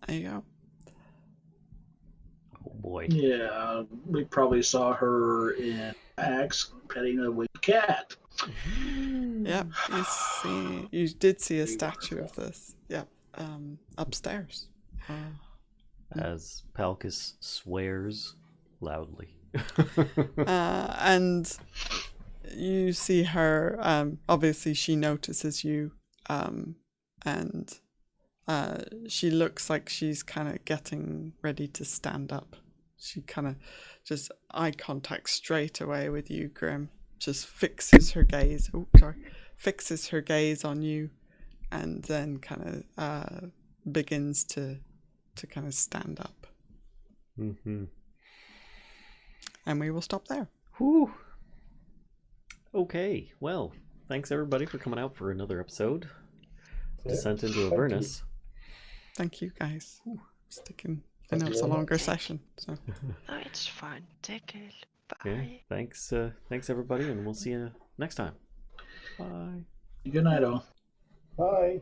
There you go. Oh, boy. Yeah, we probably saw her in Axe petting a winged cat. Yep, you did see a statue of this. Yep, upstairs. As Palkas swears loudly. And you see her, obviously she notices you, and she looks like she's kind of getting ready to stand up. She kind of just eye contact straight away with you, Grim. Just fixes her gaze on you, and then kind of begins to kind of stand up. Mm-hmm. And we will stop there. Whew. Okay, well, thanks everybody for coming out for another episode. Yeah. Descent into Thank Avernus. Thank you guys. Sticking. I Thank know you it's a very much. longer session, so No, it's fine. Take it. Bye. Yeah, thanks everybody, and we'll see you next time. Bye. Good night, all. Bye.